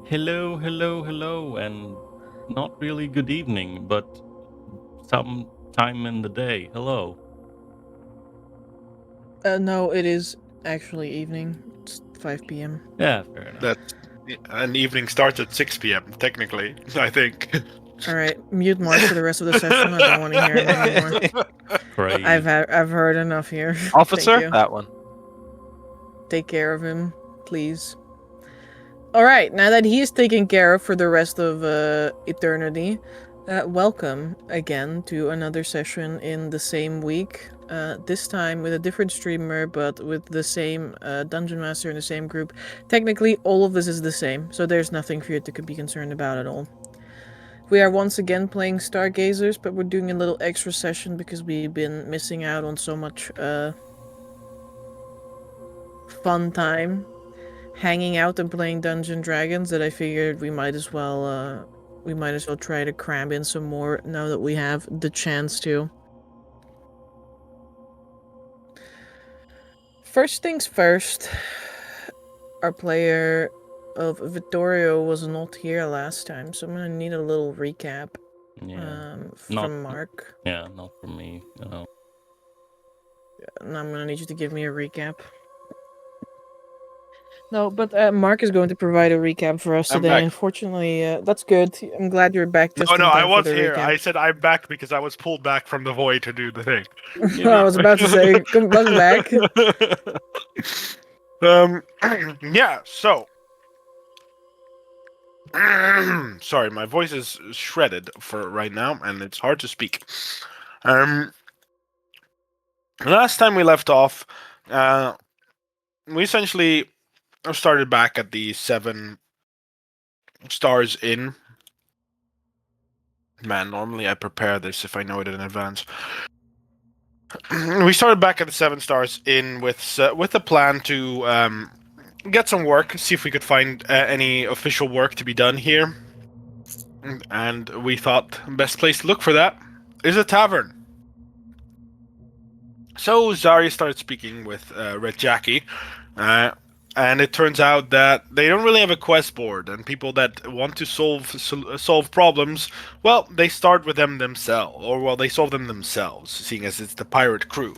Hello, hello, hello, and not really good evening, but some time in the day. Hello. No, it is actually evening. It's 5 p.m. Yeah, fair enough. That an evening starts at 6 p.m. Technically, I think. All right, mute Mark for the rest of the session. I don't want to hear him anymore. Great. I've heard enough here. Officer, Thank you. that one. Take care of him, please. All right, now that he is taken care of for the rest of eternity, welcome again to another session in the same week. This time with a different streamer, but with the same dungeon master in the same group. Technically, all of this is the same, so there's nothing for you to be concerned about at all. We are once again playing Stargazers, but we're doing a little extra session because we've been missing out on so much fun time hanging out and playing Dungeons and Dragons that I figured we might as well try to cram in some more now that we have the chance to. First things first, our player of Vittorio was not here last time, so I'm gonna need a little recap from Mark. Yeah, not from me. No. And I'm gonna need you to give me a recap. No, but Mark is going to provide a recap for us today. Back. Unfortunately, that's good. I'm glad you're back. Just No, I was for the here. recap. I said I'm back because I was pulled back from the void to do the thing. I was about to say, welcome back. Yeah. So, sorry, my voice is shredded for right now, and it's hard to speak. Last time we left off, we essentially started back at the 7 stars inn. Man, normally I prepare this if I know it in advance. We started back at the 7 stars inn with a plan to get some work, see if we could find any official work to be done here. And we thought the best place to look for that is a tavern. So Zari started speaking with Red Jackie, and it turns out that they don't really have a quest board, and people that want to solve problems, well, they start with them themselves, or they solve them themselves, seeing as it's the pirate crew.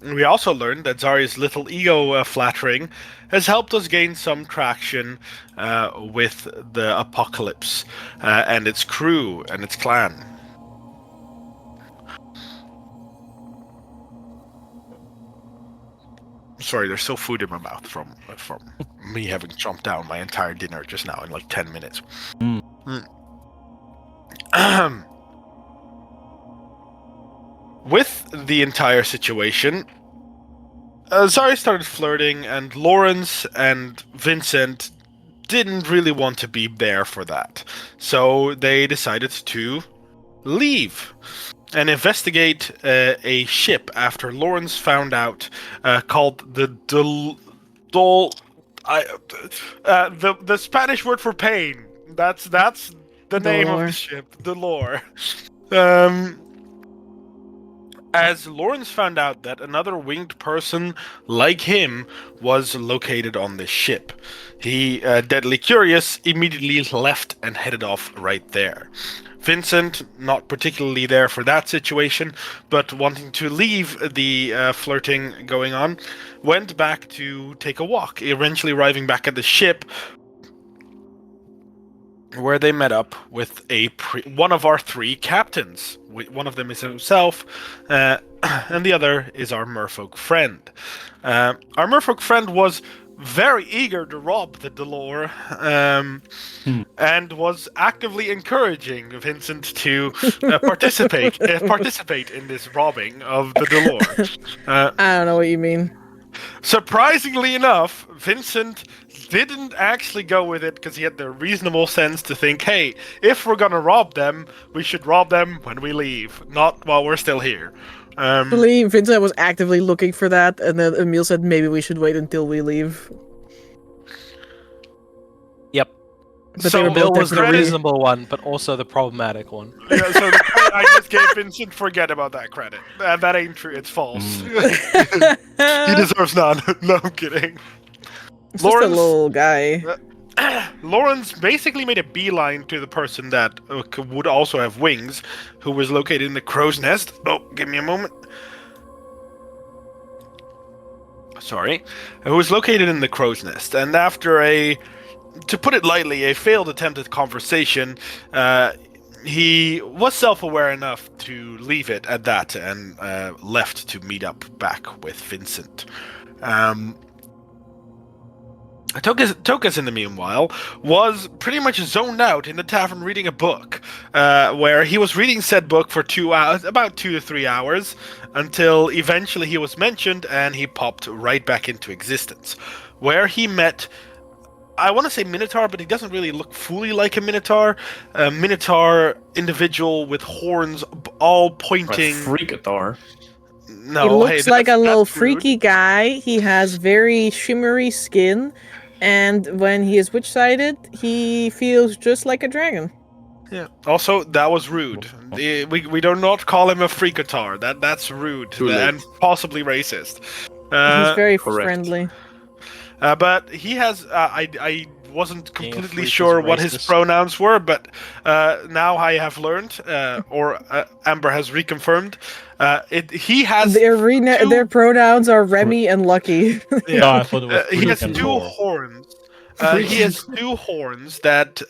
We also learned that Zari's little ego flattering has helped us gain some traction with the Apocalypse and its crew and its clan. Sorry, there's still food in my mouth from me having chomped down my entire dinner just now in like 10 minutes. With the entire situation, Zari started flirting, and Lawrence and Vincent didn't really want to be there for that. So they decided to leave and investigate a ship after Lawrence found out called the the Spanish word for pain. That's the name of the ship, Dolor. As Lawrence found out that another winged person like him was located on this ship, he, deadly curious, immediately left and headed off right there. Vincent, not particularly there for that situation, but wanting to leave the flirting going on, went back to take a walk, eventually arriving back at the ship, where they met up with one of our 3 captains. One of them is himself, and the other is our merfolk friend. Our merfolk friend was very eager to rob the Dolor, and was actively encouraging Vincent to participate in this robbing of the Dolor. I don't know what you mean. Surprisingly enough, Vincent didn't actually go with it because he had the reasonable sense to think, hey, if we're gonna rob them, we should rob them when we leave, not while we're still here. I believe Vincent was actively looking for that, and then Emil said maybe we should wait until we leave. Yep. But So Bill was the credit- reasonable one, but also the problematic one. Yeah, so the credit I just gave Vincent, forget about that credit. That ain't true, it's false. He deserves none. No, I'm kidding. It's just a little guy. Lawrence basically made a beeline to the person that would also have wings, who was located in the crow's nest. Oh, give me a moment. Sorry. Who was located in the crow's nest. And after to put it lightly, a failed attempt at conversation, he was self-aware enough to leave it at that and left to meet up back with Vincent. Tokas, in the meanwhile, was pretty much zoned out in the tavern reading a book, where he was reading said book for 2 hours, about 2 to 3 hours, until eventually he was mentioned and he popped right back into existence, where he met, I want to say Minotaur, but he doesn't really look fully like a Minotaur. A Minotaur individual with horns all pointing... Freakatar. No, He looks like a little that's rude. freaky guy. He has very shimmery skin, and when he is witch-sided, he feels just like a dragon. Yeah. Also, that was rude. We do not call him a freakatar. That's rude and possibly racist. He's very correct. friendly. But he has. I wasn't Being a completely freak sure is what his racist. pronouns were, but now I have learned, or Amber has reconfirmed. He has Their pronouns are Remy and Lucky. Yeah. No, I thought it was He freak has and two roar. horns. He has two horns that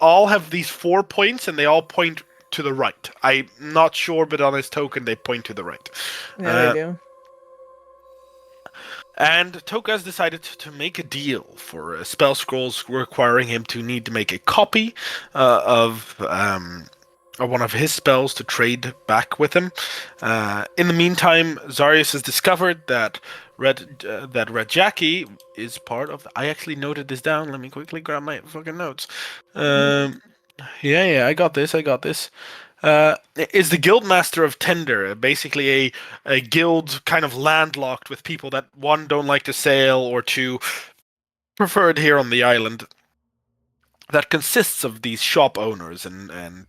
all have these 4 points, and they all point to the right. I'm not sure, but on his token, they point to the right. Yeah, they do. And Tokas decided to make a deal for spell scrolls, requiring him to need to make a copy of one of his spells to trade back with him. In the meantime, Zarius has discovered that Red Jackie is part of. I actually noted this down. Let me quickly grab my fucking notes. Yeah, I got this. Is the Guildmaster of Tender, basically a guild kind of landlocked with people that, one, don't like to sail, or two, preferred here on the island, that consists of these shop owners and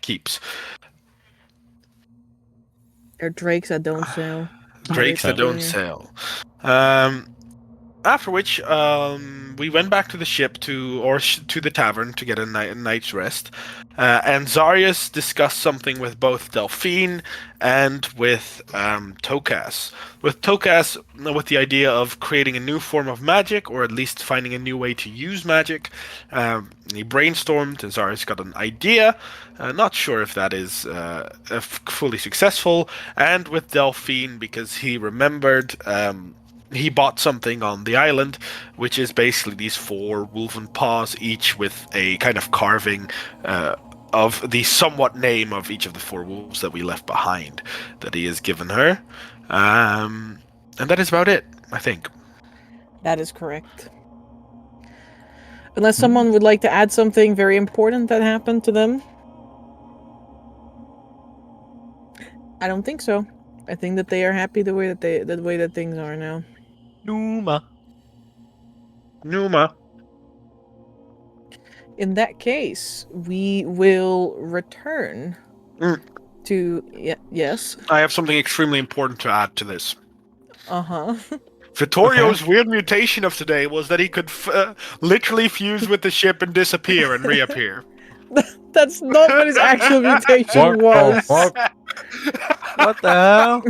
keeps. They're drakes that don't sail. Drakes that don't sail. After which, we went back to the ship to the tavern to get a night's rest, and Zarius discussed something with both Delphine and with Tokas. With Tokas, with the idea of creating a new form of magic, or at least finding a new way to use magic. He brainstormed, and Zarius got an idea. Not sure if that is fully successful. And with Delphine, because he remembered. He bought something on the island, which is basically these 4 wolven paws, each with a kind of carving of the somewhat name of each of the 4 wolves that we left behind, that he has given her. And that is about it, I think. That is correct. Unless someone would like to add something very important that happened to them. I don't think so. I think that they are happy the way that things are now. Numa. In that case, we will return to yes. I have something extremely important to add to this. Uh-huh. Vittorio's weird mutation of today was that he could literally fuse with the ship and disappear and reappear. That's not what his actual mutation was. What the hell?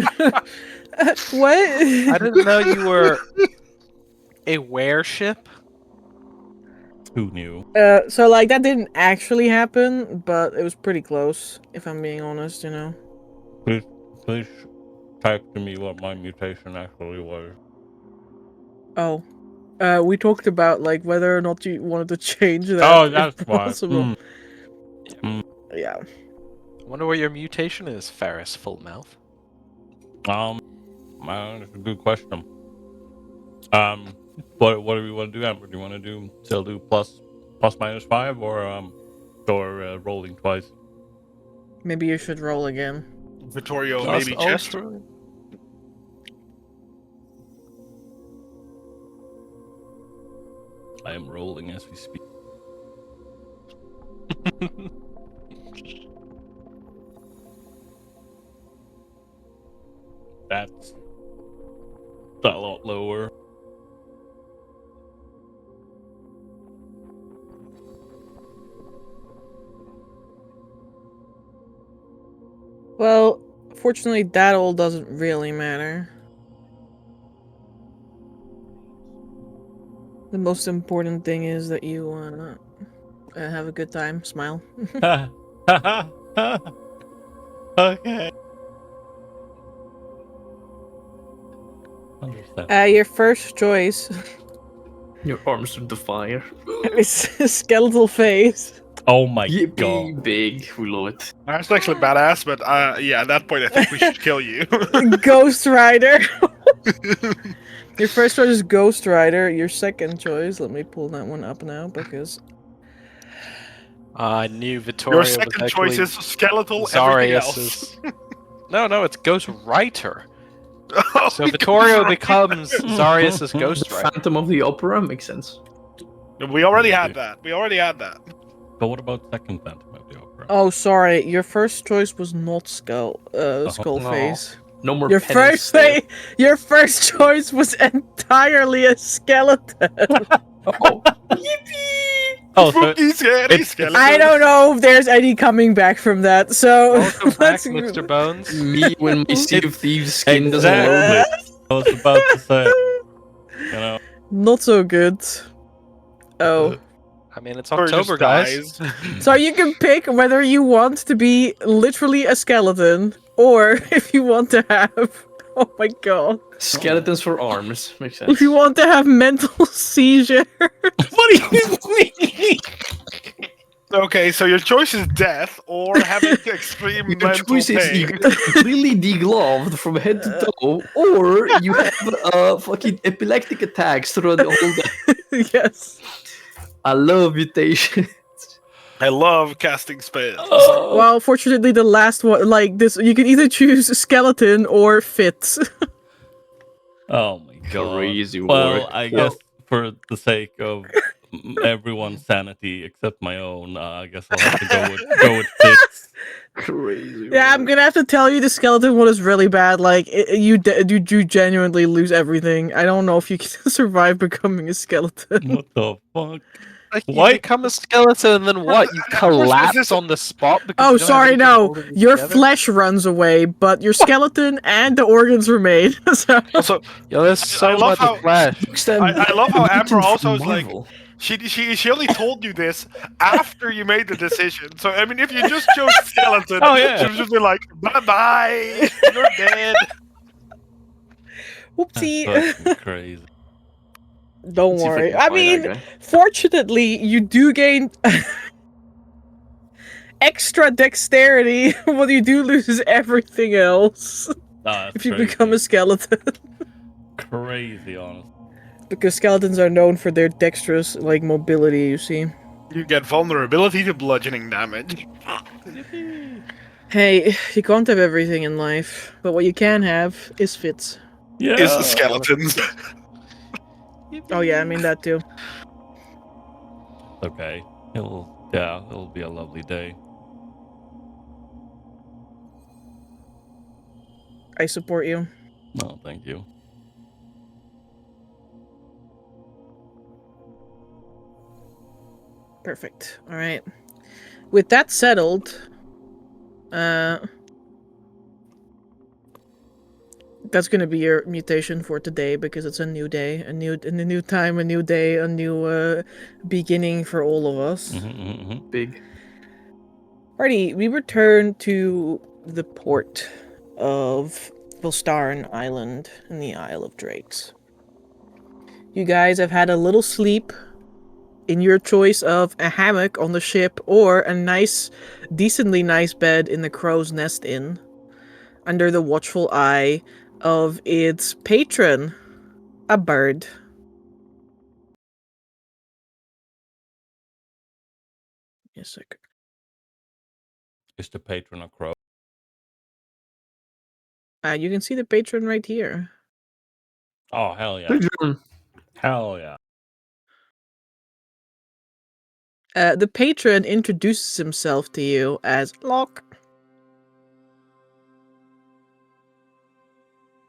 What? I didn't know you were a wareship. Who knew? So like that didn't actually happen, but it was pretty close, if I'm being honest, you know. Please type to me what my mutation actually was. Oh. We talked about like whether or not you wanted to change that. Oh, that's if why. possible. Yeah. I wonder what your mutation is, Ferris Full Mouth. That's a good question. What do we want to do, Amber? Do you want to still do plus -5 or rolling twice? Maybe you should roll again. Vittorio, Plus maybe chest. ultra. I am rolling as we speak. That's a lot lower. Well, fortunately, that all doesn't really matter. The most important thing is that you have a good time. Smile. Okay. Understand. Your first choice Your arms through the fire. is skeletal face. Oh my Yippee, god. big. We love it. That's actually badass, but yeah, at that point, I think we should kill you. Ghost Rider. Your first choice is Ghost Rider. Your second choice, let me pull that one up now because I knew Vittorio Your was second choice actually is skeletal. Everything else. Zarius's. No, it's Ghost Writer. Oh, So he Vittorio goes becomes right. Zarius's The Ghost Rider. Phantom of the Opera makes sense. We already had that. We already had that. But what about second Phantom of the Opera? oh, sorry, your first choice was not skull Oh. face. No more Your pennies first there. your first choice was entirely a skeleton. Oh, Oh, so Spooky, scary it's- skeleton. I don't know if there's any coming back from that. So Welcome back, let's Mr. Bones. me when my Sea of Thieves skin doesn't Exactly. work. I was about to say, you know, not so good. Oh. I mean, it's Or just October, guys. dies. So you can pick whether you want to be literally a skeleton or if you want to have. Oh my god. Skeletons for arms makes sense. If you want to have mental seizure. what do you mean? Okay, so your choice is death or having extreme Your mental choice is you pain. get completely degloved from head to toe, or you have fucking epileptic attacks throughout the whole day. Yes. I love mutation. I love casting spells. Oh. Well, fortunately, the last one, like this, you can either choose skeleton or fit. Oh my god. Crazy Well, work. I guess for the sake of everyone's sanity except my own, I guess I'll have to go with Fitz. Crazy. Yeah, I'm work. gonna have to tell you the skeleton one is really bad. Like, you genuinely lose everything. I don't know if you can survive becoming a skeleton. What the fuck? Like, you What? become a skeleton and then what? You collapse this- on the spot because Oh, you don't have sorry, anything no. holding you Your together? flesh runs away, but your skeleton and the organs remain. So, Also, Yo, there's so love much how- flesh. I love how Amber Mutants also from is like, Marvel. she only told you this after you made the decision. So I mean, if you just chose skeleton, Oh, yeah. she would just be like, bye bye, you're dead. whoopsie. That's fucking crazy. Don't Let's see if worry. can I find mean, that guy. fortunately, you do gain extra dexterity, but you do lose everything else Nah, that's if you crazy. become a skeleton. Crazy, honestly. Because skeletons are known for their dexterous, like, mobility, you see. You get vulnerability to bludgeoning damage. Hey, you can't have everything in life, but what you can have is fits. Yeah. Is skeletons. Oh yeah, I mean that too. Okay. It'll be a lovely day. I support you. No, thank you. Perfect. All right. With that settled, that's gonna be your mutation for today because it's a new day, a new time, a new day, a new beginning for all of us. Big. Alrighty, we return to the port of Volstaren Island in the Isle of Drakes. You guys have had a little sleep in your choice of a hammock on the ship or a nice, decently nice bed in the Crow's Nest Inn, under the watchful eye of its patron, a bird. Yes, sir. Is the patron a crow? You can see the patron right here. Oh, hell yeah. Patron. Hell yeah. The patron introduces himself to you as Locke.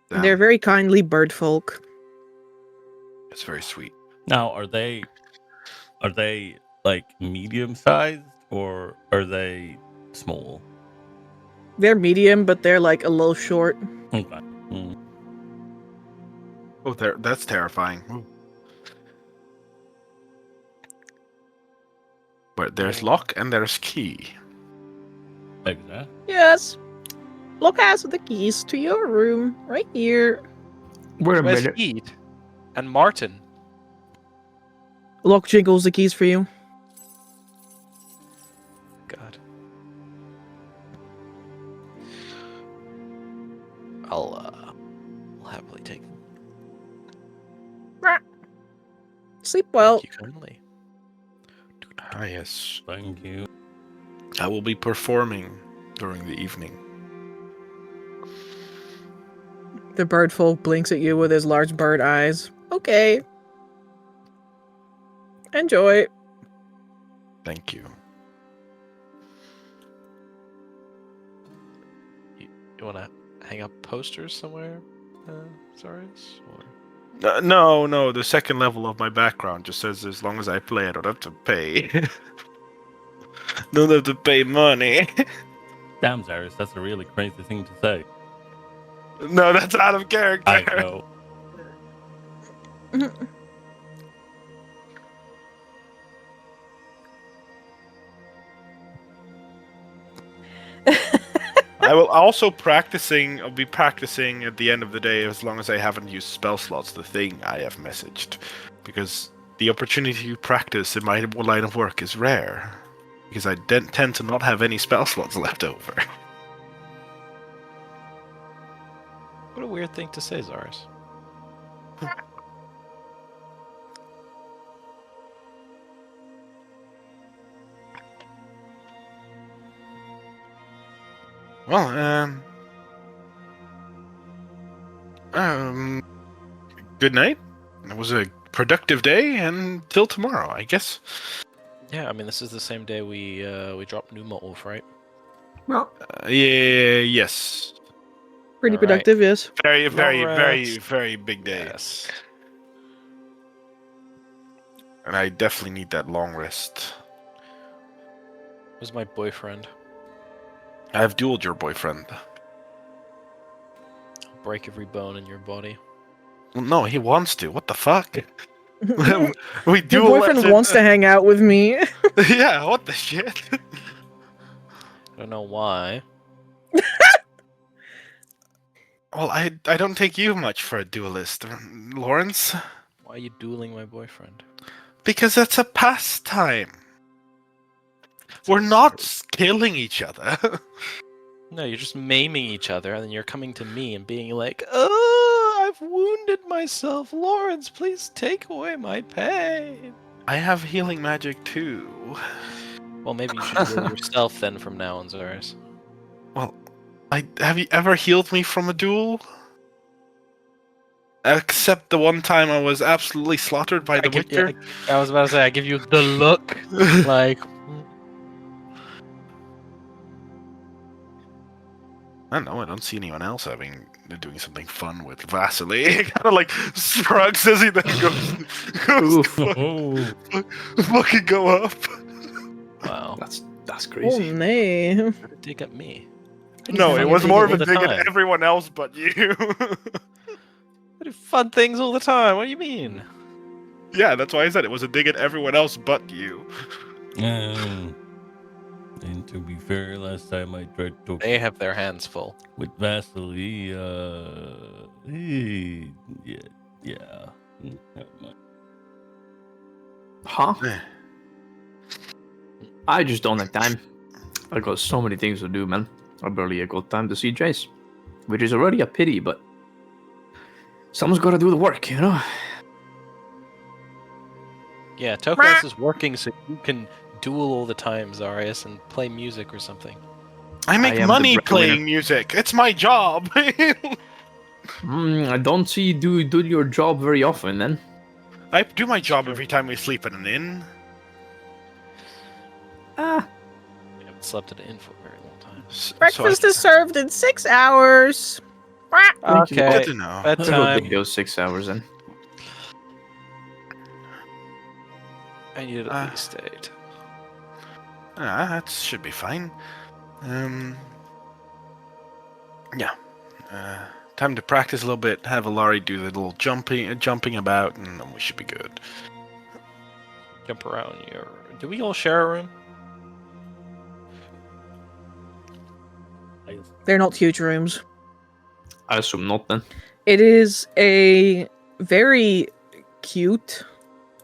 Damn, They're very kindly bird folk. it's very sweet. Now, are they like medium sized or are they small? They're medium, but they're like a little short. Okay. Mm. Oh, that's terrifying. Ooh. But there's lock and there's key. Exactly. Yes. Look has the keys to your room right here. Wait a Where's minute. Heat and Martin? Lock jiggles the keys for you. God. I'll happily take them. Sleep well. Thank you kindly. Ah, yes. Thank you. I will be performing during the evening. The bird folk blinks at you with his large bird eyes. Okay. Enjoy. Thank you. You want to hang up posters somewhere, Zaris? Or... No. The second level of my background just says as long as I play, I don't have to pay. Don't have to pay money. Damn, Zaris, that's a really crazy thing to say. No, that's out of character. I know. I'll be practicing at the end of the day as long as I haven't used spell slots, the thing I have messaged. Because the opportunity to practice in my line of work is rare. Because I tend to not have any spell slots left over. What a weird thing to say, Zaris. Well, good night. It was a productive day, and till tomorrow, I guess. Yeah, I mean, this is the same day we dropped Numa off, right? Well, Yeah, yes. Pretty All right. productive, yes. Very, very, Long very, rest. very big day. Yes. And I definitely need that long rest. Who's my boyfriend? I've dueled your boyfriend. I'll break every bone in your body. Well, no, he wants to. What the fuck? We Your duel. boyfriend wants to hang out with me. Yeah, what the shit? I don't know why. Well, I don't take you much for a duelist, Lawrence. Why are you dueling my boyfriend? Because that's a pastime. We're not killing each other. No, you're just maiming each other, and then you're coming to me and being like, "Oh, I've wounded myself, Lawrence. Please take away my pain." I have healing magic too. Well, maybe you should heal yourself then from now on, Zaris. Well, have you ever healed me from a duel? Except the one time I was absolutely slaughtered by the Witcher. I was about to say, I give you the look, like. I don't know. I don't see anyone else doing something fun with Vasily. Kind of like shrugs as he then goes Oh, fucking go up. Wow. that's Oh, crazy. nay. Dig at me. No, Fun it was things more of all a the dig at time. everyone else but you. I do fun things all the time. What do you mean? Yeah, that's why I said it was a dig at everyone else but you. and to be fair, last time I tried to They have their hands full. with Vasily, yeah. Never mind. Huh? I just don't have time. I got so many things to do, man. I barely got time to see Jace. Which is already a pity, but someone's gotta do the work, you know? Yeah, Tokas is working so you can duel all the time, Zarius, and play music or something. I make I am money the breadwinner. playing music. It's my job. I don't see you do your job very often, then. I do my job every time we sleep in an inn. Ah, I haven't slept at an inn for a very long time. Breakfast is served in 6 hours. Thank you. Good Okay, to know. I will bedtime. take those 6 hours then. I need at least 8. 8. 8. That should be fine. Yeah. Time to practice a little bit. Have Alari do the little jumping about, and then we should be good. Jump around your. Do we all share a room? They're not huge rooms. I assume not then. It is a very cute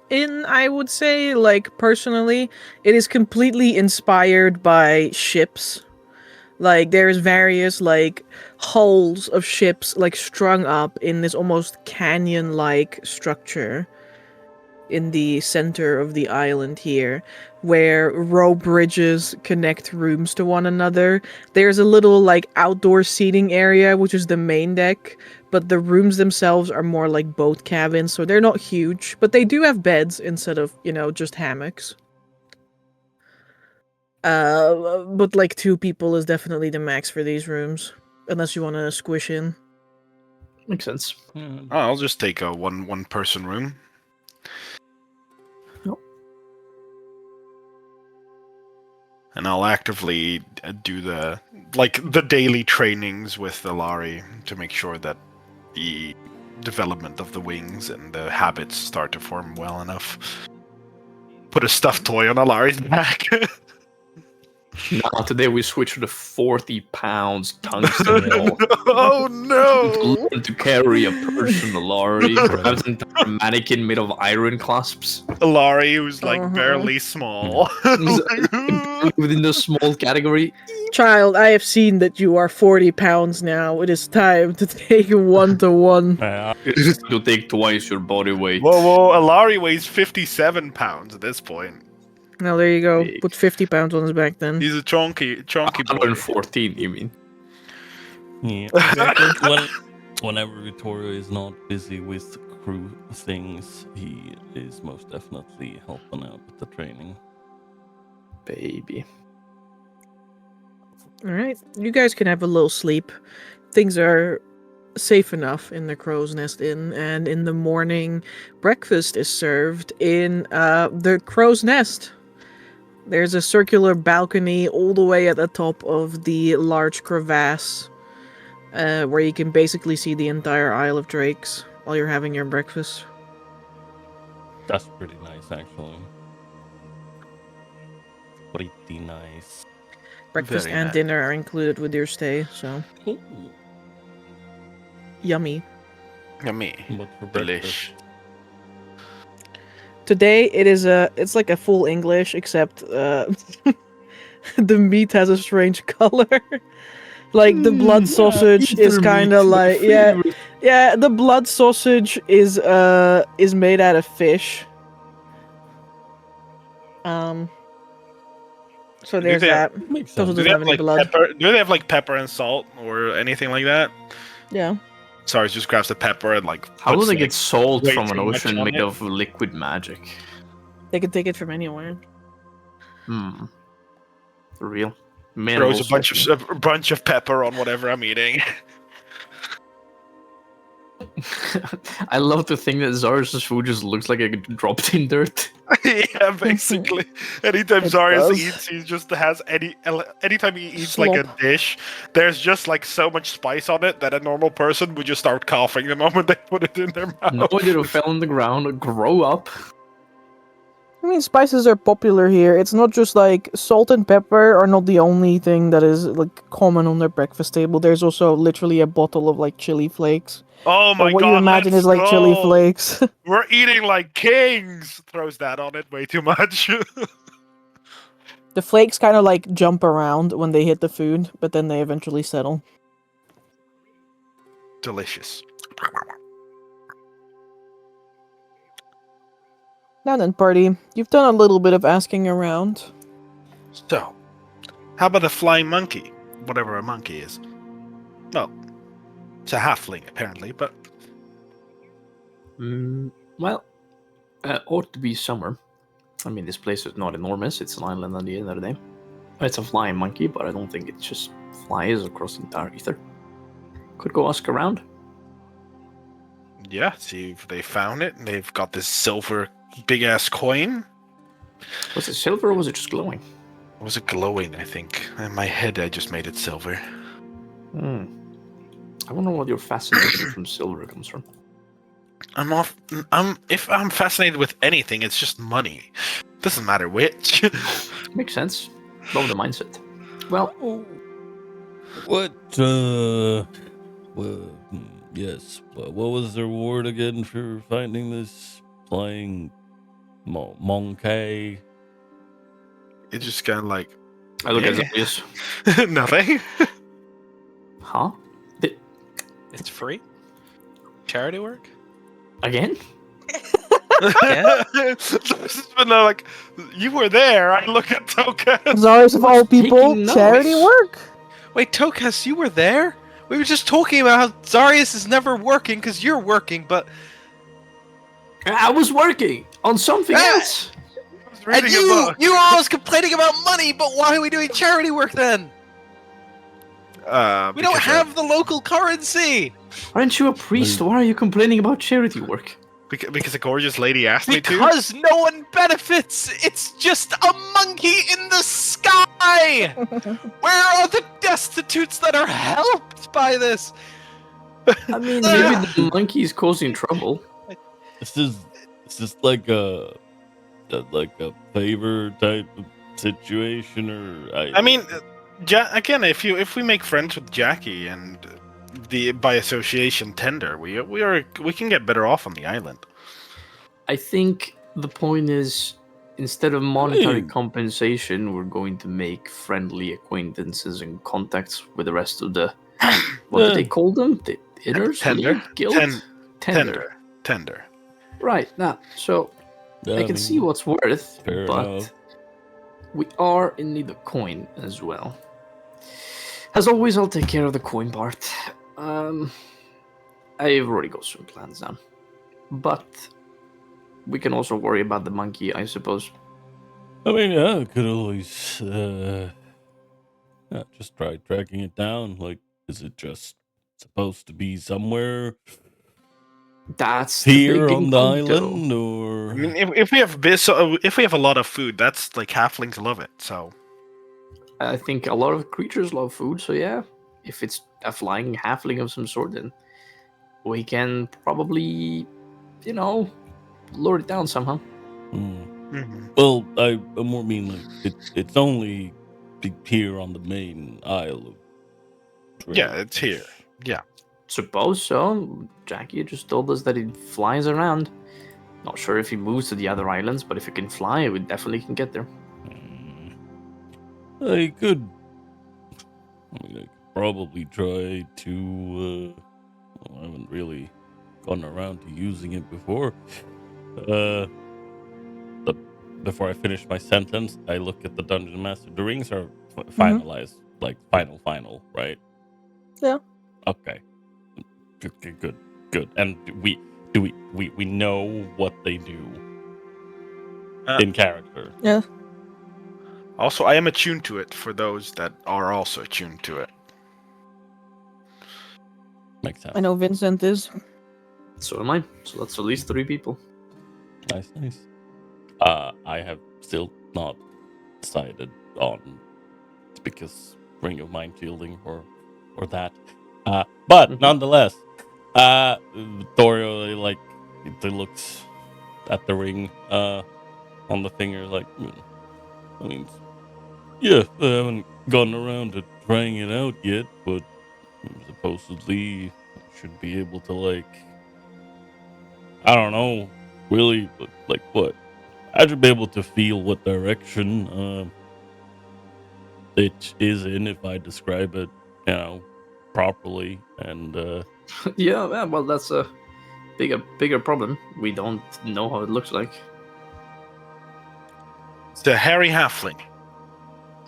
inn, I would say. Like, personally, it is completely inspired by ships. Like, there's various, like, hulls of ships, like, strung up in this almost canyon-like structure in the center of the island here, where row bridges connect rooms to one another. There's a little, like, outdoor seating area, which is the main deck, but the rooms themselves are more like boat cabins, so they're not huge, but they do have beds instead of, just hammocks. But like 2 people is definitely the max for these rooms, unless you want to squish in. Makes sense. I'll just take a one person room. Yep. And I'll actively do the daily trainings with Alari to make sure that the development of the wings and the habits start to form well enough. Put a stuffed toy on Alari's back. Now today we switch to the 40 pounds tungsten ball. Oh no! Learn to carry a person, Alari. Grabs an entire mannequin made of iron clasps. Alari, who's barely small. Within the small category. Child, I have seen that you are 40 pounds now. It is time to take 1-to-1. You'll take twice your body weight. Whoa, Alari weighs 57 pounds at this point. Now there you go. Big. Put 50 pounds on his back then. He's a chunky boy. 114, you mean? Yeah. Whenever Vittorio is not busy with crew things, he is most definitely helping out with the training. Baby. Alright, you guys can have a little sleep. Things are safe enough in the Crow's Nest Inn, and in the morning, breakfast is served in the Crow's Nest. There's a circular balcony all the way at the top of the large crevasse, where you can basically see the entire Isle of Drakes while you're having your breakfast. That's pretty nice, actually. Pretty nice. Breakfast Very and nice. dinner are included with your stay, so Ooh. yummy. Yummy. What for Delish. breakfast? Today it's like a full English, except the meat has a strange color. Like the blood sausage is kind of like yeah. The blood sausage is made out of fish. So there's they have- that. Makes Also sense. Do doesn't they have have any blood. pepper? Do they have pepper and salt or anything like that? Yeah. Sorry, just grabs the pepper and How do puts, they get salt way from an too much ocean on made it. of liquid magic? They can take it from anywhere. For real? throws Minerals. a bunch of pepper on whatever I'm eating. I love to think that Zara's food just looks like it dropped in dirt. Yeah, basically. Anytime It Zarius does. eats, he just has anytime he eats Slop. like a dish, there's just so much spice on it that a normal person would just start coughing the moment they put it in their mouth. No idea who fell on the ground. Grow up. I mean, spices are popular here. It's not just like salt and pepper are not the only thing that is like common on their breakfast table. There's also literally a bottle of like chili flakes. Oh my Or what god! you imagine let's is like chili go! flakes. We're eating like kings. Throws that on it way too much. The flakes kind of like jump around when they hit the food, but then they eventually settle. Delicious. Now then, party, you've done a little bit of asking around. So, how about a flying monkey? Whatever a monkey is. Well, it's a halfling apparently, but Well, ought to be summer. I mean, this place is not enormous. It's an island at the end of the day. It's a flying monkey, but I don't think it just flies across the entire ether. Could go ask around. yeah, see if they found it and they've got this silver big ass coin. Was it silver or was it just glowing? Or was it glowing, I think? In my head I just made it silver. I wonder what your fascination from silver comes from. If I'm fascinated with anything, it's just money. Doesn't matter which. Makes sense. Love the mindset. Well, What? Well, yes. What was the reward again for finding this flying monkey? It's just kind of like I look at Yeah. Zarius. nothing. Huh? It's free? Charity work? Again? Yeah. But no, like you were there. I look at Toka. Czars of all people, taking charity notes. work? Wait, Tokas, you were there? We were just talking about how Zarius is never working because you're working, but... I was working on something Ah! else. And you were always complaining about money, but why are we doing charity work then? We don't have the local currency! Aren't you a priest? Why are you complaining about charity work? because a gorgeous lady asked me to. Because no one benefits! It's just a monkey in the sky! Where are the destitutes that are helped by this? I mean, maybe the monkey is causing trouble. This is like a favor type of situation, or I mean, again, if we make friends with Jackie and the by association tender, we can get better off on the island. I think the point is, instead of monetary Hey. compensation, we're going to make friendly acquaintances and contacts with the rest of the... What do they call them? The inners? Tender. League? Guild? Tender. Right, now, so Yeah, I can see what's worth, fair but enough. we are in need of coin as well. As always, I'll take care of the coin part. I've already got some plans now. But we can also worry about the monkey, I suppose. I mean, yeah, I could always just try tracking it down. Like, is it just supposed to be somewhere That's here the big on the incognito. island, or I mean, if we have a lot of food, that's like halflings love it. So I think a lot of creatures love food, so yeah. If it's a flying halfling of some sort, then we can probably, lure it down somehow. Well, I more mean like it's only here on the main isle of yeah, it's here. Yeah. Suppose so. Jackie just told us that it flies around. Not sure if he moves to the other islands, but if it can fly, we definitely can get there. I could probably try to. I haven't really gotten around to using it before. Before I finish my sentence, I look at the dungeon master. The rings are finalized, like final, right? Yeah. Okay. Good. And we know what they do in character. Yeah. Also, I am attuned to it for those that are also attuned to it. Makes sense. I know Vincent is. So am I. So that's at least 3 people. Nice. I have still not decided on because ring of mind shielding or that. But nonetheless, Thorio like he looks at the ring on the finger like I mean yeah, I haven't gotten around to trying it out yet, but supposedly I should be able to like I don't know really, but like what? I should be able to feel what direction it is in if I describe it, properly. And Yeah, well, that's a bigger problem. We don't know how it looks like. It's a hairy halfling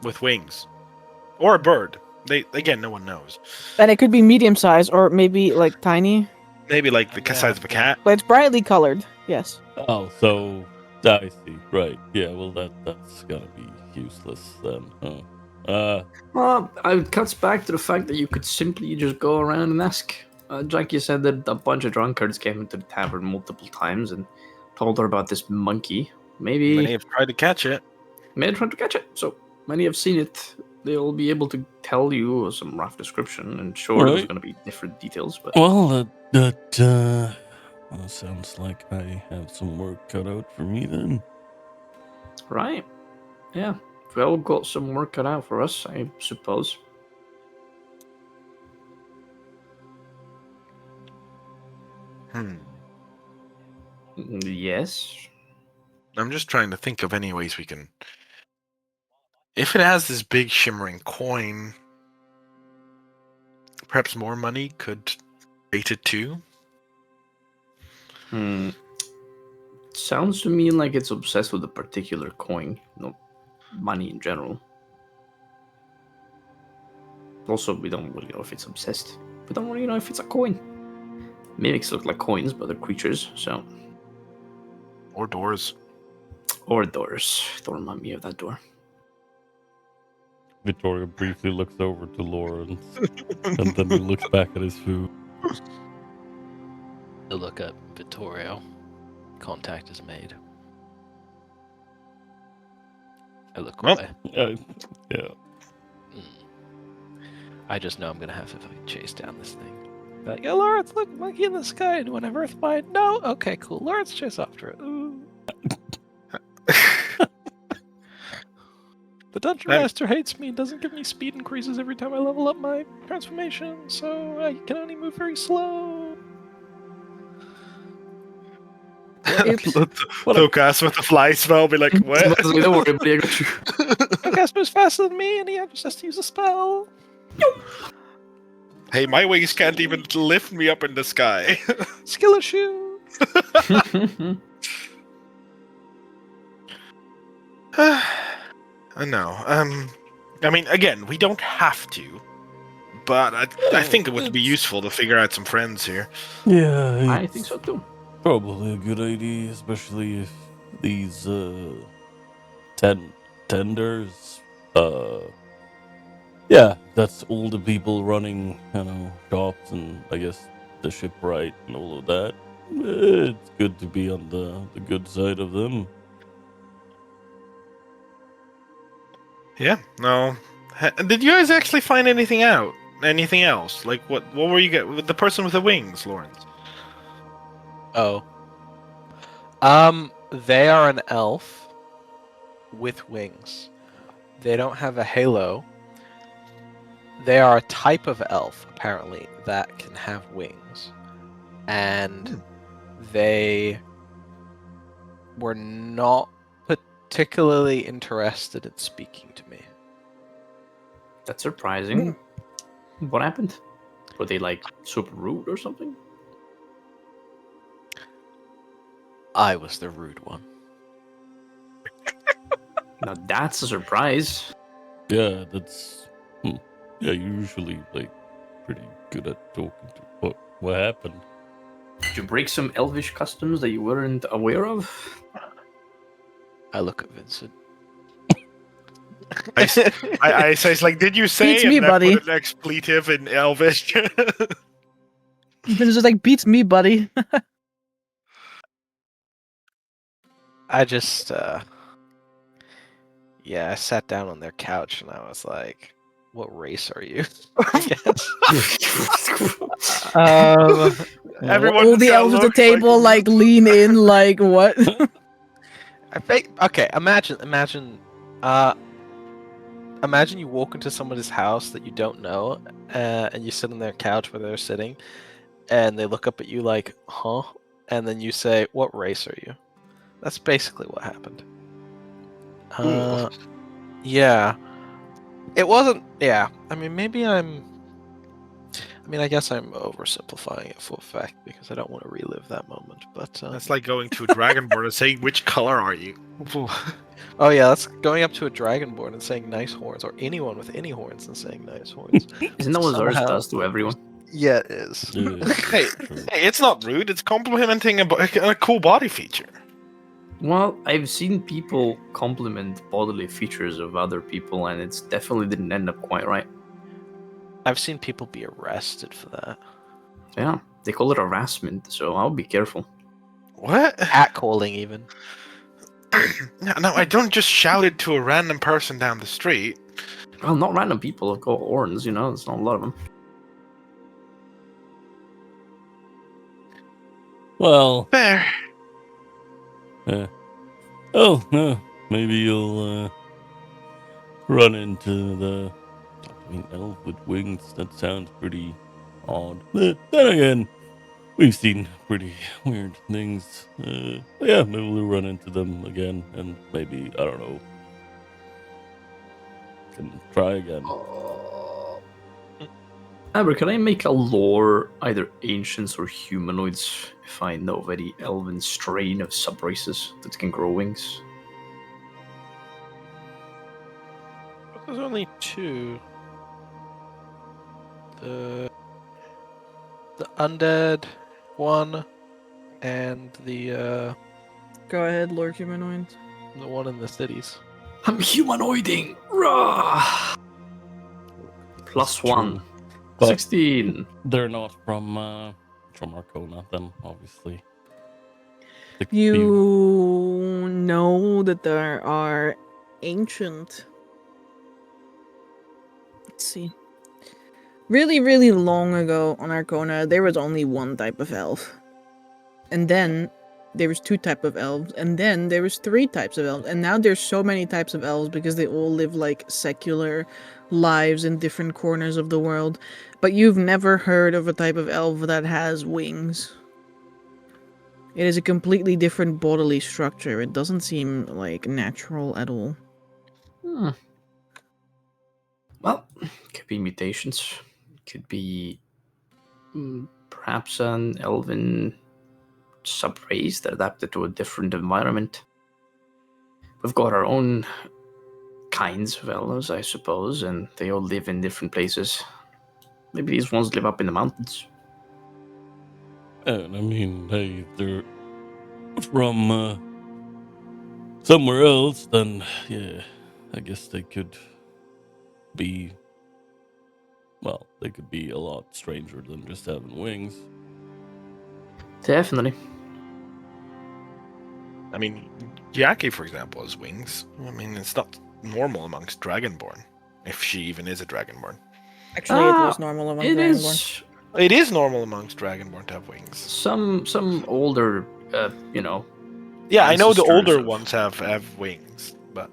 with wings, or a bird. No one knows. And it could be medium size or maybe like tiny. Maybe like the size of a cat. But it's brightly colored. Yes. oh, so I see. Right? Yeah. Well, that's gotta be useless then. Huh? Well, it cuts back to the fact that you could simply just go around and ask. Jackie said that a bunch of drunkards came into the tavern multiple times and told her about this monkey. Many Maybe have tried to catch it. tried to catch it, so many have seen it. they'll be able to tell you some rough description, and sure, there's Right. going to be different details, but Well, that sounds like I have some work cut out for me then. right, yeah, well, got some work cut out for us, I suppose. Yes. I'm just trying to think of any ways we can. If it has this big shimmering coin, perhaps more money could bait it too. Sounds to me like it's obsessed with a particular coin, not money in general. Also, we don't really know if it's obsessed. We don't really know if it's a coin. Mimics look like coins, but they're creatures, so. Or doors. Or doors. Don't remind me of that door. Vittorio briefly looks over to Lawrence, and then he looks back at his food. I look up Vittorio. Contact is made. I look Well, away. Yeah. I just know I'm gonna have to fucking chase down this thing. Like, yeah, Lawrence, look, monkey in the sky. Do I have Earthbind? No? Okay, cool. Lawrence, chase after it. Ooh. The Dungeon Hey. Master hates me and doesn't give me speed increases every time I level up my transformation, so I can only move very slow. Oops. Lucas with the fly spell be like, what? Don't worry, buddy, I got you. Lucas moves faster than me and he just has to use a spell. Hey, my wings can't even lift me up in the sky. Skill issue. No. I mean, again, we don't have to, but I think it would be useful to figure out some friends here. Yeah, I think so too. Probably a good idea, especially if these tenders, yeah, that's all the people running, shops and I guess the shipwright and all of that. It's good to be on the good side of them. Yeah. No. Did you guys actually find anything out? Anything else? Like what were you get with the person with the wings, Lawrence? Oh. They are an elf with wings. They don't have a halo. They are a type of elf, apparently, that can have wings. And they were not particularly interested in speaking to me. That's surprising. What happened? Were they like super rude or something? I was the rude one. Now that's a surprise. Yeah, that's yeah, usually like pretty good at talking to what happened. Did you break some elvish customs that you weren't aware of? I look at Vincent. I say, it's like, did you say? Beats me, and then buddy. put an expletive in Elvish. It's just like, beats me, buddy. I just, yeah, I sat down on their couch and I was like, what race are you? I guess. Everyone All the that elves at the looks table, like, lean in, like, what? I think, okay, imagine you walk into somebody's house that you don't know, and you sit on their couch where they're sitting, and they look up at you like, huh? And then you say, what race are you? That's basically what happened. Yeah. It wasn't, yeah. I mean, I guess I'm oversimplifying it for a fact because I don't want to relive that moment, but... That's like going to a dragonborn and saying, which color are you? Oh yeah, that's going up to a dragonborn and saying nice horns, or anyone with any horns and saying nice horns. Isn't that what Zers Somehow- does to everyone? Yeah, it is. Yeah, Hey, it's not rude. It's complimenting a cool body feature. Well, I've seen people compliment bodily features of other people, and it's definitely didn't end up quite right. I've seen people be arrested for that. Yeah, they call it harassment, so I'll be careful. What? Catcalling, even. No, I don't just shout it to a random person down the street. Well, not random people have got horns, there's not a lot of them. Well, Fair. maybe you'll run into the. I mean, elf with wings. That sounds pretty odd. But then again, we've seen pretty weird things. Yeah, maybe we'll run into them again, and maybe I don't know. Can try again. Aber, can I make a lore, either ancients or humanoids, if I know of any elven strain of subraces that can grow wings? There's only two. The undead one and the Go ahead, Lord Humanoid. one in the cities. I'm humanoiding! Rah! Plus That's one. true. But 16. they're not from Arkhona, then obviously. You know that there are ancient. Let's see. Really, really long ago on Arkhona, there was only one type of elf. And then there was two types of elves, and then there was three types of elves, and now there's so many types of elves because they all live like secular lives in different corners of the world. But you've never heard of a type of elf that has wings. It is a completely different bodily structure. It doesn't seem like natural at all. Hmm. Well, could be mutations. Could be perhaps an elven subrace that adapted to a different environment. We've got our own kinds of elves, I suppose, and they all live in different places. Maybe these ones live up in the mountains. And I mean, hey, if they're from somewhere else, then yeah, I guess they could be. Well, they could be a lot stranger than just having wings. Definitely. I mean, Jackie, for example, has wings. I mean, it's not normal amongst Dragonborn, if she even is a Dragonborn. Actually, it was normal among It Dragonborn. is It is normal amongst Dragonborn to have wings. some older, Yeah, I know the ancestors older of- ones have wings, but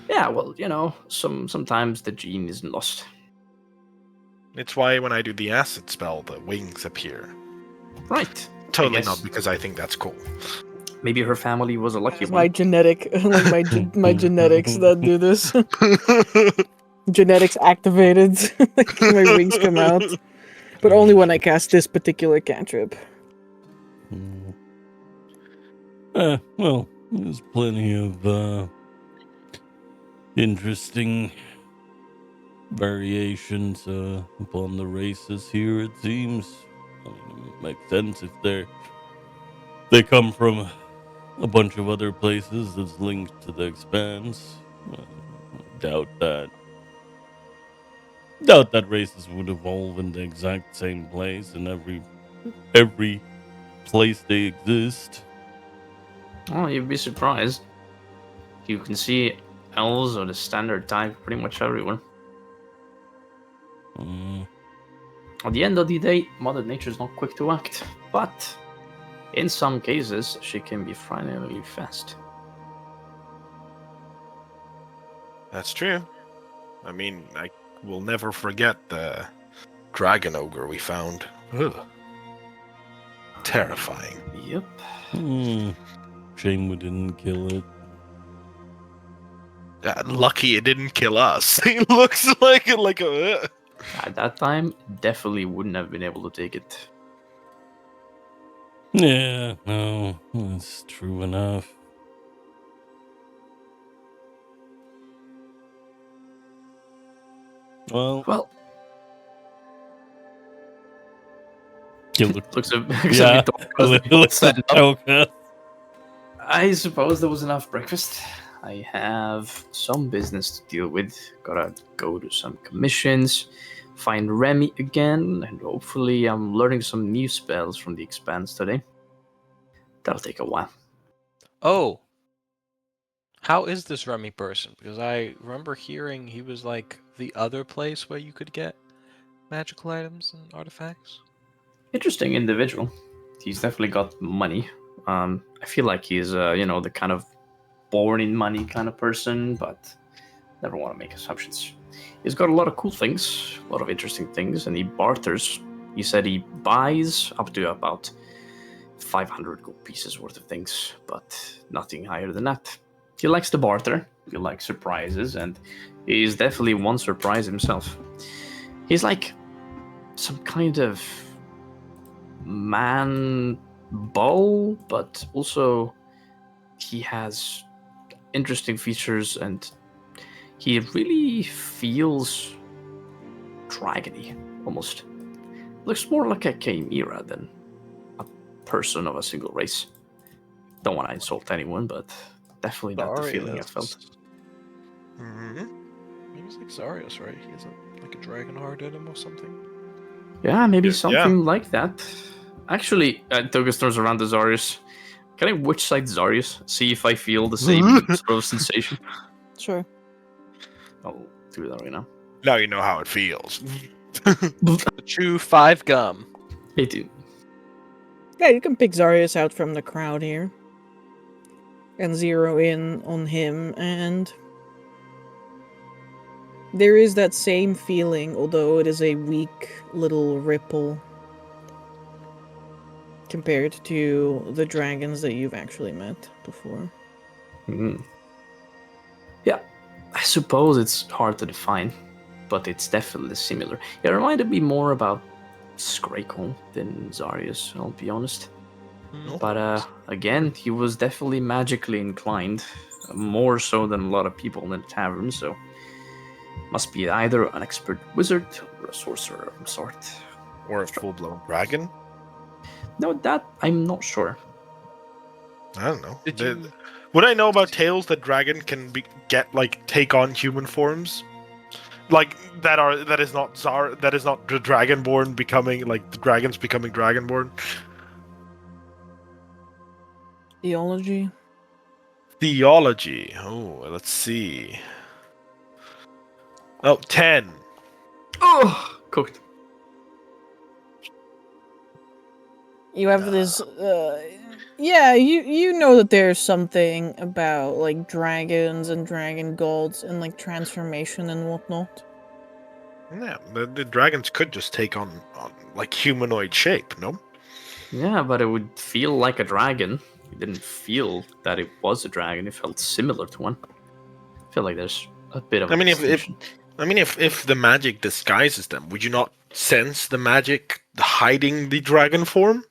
Yeah, well, sometimes the gene is lost. it's why when I do the acid spell, the wings appear. Right. Totally guess. not because I think that's cool. Maybe her family was a lucky It's one. my genetic, like my genetics that do this. Genetics activated. Like, my wings come out. But only when I cast this particular cantrip. Well, there's plenty of interesting variations upon the races here. It seems. I mean, it makes sense if they come from a bunch of other places that's linked to the expanse. Doubt that races would evolve in the exact same place in every place they exist. Oh, you'd be surprised. You can see elves are the standard type pretty much everywhere. At the end of the day, Mother Nature's not quick to act, but in some cases, she can be frighteningly fast. That's true. I mean, I will never forget the dragon ogre we found. Ugh. Terrifying. Yep. Shame we didn't kill it. Lucky it didn't kill us. It looks like a. At that time, definitely wouldn't have been able to take it. Yeah, no, that's true enough. Well, you look, looks a yeah, bit looks at Toka. I suppose there was enough breakfast. I have some business to deal with. Gotta go to some commissions, find Remy again, and hopefully I'm learning some new spells from the Expanse today. That'll take a while. Oh, how is this Remy person? Because I remember hearing he was like the other place where you could get magical items and artifacts? Interesting individual. He's definitely got money. I feel like he's, the kind of born in money kind of person, but never want to make assumptions. He's got a lot of cool things, a lot of interesting things, and he barters. He said he buys up to about 500 gold pieces worth of things, but nothing higher than that. He likes to barter, he likes surprises, and he's definitely one surprise himself. He's like some kind of man bull, but also he has interesting features and he really feels dragony, almost. Looks more like a chimera than a person of a single race. Don't want to insult anyone, but definitely not the feeling I felt. Mm-hmm. He was like Zarius, right? He has like a dragon heart in him or something. Yeah, maybe Yeah. something like that. Actually, Douglas turns around to Zarius. Can I witch sight Zarius? See if I feel the same sort of sensation. Sure. I'll do that right now. Now you know how it feels. Chew 5 gum. 18. Yeah, you can pick Zarius out from the crowd here. And zero in on him, and there is that same feeling, although it is a weak little ripple compared to the dragons that you've actually met before. Yeah, I suppose it's hard to define, but it's definitely similar. It reminded me more about Skrakul than Zarius, I'll be honest. But again, he was definitely magically inclined, more so than a lot of people in the tavern, so must be either an expert wizard or a sorcerer of some sort. Or a full-blown dragon? No, that I'm not sure. I don't know. Did you- Would I know about tales that dragon can take on human forms? Like that is not the dragonborn becoming like the dragons becoming dragonborn. Theology? Theology. Oh, let's see. Oh, 10. Oh, cooked. You have this, yeah, you know that there's something about, like, dragons and dragon gods and, like, transformation and whatnot. Yeah, the dragons could just take on like humanoid shape, no? Yeah, but it would feel like a dragon. It didn't feel that it was a dragon. It felt similar to one. I feel like there's a bit of. I mean, if the magic disguises them, would you not sense the magic hiding the dragon form?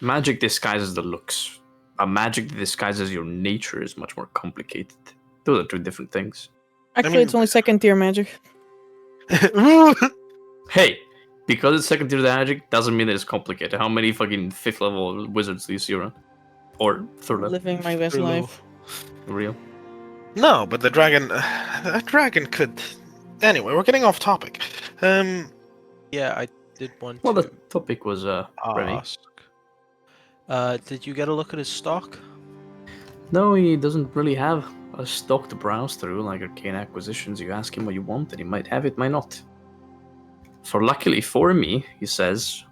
Magic disguises the looks. A magic that disguises your nature is much more complicated. Those are two different things. Actually, mean- it's only second tier magic. Hey, because it's second tier magic doesn't mean that it's complicated. How many fucking 5th level wizards do you see around? Or 3rd level? Living my best True. life. Real? No, but a dragon could. Anyway, we're getting off topic. Yeah, I did want Well, to the topic was Remy. ask. Did you get a look at his stock? No, he doesn't really have a stock to browse through like Arcane Acquisitions. You ask him what you want, and he might have it, might not. For luckily for me, he says,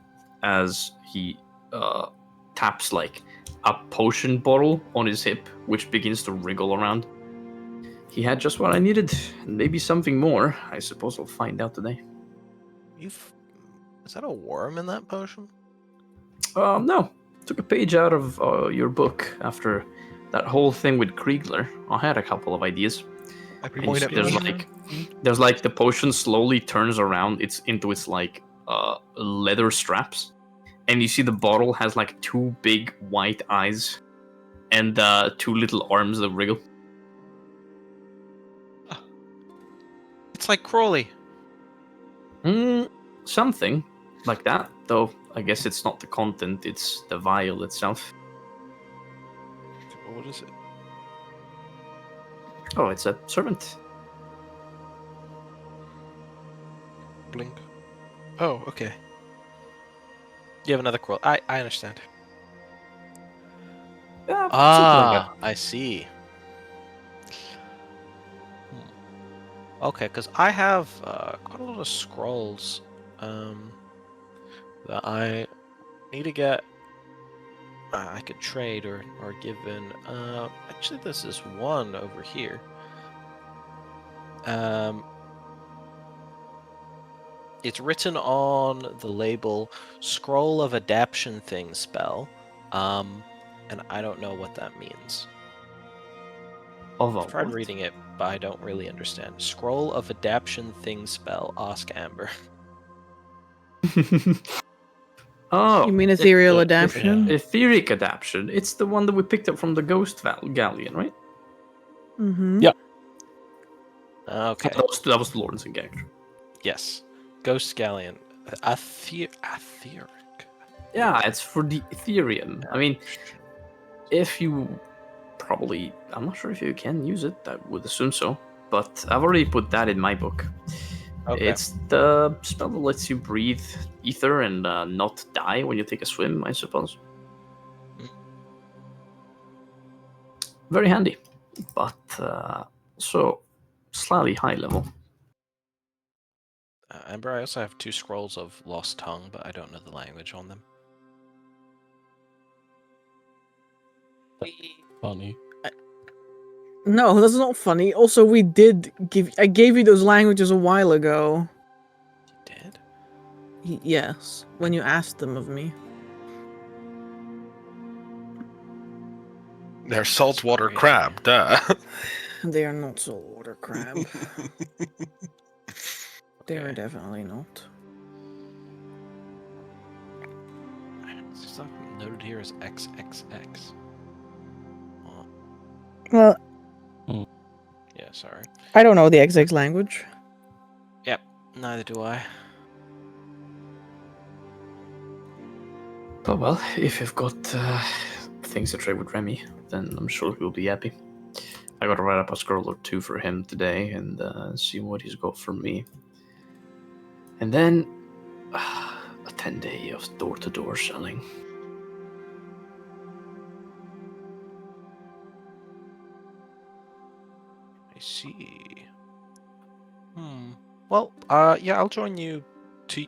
as he taps like a potion bottle on his hip, which begins to wriggle around. He had just what I needed, and maybe something more. I suppose I'll find out today. Is that a worm in that potion? No. Took a page out of your book after that whole thing with Kriegler. I had a couple of ideas. I And point at there's like the potion slowly turns around. It's into its like leather straps, and you see the bottle has like 2 big white eyes and 2 little arms that wriggle. It's like Crawley. Something like that, though. I guess it's not the content; it's the vial itself. What is it? Oh, it's a servant. Blink. Oh, okay. You have another Crawley. I understand. Yeah, something like that. I see. Okay, because I have quite a lot of scrolls that I need to get. I could trade or given. Actually, there's this one over here. It's written on the label "Scroll of Adaption Thing" spell, and I don't know what that means. I've tried reading it, but I don't really understand. Scroll of Adaption Thing spell. Ask Amber. Oh, You mean ethereal uh, adaptation? etheric adaption. It's the one that we picked up from the Ghost Galleon, right? Mm-hmm. Yeah. Okay. That was Lawrence and Gangster. Yes. Ghost Galleon. Etheric. Yeah, it's for the Ethereum. I mean, if you probably, I'm not sure if you can use it. I would assume so, but I've already put that in my book. Okay. It's the spell that lets you breathe ether and not die when you take a swim, I suppose. Very handy, but so slightly high level. Amber, I also have 2 scrolls of Lost Tongue, but I don't know the language on them. Funny. No, that's not funny. Also, I gave you those languages a while ago. You did? Yes, when you asked them of me. They're saltwater Sorry. crab, duh. They are not saltwater crab. They are Okay. definitely not. Stuff noted here as XXX. Oh, Well, yeah, sorry. I don't know the XX language. Yep, neither do I. But well, if you've got things to trade with Remy, then I'm sure he'll be happy. I gotta write up a scroll or 2 for him today and see what he's got for me. And then a 10-day of door-to-door selling. I see. Well, yeah, I'll join you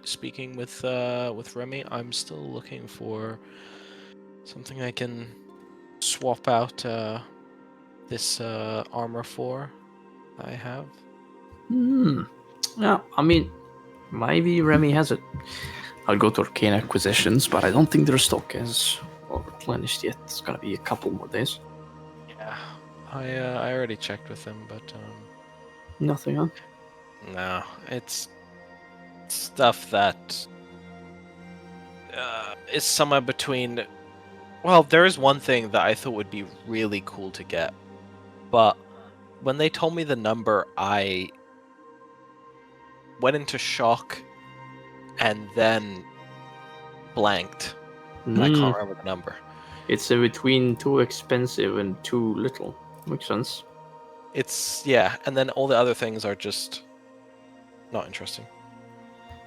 speaking with Remy. I'm still looking for something I can swap out this armor for I have. Yeah, I mean, maybe Remy has it. I'll go to Arcane Acquisitions, but I don't think their stock is all replenished yet. It's gonna be a couple more days. Yeah, I already checked with them, but Nothing, huh? no, it's stuff that is somewhere between. Well, there is one thing that I thought would be really cool to get, but when they told me the number, I went into shock and then blanked, and I can't remember the number. It's in between too expensive and too little. Makes sense. It's and then all the other things are just not interesting.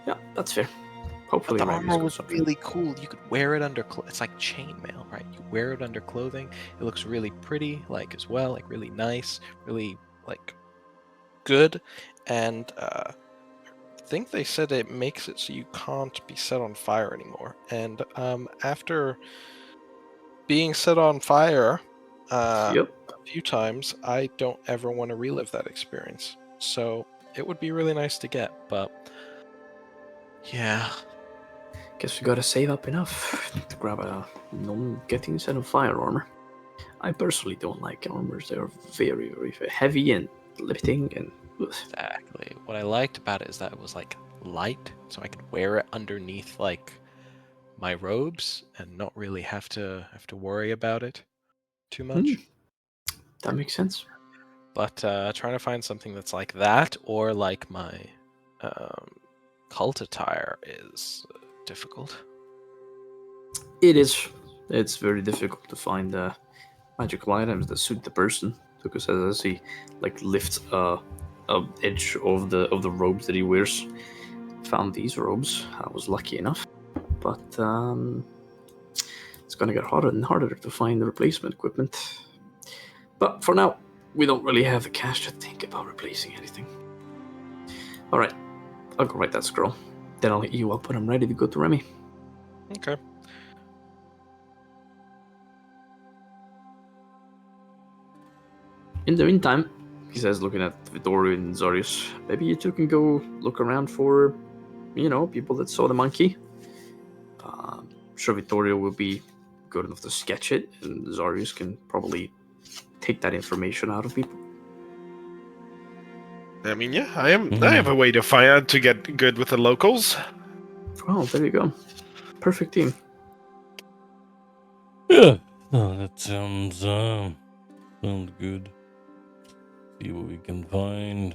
Yeah, that's fair. But Hopefully, the Remy's armor got was something. really cool. You could wear it under. It's like chainmail, right? You wear it under clothing. It looks really pretty, like as well, like really nice, really like good. And I think they said it makes it so you can't be set on fire anymore. And after being set on fire Yep. a few times, I don't ever want to relive that experience. So it would be really nice to get, but yeah. Guess we gotta save up enough to grab a non-getting set of fire armor. I personally don't like armors. They are very, very heavy and lifting and. Ugh. Exactly. What I liked about it is that it was like light, so I could wear it underneath like my robes and not really have to worry about it too much. That makes sense. But trying to find something that's like that or like my cult attire is difficult. It is. It's very difficult to find magical items that suit the person because as he like lifts a edge of the robes that he wears. Found these robes. I was lucky enough, but it's gonna get harder and harder to find the replacement equipment. But for now, we don't really have the cash to think about replacing anything. Alright, I'll go write that scroll. Then I'll hit you up when I'm ready to go to Remy. Okay. In the meantime, he says, looking at Vittorio and Zarius, maybe you two can go look around for, people that saw the monkey. I'm sure Vittorio will be good enough to sketch it, and Zarius can probably take that information out of people. I mean, yeah, I have a way to get good with the locals. Well, there you go. Perfect team. Yeah. Oh, that sounds good. See what we can find.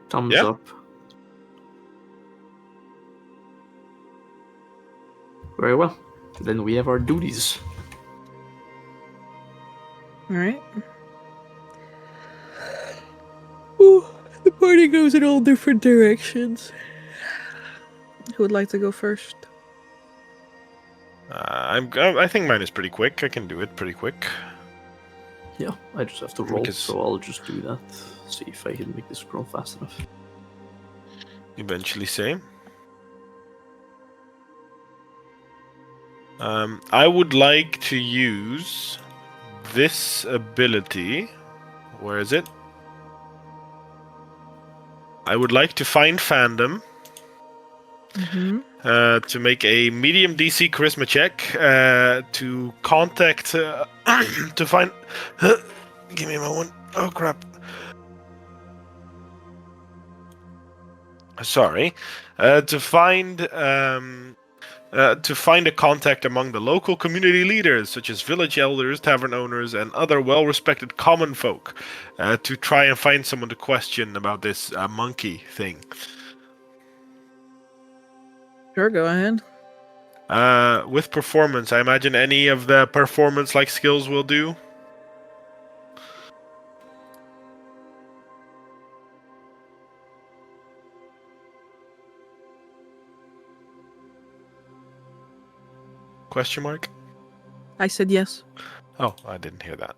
Thumbs Yeah. up. Very well. Then we have our duties. Alright. Ooh, the party goes in all different directions. Who would like to go first? I think mine is pretty quick. I can do it pretty quick. Yeah, I just have to roll, Because- so I'll just do that. See if I can make this scroll fast enough. Eventually, same. I would like to use this ability. Where is it? I would like to find fandom. Mm-hmm. To make a medium DC charisma check to contact to find. Give me a moment. Oh crap. Sorry. To find a contact among the local community leaders, such as village elders, tavern owners, and other well-respected common folk, to try and find someone to question about this monkey thing. Sure, go ahead. With performance, I imagine any of the performance-like skills will do. Question mark? I said yes. Oh, I didn't hear that.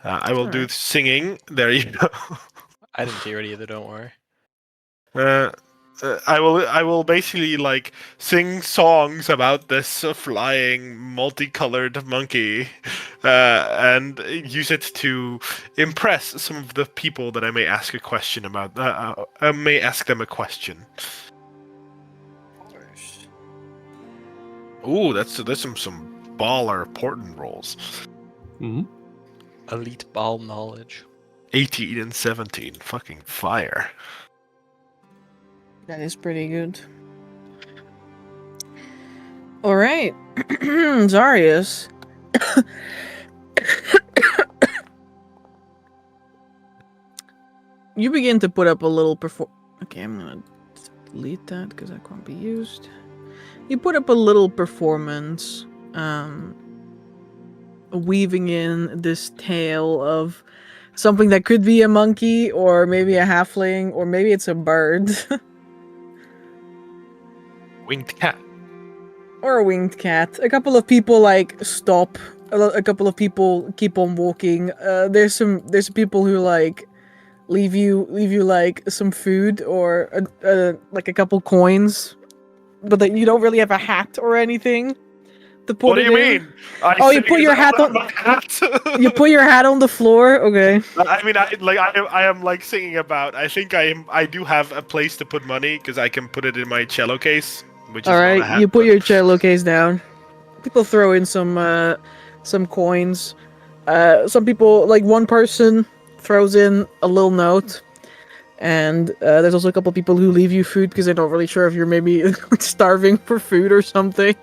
I will do Alright. singing. There you go. I didn't hear it either. Don't worry. I will basically like sing songs about this flying multicolored monkey, and use it to impress some of the people that I may ask a question about. I may ask them a question. Ooh, that's some baller important rolls. Mm-hmm. Elite ball knowledge. 18 and 17, fucking fire. That is pretty good. Alright. Zarius. You begin to put up a little Okay, I'm gonna delete that because that can't be used. You put up a little performance, weaving in this tale of something that could be a monkey, or maybe a halfling, or maybe it's a bird. Winged cat. Or a winged cat. A couple of people like stop. A couple of people keep on walking. There's some people who like leave you like some food or like a couple coins, but that you don't really have a hat or anything to put. What do you in. mean? You put your hat on. You put your hat on the floor. Okay. I mean, I am like singing about. I think I do have a place to put money because I can put it in my cello case. Which is All not a right. hat, You put but- your cello case down. People throw in some coins. Some people, like one person, throws in a little note. And there's also a couple people who leave you food because they're not really sure if you're maybe starving for food or something.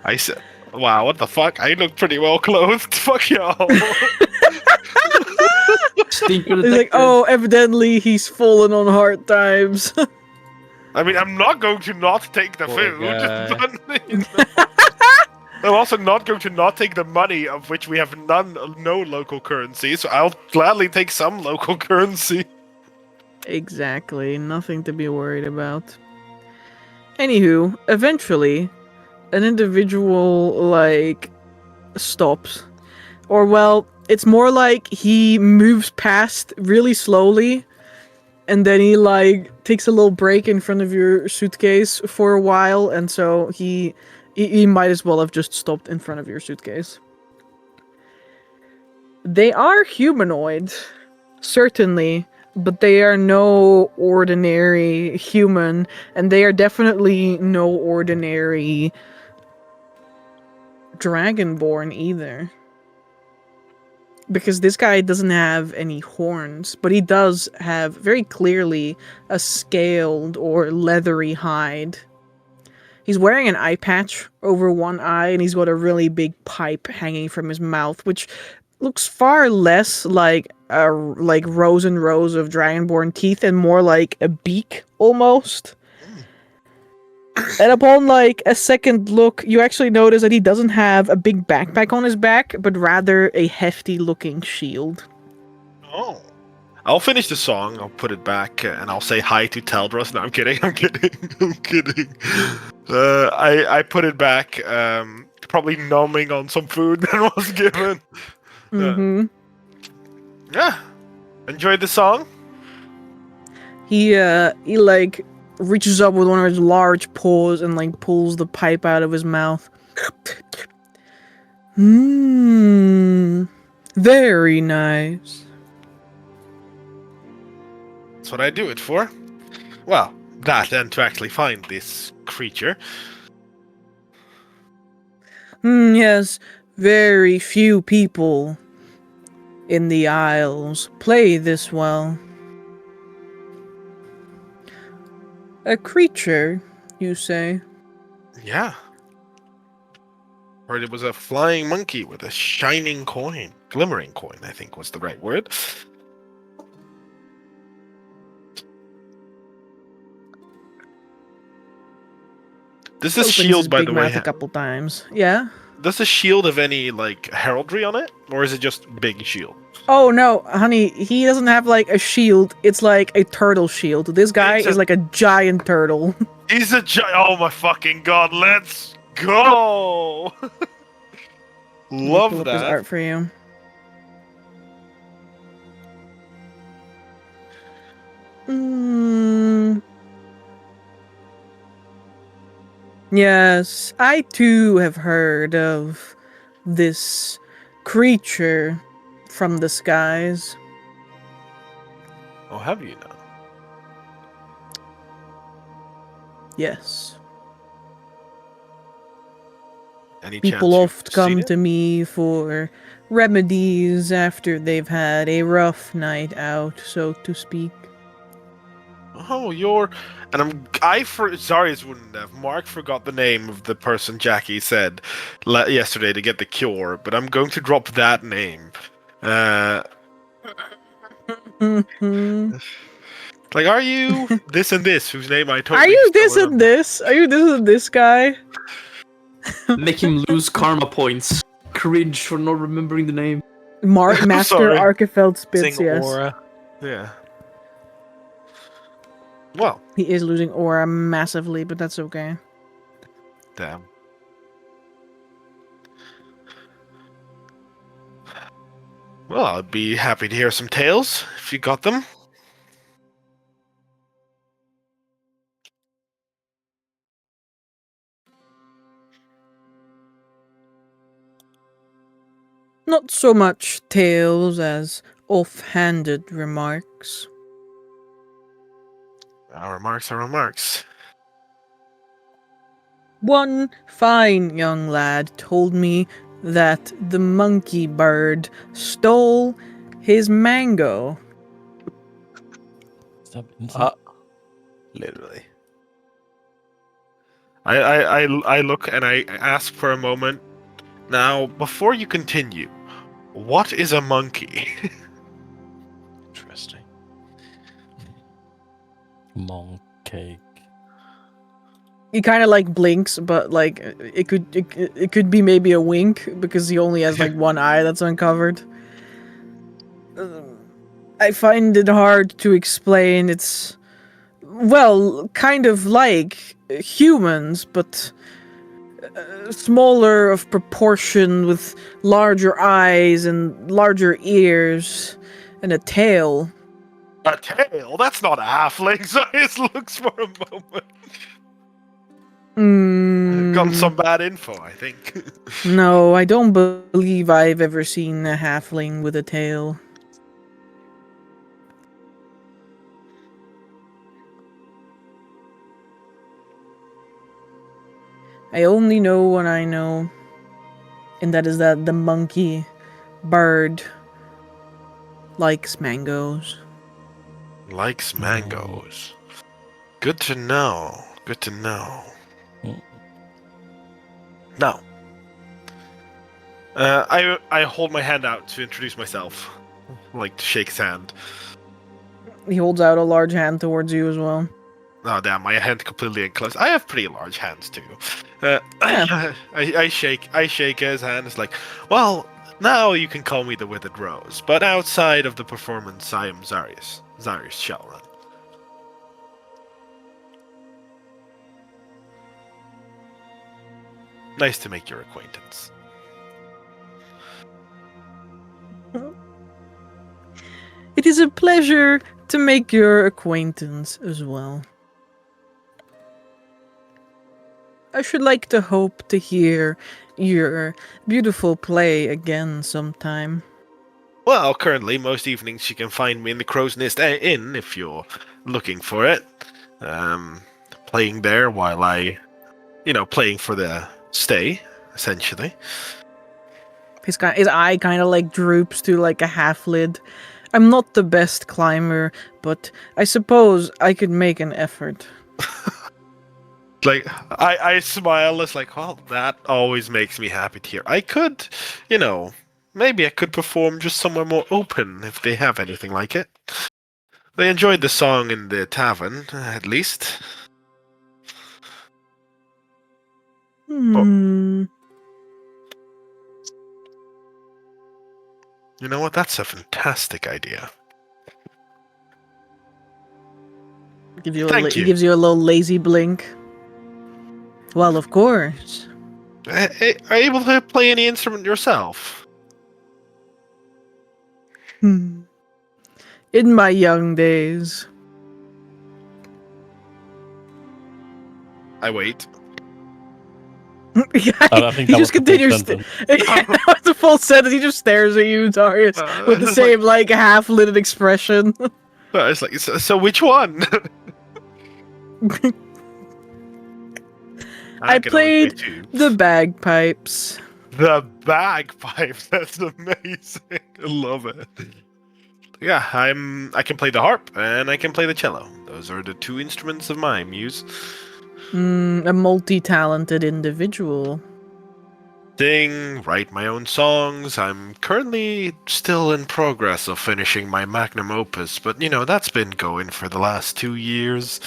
I said, "Wow, what the fuck? I look pretty well clothed. Fuck y'all." Stinker He's like, detected. oh, evidently he's fallen on hard times. I mean, I'm not going to not take the Poor food. guy. I'm also not going to not take the money, of which we have no local currency. So I'll gladly take some local currency. Exactly, nothing to be worried about. Anywho, eventually, an individual, like, stops, Or, well, it's more like he moves past really slowly, and then he, like, takes a little break in front of your suitcase for a while, and so he might as well have just stopped in front of your suitcase. They are humanoid, certainly, but they are no ordinary human, and they are definitely no ordinary dragonborn either. Because this guy doesn't have any horns, but he does have very clearly a scaled or leathery hide. He's wearing an eye patch over one eye, and he's got a really big pipe hanging from his mouth, which looks far less like rows and rows of dragonborn teeth and more like a beak almost. And upon like a second look, you actually notice that he doesn't have a big backpack on his back, but rather a hefty looking shield. Oh. I'll finish the song, I'll put it back, and I'll say hi to Teldros. No, I'm kidding, I'm kidding. I put it back, probably numbing on some food that was given. Mm-hmm. Yeah. Enjoyed the song? He like reaches up with one of his large paws and like pulls the pipe out of his mouth. Very nice. That's what I do it for. Well, that and to actually find this creature. Yes, very few people in the Isles play this well. A creature, you say? Yeah. Or it was a flying monkey with a shining coin. Glimmering coin, I think was the right word. Does this Opens shield, his by big the way, mouth a couple times. Yeah? does the shield have any, like, heraldry on it? Or is it just big shield? Oh no, honey, he doesn't have like a shield, it's like a turtle shield. This guy is like a giant turtle. He's a oh my fucking god, let's go! Love Pull up that. his art for you. Yes, I too have heard of this creature from the skies. Oh, have you now? Yes. Any People chance oft you've come seen it? to me for remedies after they've had a rough night out, so to speak. Oh, Zarius wouldn't have. Mark forgot the name of the person Jackie said yesterday to get the cure, but I'm going to drop that name. Like, are you this and this, whose name I totally Are you still this and remember? this? Are you this and this guy? Make him lose karma points. Cringe for not remembering the name. Master sorry. Arkefeld Spitz, Sing yes. aura. Yeah. Well, He is losing aura massively, but that's okay. damn. Well, I'd be happy to hear some tales if you got them. Not so much tales as offhanded remarks. Our remarks are remarks. One fine young lad told me that the monkey bird stole his mango. Stop insult. Literally. I look and I ask for a moment. Now, before you continue, what is a monkey? Interesting. Monk cake. He kind of like blinks, but like it could be maybe a wink because he only has like one eye that's uncovered. I find it hard to explain. It's, well, kind of like humans, but smaller of proportion with larger eyes and larger ears and a tail. A tail? That's not a halfling. Zarius looks for a moment. Got some bad info, I think. No, I don't believe I've ever seen a halfling with a tail. I only know what I know. And that is that the monkey bird likes mangoes. Likes mangoes. Good to know. Good to know. Mm. Now, I hold my hand out to introduce myself, like to shake his hand. He holds out a large hand towards you as well. Oh damn, my hand completely enclosed. I have pretty large hands too. Yeah. I shake his hand. It's like, well, now you can call me the Withered Rose, but outside of the performance, I am Zarius. Zarius Shellrun. Nice to make your acquaintance. It is a pleasure to make your acquaintance as well. I should like to hope to hear your beautiful play again sometime. Well, currently, most evenings you can find me in the Crow's Nest Inn if you're looking for it. Playing there while playing for the stay, essentially. His eye kind of like droops to like a half lid. I'm not the best climber, but I suppose I could make an effort. Like, I smile. It's like, well, that always makes me happy to hear. I could, maybe I could perform just somewhere more open if they have anything like it. They enjoyed the song in the tavern, at least. Hmm. You know what? That's a fantastic idea. Thank you. He gives you a little lazy blink. Well, of course. Are you able to play any instrument yourself? In my young days. I wait. I think he that just was the full continues. sentence. That was the full sentence. He just stares at you, Darius, with the it's same like half-lidded expression. It's like, so which one? I can only played play two. the bagpipes. The bagpipes. That's amazing. I love it. Yeah, I can play the harp and I can play the cello. Those are the two instruments of my muse. A multi-talented individual. Sing, write my own songs. I'm currently still in progress of finishing my magnum opus, but that's been going for the last 2 years.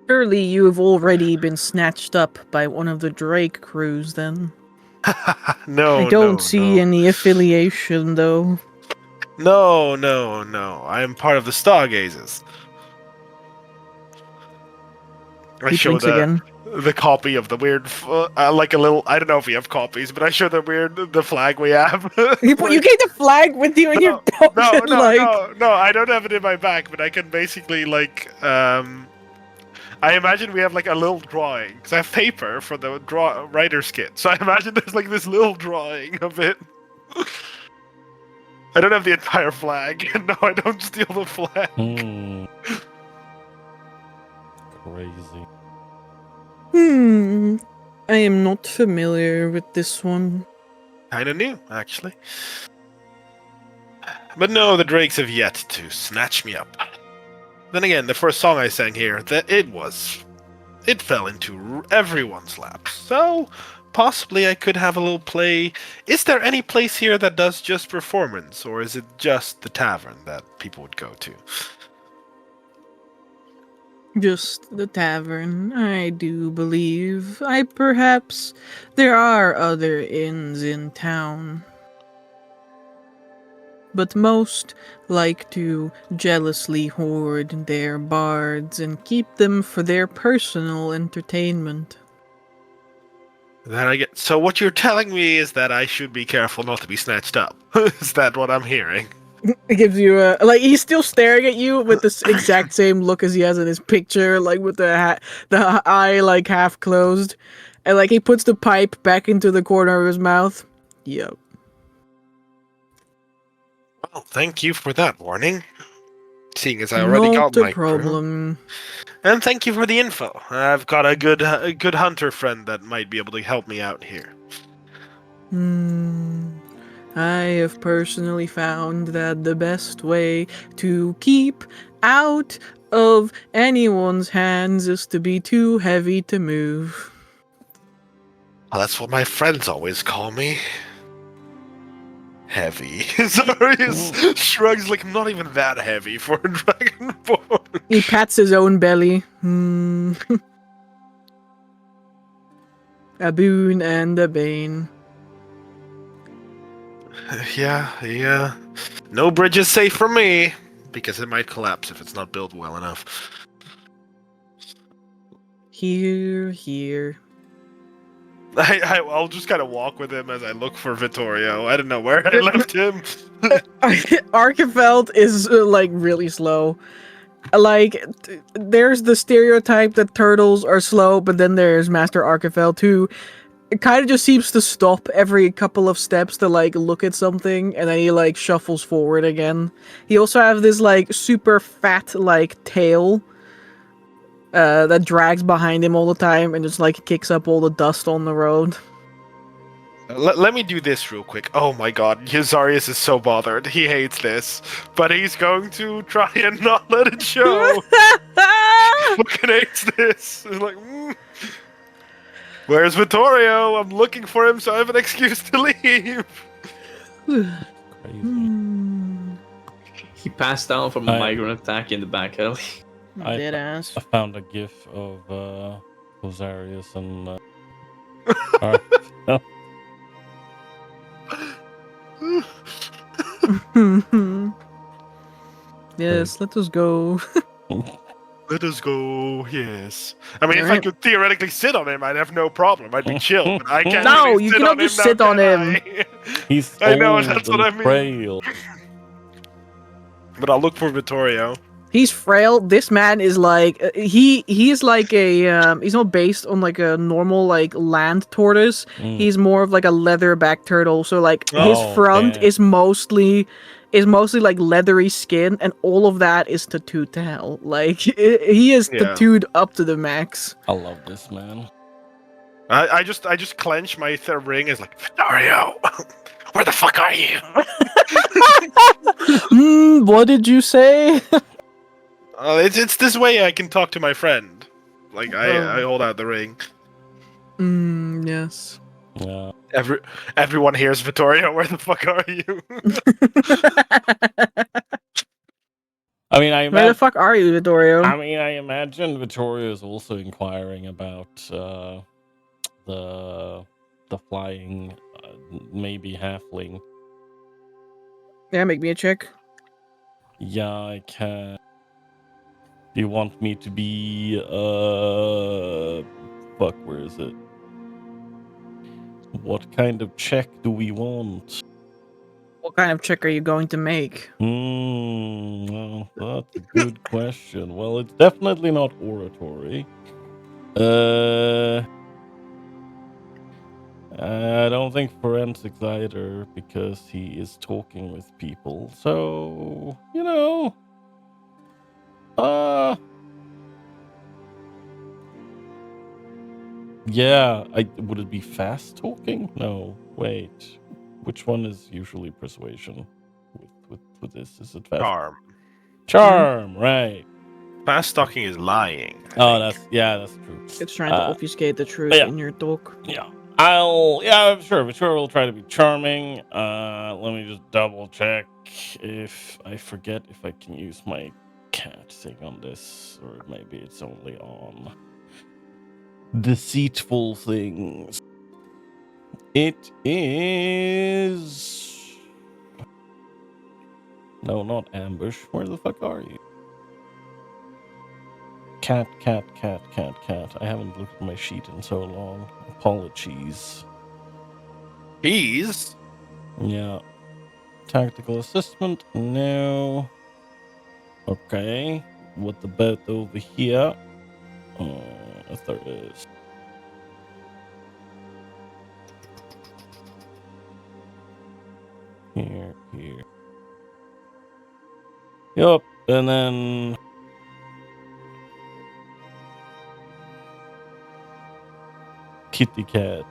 Surely you have already been snatched up by one of the Drake crews, then. No, I don't no, see no. any affiliation, though. No. I am part of the Stargazers. I He show blinks again. the copy of the weird, like a little. I don't know if we have copies, but I show the flag we have. You get the flag with you in your pocket, No. I don't have it in my back, but I can basically I imagine we have like a little drawing because I have paper for the writer's kit. So I imagine there's like this little drawing of it. I don't have the entire flag. No, I don't steal the flag. Crazy. I am not familiar with this one. Kinda new, actually. But no, the Drakes have yet to snatch me up. Then again, the first song I sang here, it fell into everyone's laps. So, possibly I could have a little play. Is there any place here that does just performance, or is it just the tavern that people would go to? Just the tavern, I do believe. There are other inns in town. but most like to jealously hoard their bards and keep them for their personal entertainment. Then I get. So what you're telling me is that I should be careful not to be snatched up. Is that what I'm hearing? It gives you a like he's still staring at you with this exact same look as he has in his picture, like with the eye like half closed, and like he puts the pipe back into the corner of his mouth. Yep. Well, thank you for that warning. Seeing as I already got Not a my crew. problem. And thank you for the info. I've got a good hunter friend that might be able to help me out here. I have personally found that the best way to keep out of anyone's hands is to be too heavy to move. Well, that's what my friends always call me. Heavy. Zarius shrugs like I'm not even that heavy for a dragonborn. He pats his own belly. A boon and a bane. Yeah. No bridge is safe for me, because it might collapse if it's not built well enough. Here. I'll just kind of walk with him as I look for Vittorio. I don't know where I left him. Arkefeld is like really slow. Like, there's the stereotype that turtles are slow, but then there's Master Arkefeld who it kind of just seems to stop every couple of steps to like look at something, and then he like shuffles forward again. He also has this like super fat like tail that drags behind him all the time and just like kicks up all the dust on the road. Let me do this real quick. Oh my god, Zarius is so bothered. He hates this. But he's going to try and not let it show. Fucking hates this. He's like, Where's Vittorio? I'm looking for him so I have an excuse to leave. Crazy. He passed out from a migrant attack in the back alley. Dead ass. I found a gif of Zarius and Yes, let us go. Let us go, yes. I mean, if I Alright. could theoretically sit on him, I'd have no problem. I'd be chill, but I can't No, really you sit cannot on him just now, sit on can him. I? he's I know, old that's and what I mean. frail. But I'll look for Vittorio. He's frail. This man is like he is like a he's not based on like a normal like land tortoise. He's more of like a leatherback turtle. So like his Oh, front damn. is mostly like leathery skin, and all of that is tattooed to hell. Like he is Yeah. tattooed up to the max. I love this man. I just clench my ring as like, Vittorio, where the fuck are you? What did you say? It's this way I can talk to my friend. Like I hold out the ring. Yes. Yeah. Everyone hears Vittorio. Where the fuck are you? I mean, Where the fuck are you, Vittorio? I imagine Vittorio is also inquiring about the flying, maybe halfling. Yeah, make me a check. Yeah, I can. Do you want me to be fuck, where is it? What kind of check do we want? What kind of check are you going to make? Well, that's a good question. Well, it's definitely not oratory. I don't think forensics either, because he is talking with people. So, yeah, would it be fast talking? No, wait. Which one is usually persuasion with this? Is it fast? Charm, right. Fast talking is lying. That's true. It's trying to obfuscate the truth yeah. in your talk. Yeah. Sure, we'll try to be charming. Let me just double check if I forget if I can use my cat thing on this, or maybe it's only on deceitful things. It is No, not ambush. Where the fuck are you? Cat. I haven't looked at my sheet in so long. Apologies. He's Yeah. Tactical assessment? No. Okay. What about over here? If there is. Here. Yup, and then kitty cat.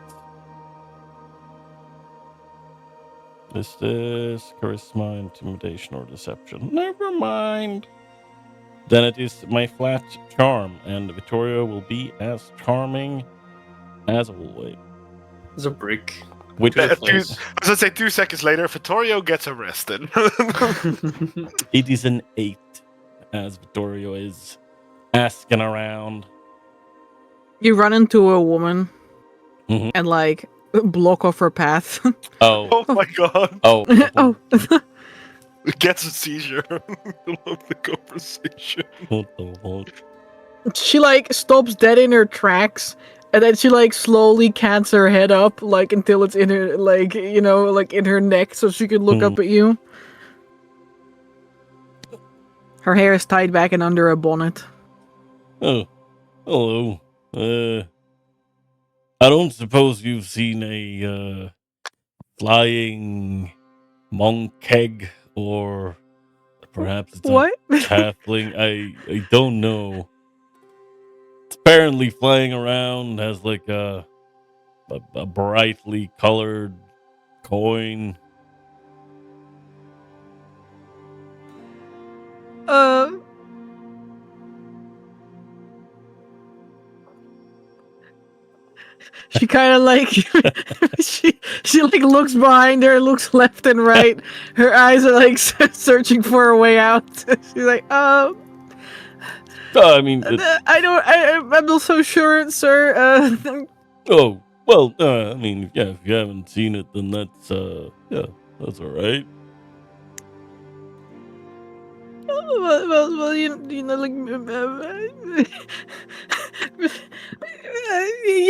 Is this charisma, intimidation, or deception? Never mind. Then it is my flat charm, and Vittorio will be as charming as always. There's a brick. Which I is was gonna say 2 seconds later, Vittorio gets arrested. it is an 8, as Vittorio is asking around. You run into a woman Mhm. and like block off her path. Oh, Oh my god. oh, Oh, Gets a seizure. I love the conversation. what the fuck? she like stops dead in her tracks, and then she like slowly cants her head up, like until it's in her, like, you know, like in her neck, so she can look up at you. Her hair is tied back and under a bonnet. Oh, hello. I don't suppose you've seen a flying monk keg, or perhaps it's What? a halfling. I don't know. It's apparently flying around, has like a brightly colored coin. She kind of like she like looks behind her, looks left and right. Her eyes are like searching for a way out. She's like, I mean, I'm not so sure, sir. oh well. I mean, yeah. If you haven't seen it, then that's yeah, that's all right. Well, you know, like, you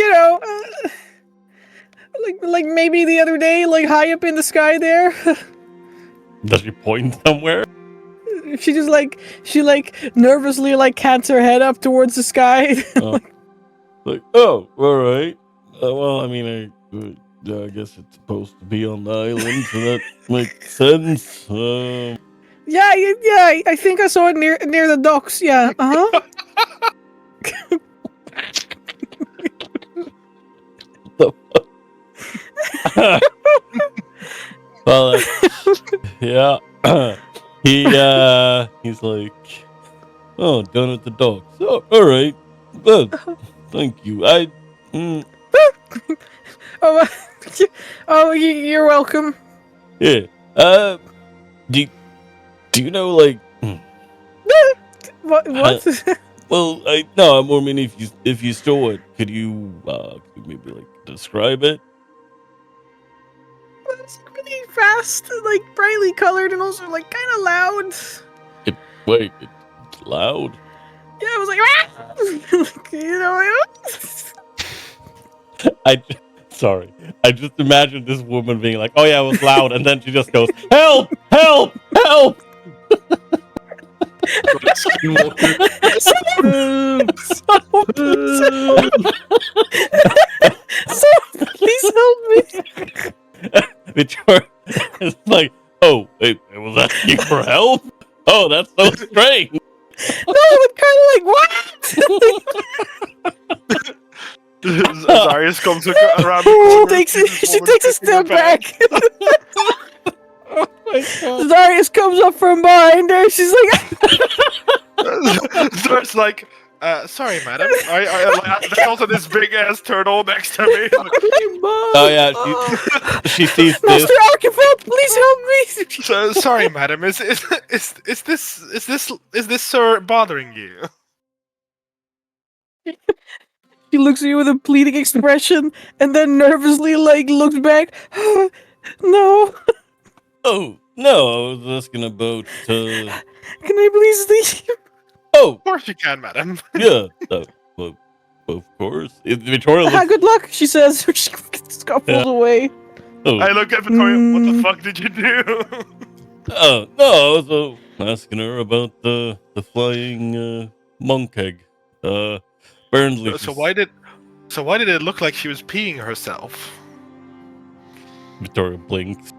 know, like maybe the other day, like high up in the sky there. Does she point somewhere? She just like nervously like cants her head up towards the sky. Like, oh, all right. Well, I mean, I guess it's supposed to be on the island, so that makes sense. Yeah, I think I saw it near the docks. Yeah, uh-huh. Well, yeah. He's like, oh, down at the docks. Oh, all right. Well, thank you. Oh, you're welcome. Yeah. Do you know, like, What? well, I mean, if you saw it, could you maybe like describe it? It's really fast, like brightly colored, and also like kind of loud. Wait, it's loud. Yeah, I was like, like, you know. Sorry. I just imagined this woman being like, "Oh yeah, it was loud," and then she just goes, "Help! Help! Help!" So please help me. Victoria is like, "Oh, wait, I was asking for help? Oh, that's so strange." No, it's kind of like what? Zarius comes around the corner. She takes a step back. Oh my god. Darius comes up from behind her. She's like, Zarius like, sorry, madam. There's also this big ass turtle next to me. Oh yeah, she sees this. Master Archibald, please help me. Sorry, madam. Is this sir bothering you? She looks at you with a pleading expression, and then nervously like looks back. No. Oh, No, I was asking about. Can I please leave? Oh, Of course you can, madam. yeah. Well, of course. Victoria looks. Good luck, she says. She scuffles away. Oh, I look at Victoria. What the Mm. fuck did you do? no, I was asking her about the flying monk egg. Apparently, So why did it look like she was peeing herself? Victoria blinks.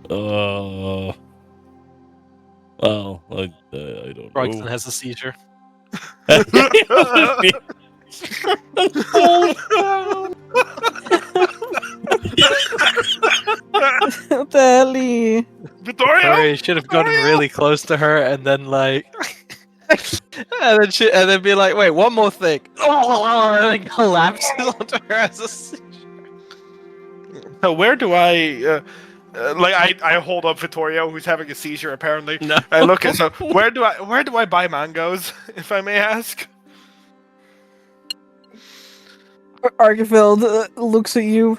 Well, I don't Roxton know. has a seizure. What the hell? Victoria, Sorry, should have gotten really close to her and then like, and then be like, wait, one more thing. And then collapses onto her as a seizure. So where do I? I hold up Vittorio, who's having a seizure apparently. No. I look at so where do I buy mangoes, if I may ask? Arkefeld looks at you.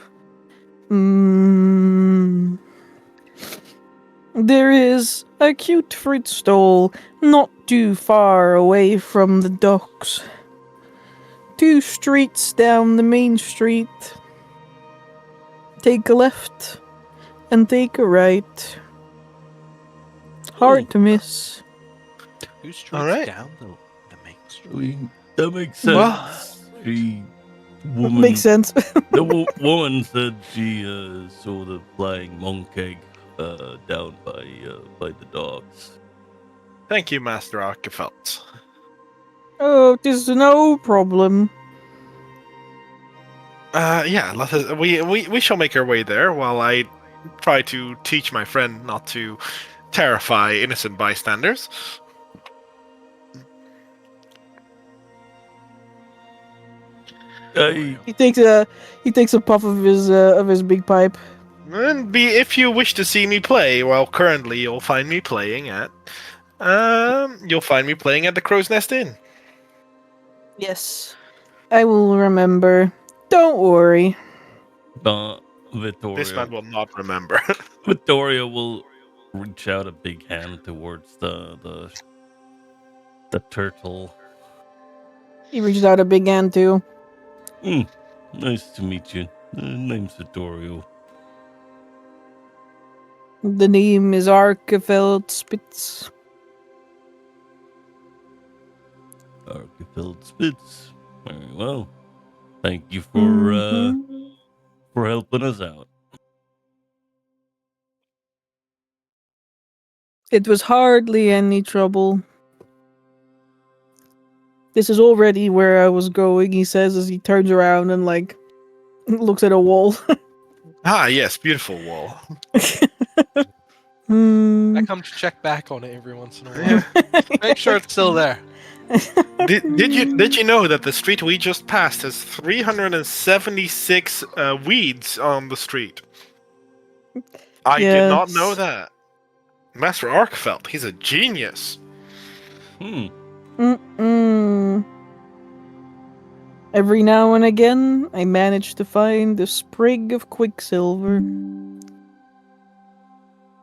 There is a cute fruit stall not too far away from the docks. 2 streets down the main street. Take a left and take a right. Hard to miss. 2 streets Alright. down the main street. That makes sense. Well- The woman, Makes sense. the woman said she saw the flying monk egg down by the docks. Thank you, Master Arkefelt. Oh, it is no problem. Yeah, we shall make our way there while I try to teach my friend not to terrify innocent bystanders. He takes a puff of his big pipe. And if you wish to see me play, well, currently you'll find me playing at the Crow's Nest Inn. Yes, I will remember. Don't worry. Vittoria. This man will not remember. Victoria will reach out a big hand towards the turtle. He reaches out a big hand too. Nice to meet you. Name's Vittorio. The name is Arkefeld Spitz. Arkefeld Spitz. Very well. Thank you for helping us out. It was hardly any trouble. This is already where I was going, he says as he turns around and like looks at a wall. Ah, yes, beautiful wall. I come to check back on it every once in a while. Make sure it's still there. Did you know that the street we just passed has 376 weeds on the street? I did not know that. Master Arkfeld, he's a genius. Every now and again, I manage to find a sprig of quicksilver.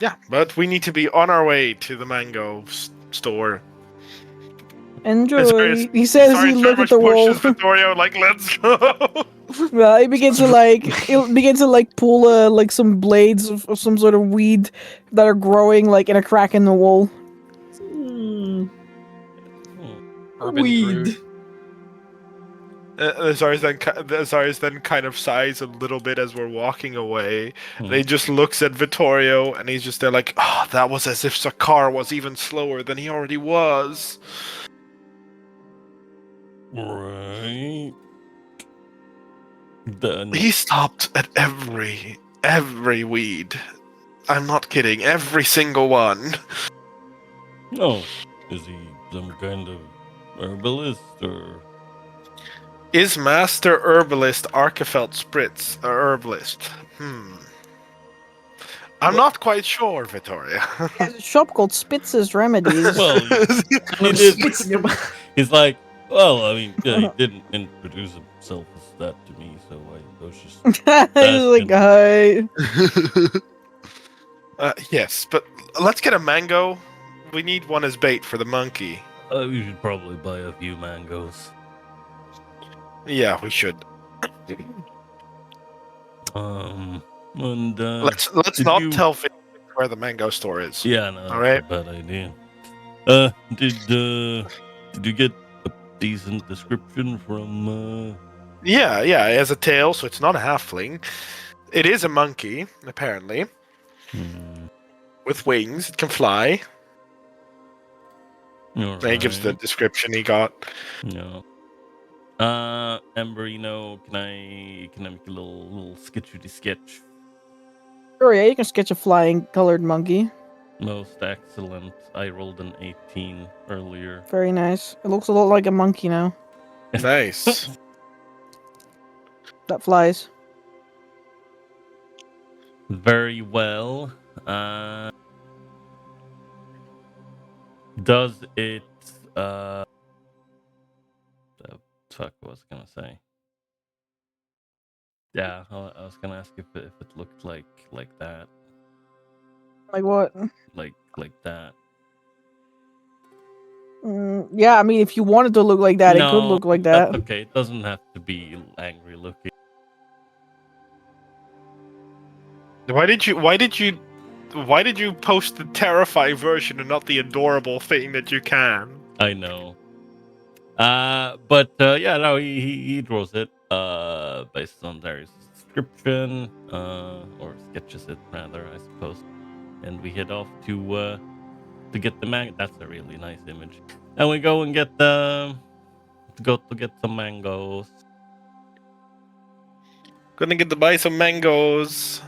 Yeah, but we need to be on our way to the mango store. Enjoy. He says as he looks at the wall. Vittorio, like, let's go. Well, he begins to pull like some blades of some sort of weed that are growing like in a crack in the wall. Urban Weed. Druid. Azari's then kind of sighs a little bit as we're walking away. And he just looks at Vittorio and he's just there like, oh, that was as if Sakar was even slower than he already was. Right. He stopped at every weed. I'm not kidding, every single one. Oh, is he some kind of herbalist or? Is Master Herbalist Arkefeld Spritz a herbalist? I'm not quite sure, Vittoria. There's a shop called Spitz's Remedies. Well, he's like, well, I mean, yeah, he didn't introduce himself as that to me, so I was just. He's like, hi. Yes, but let's get a mango. We need one as bait for the monkey. We should probably buy a few mangoes. Yeah, we should. And Let's did not you? tell Finn where the mango store is. Yeah, no, All that's right. a bad idea. Did you get a decent description from? Yeah, it has a tail, so it's not a halfling. It is a monkey, apparently, with wings. It can fly. All And he gives the right. description he got. No. Emberino, can I make a little sketchy sketch? Sure, yeah, you can sketch a flying colored monkey. Most excellent. I rolled an 18 earlier. Very nice. It looks a lot like a monkey now. Nice. That flies. Very well. Does it the fuck was I gonna say? Yeah, I was gonna ask if it looked like that. Like what? Like that. Yeah, I mean, if you wanted to look like that, it could No, look like that's that. okay. It doesn't have to be angry looking. Why did you post the terrifying version and not the adorable thing that you can? I know. But yeah, no, he draws it based on Darius' description, or sketches it rather, I suppose. And we head off to get the mango. That's a really nice image. And we go and get get some mangoes. Gonna get to buy some mangoes.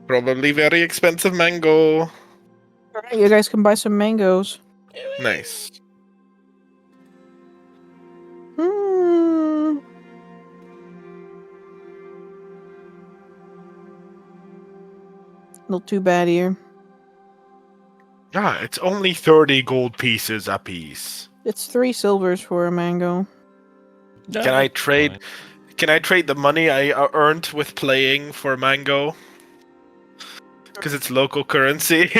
Probably very expensive mango. Alright, you guys can buy some mangoes. Nice. Not too bad here. Ah, it's only 30 gold pieces a piece. It's 3 silvers for a mango. Yeah, Can I that's trade? fine. Can I trade the money I earned with playing for mango? Because it's local currency.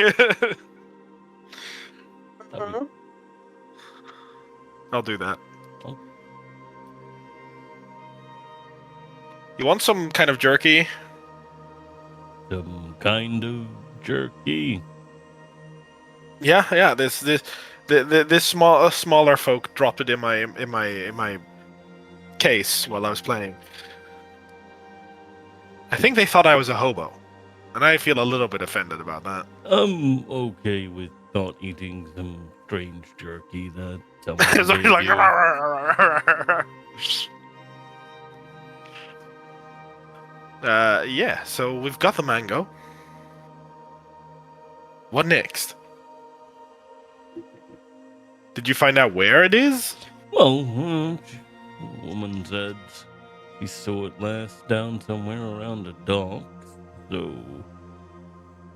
I'll do that. Oh. You want some kind of jerky? Some kind of jerky. Yeah. This smaller folk dropped it in my case while I was playing. I think they thought I was a hobo, and I feel a little bit offended about that. I'm okay with not eating some strange jerky that So someone he's gave like, you. yeah. So we've got the mango. What next? Did you find out where it is? Well, a woman said she saw it last down somewhere around the docks, so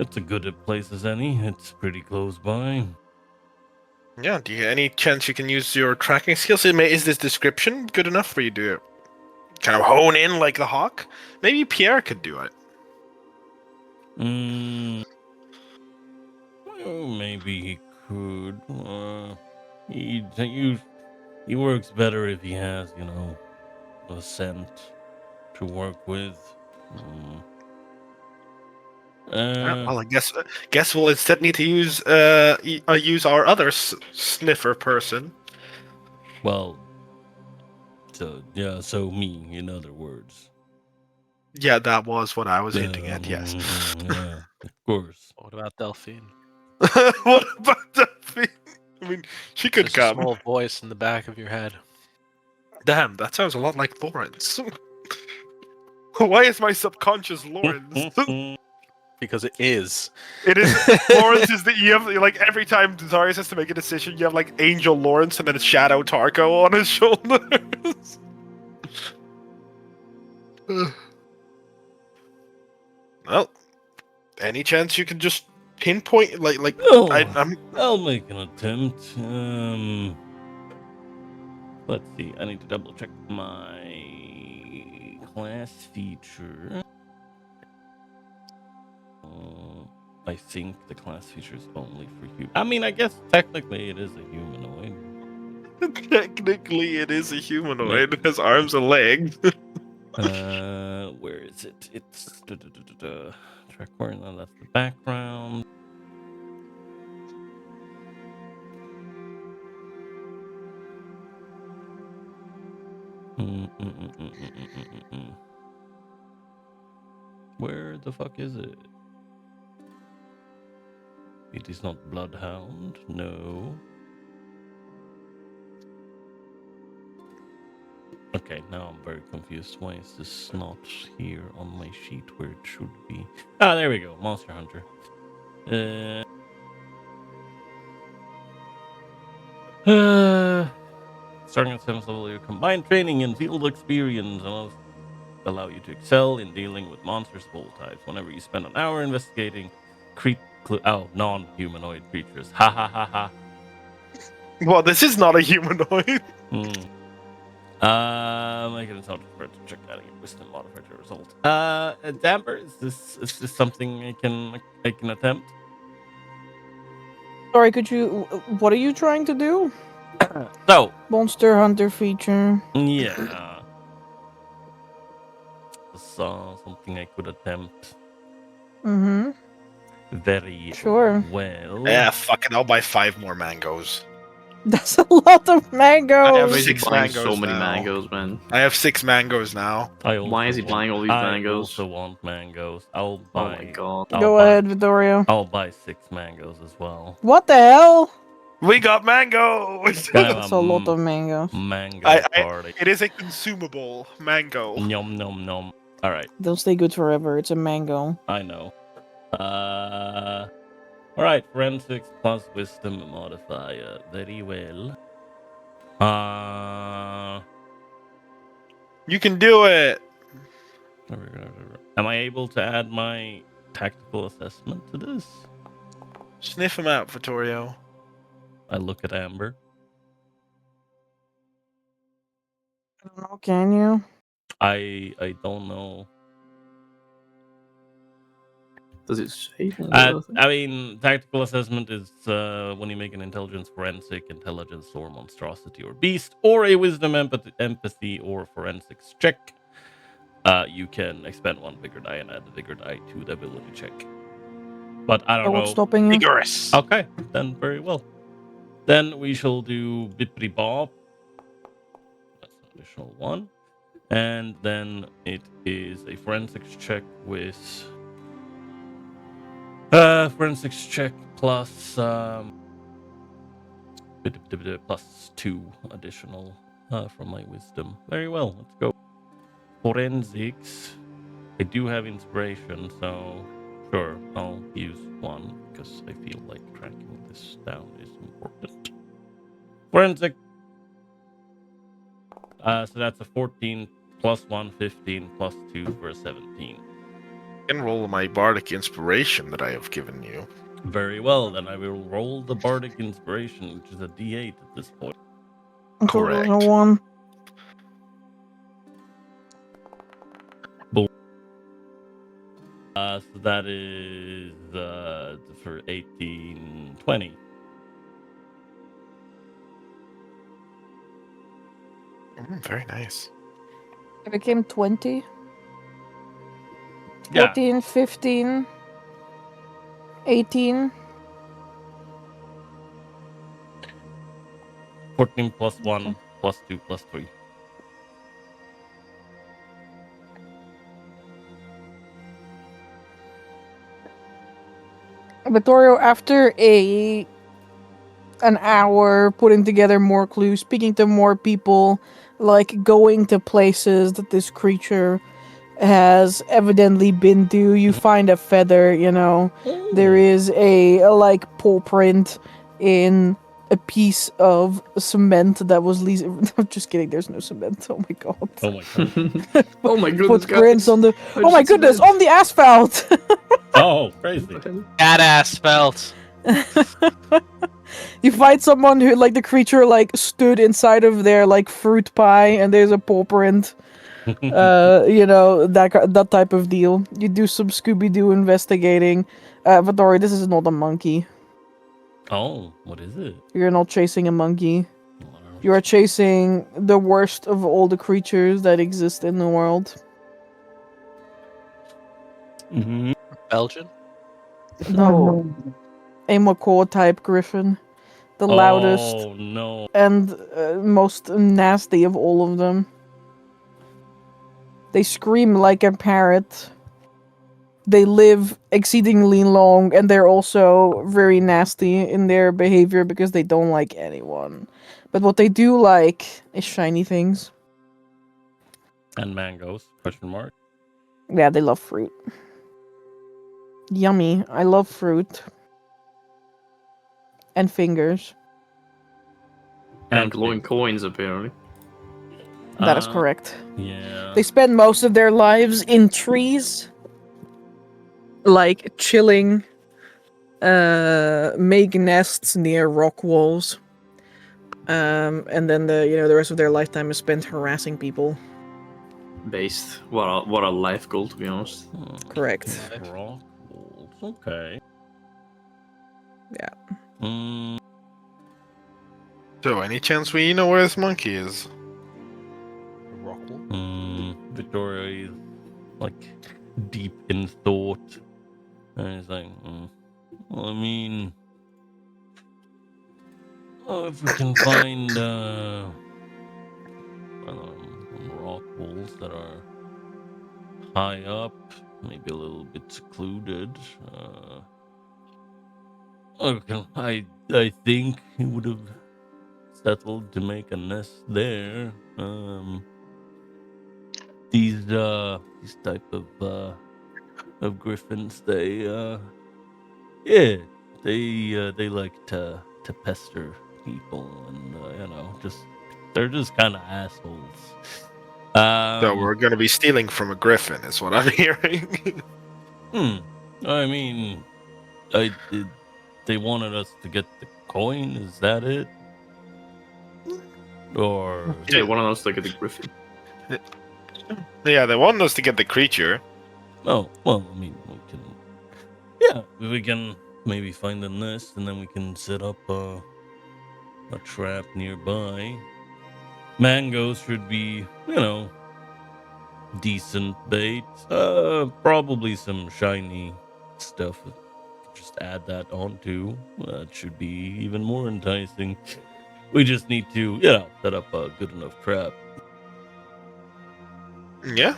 it's as good a place as any. It's pretty close by. Yeah. Do you any chance you can use your tracking skills? Is this description good enough for you to kind of hone in like the hawk? Maybe Pierre could do it. Well, maybe he could. He works better if he has, a scent to work with. Well, I guess we'll instead need to use use our other sniffer person. Well, so me, in other words. Yeah, that was what I was hinting at. Yes. Yeah, of course. What about Delphine? What about Delphine? I mean, she could Just a come. small voice in the back of your head. Damn, that sounds a lot like Lawrence. Why is my subconscious Lawrence? Because it is. It is Lawrence is that you have like every time Darius has to make a decision, you have like Angel Lawrence and then it's Shadow Tarko on his shoulders. Well, any chance you can just pinpoint like Oh, I'm I'll make an attempt. Let's see. I need to double check my class feature. I think the class feature is only for human. I mean, I guess technically it is a humanoid. Technically, it is a humanoid. It has arms and legs. Where is it? It's track corner. That's the background. Where the fuck is it? It is not Bloodhound. No. Okay, now I'm very confused. Why is this not here on my sheet where it should be? Ah, there we go. Monster Hunter. Starting at 7th level, your combined training and field experience allow you to excel in dealing with monsters of all types. Whenever you spend an hour investigating non-humanoid creatures. Ha ha ha ha. Well, this is not a humanoid. Make it a total for it to check out your wisdom modifier to result. Damper, is this something I can attempt? Sorry, could you? What are you trying to do? So, Monster Hunter feature. yeah. Something I could attempt. Mm-hmm. Very Sure. well. Yeah, fuck it. I'll buy 5 more mangoes. That's a lot of mangoes. I have Why is he 6 buying mangoes so many now. mangoes, man? I have 6 mangoes now. Why is he buying all these mangoes? I also want mangoes. I'll Oh buy. my god. Go ahead, Vittorio. I'll buy 6 mangoes as well. What the hell? We got mangoes. That's a lot of mangoes. Mango party. It is a consumable mango. Nom nom nom. All right. They'll stay good forever. It's a mango. I know. All right. Forensics plus wisdom modifier. Very well. You can do it. Am I able to add my tactical assessment to this? Sniff him out, Vittorio. I look at Amber. I don't know, can you? I don't know. Does it say? I mean, tactical assessment is when you make an intelligence, forensic, intelligence, or monstrosity, or beast, or a wisdom, empathy, or forensics check. You can expend 1 vigor die and add the vigor die to the ability check. But I don't know. What's stopping you? Vigorous. Okay, then very well. Then we shall do Bippity Bob. That's an additional 1. And then it is a forensics check with forensics check plus plus 2 additional from my wisdom. Very well, let's go. Forensics. I do have inspiration, so sure, I'll use 1 because I feel like tracking this down is important. Forensic. So that's a 14 plus 1, 15 plus 2 for a 17. And roll my bardic inspiration that I have given you. Very well, then I will roll the bardic inspiration, which is a D8 at this point. Correct. 1. So that is for 18, 20. Very nice. It became 20. Yeah. 14, 15, 18. 14 plus 1 plus 2 plus 3. Vittorio, after an hour putting together more clues, speaking to more people, like going to places that this creature has evidently been to, you find a feather, you know. There is a like paw print in a piece of cement that was I'm just kidding, there's no cement. Oh my god. Oh my god. Oh my goodness, Footprints guys. on the I oh my just goodness, cement. on the asphalt. Oh, crazy. At asphalt. You find someone who, like, the creature, like, stood inside of their, like, fruit pie, and there's a paw print. that type of deal. You do some Scooby-Doo investigating. But don't worry, this is not a monkey. Oh, what is it? You're not chasing a monkey. Alright. You are chasing the worst of all the creatures that exist in the world. Mhm. Belgian? No. A macaw type griffin. The loudest Oh no. and most nasty of all of them. They scream like a parrot. They live exceedingly long, and they're also very nasty in their behavior because they don't like anyone. But what they do like is shiny things. And mangoes? Question mark. Yeah, they love fruit. Yummy. I love fruit. And fingers. And glowing coins, apparently. That is correct. Yeah. They spend most of their lives in trees. Like chilling, make nests near rock walls, and then the rest of their lifetime is spent harassing people. Based. What a life goal, to be honest. Correct. Rock walls. Okay. Yeah. Mm, So, any chance we know where this monkey is? Rockwell? Victoria is like deep in thought. And he's like, well, I mean, if we can find I don't know, rock walls that are high up, maybe a little bit secluded. Okay, I think he would have settled to make a nest there. These type of griffins, they they like to pester people, and they're just kind of assholes. So we're gonna be stealing from a griffin, is what I'm hearing. I mean, they wanted us to get the coin. Is that it? Or Yeah, one of those look at the griffin. Yeah, they want us to get the creature. oh well, I mean, we can maybe find a nest, and then we can set up a trap nearby. Mangoes should be, decent bait. Probably some shiny stuff. Just add that onto. That should be even more enticing. We just need to, set up a good enough trap. Yeah.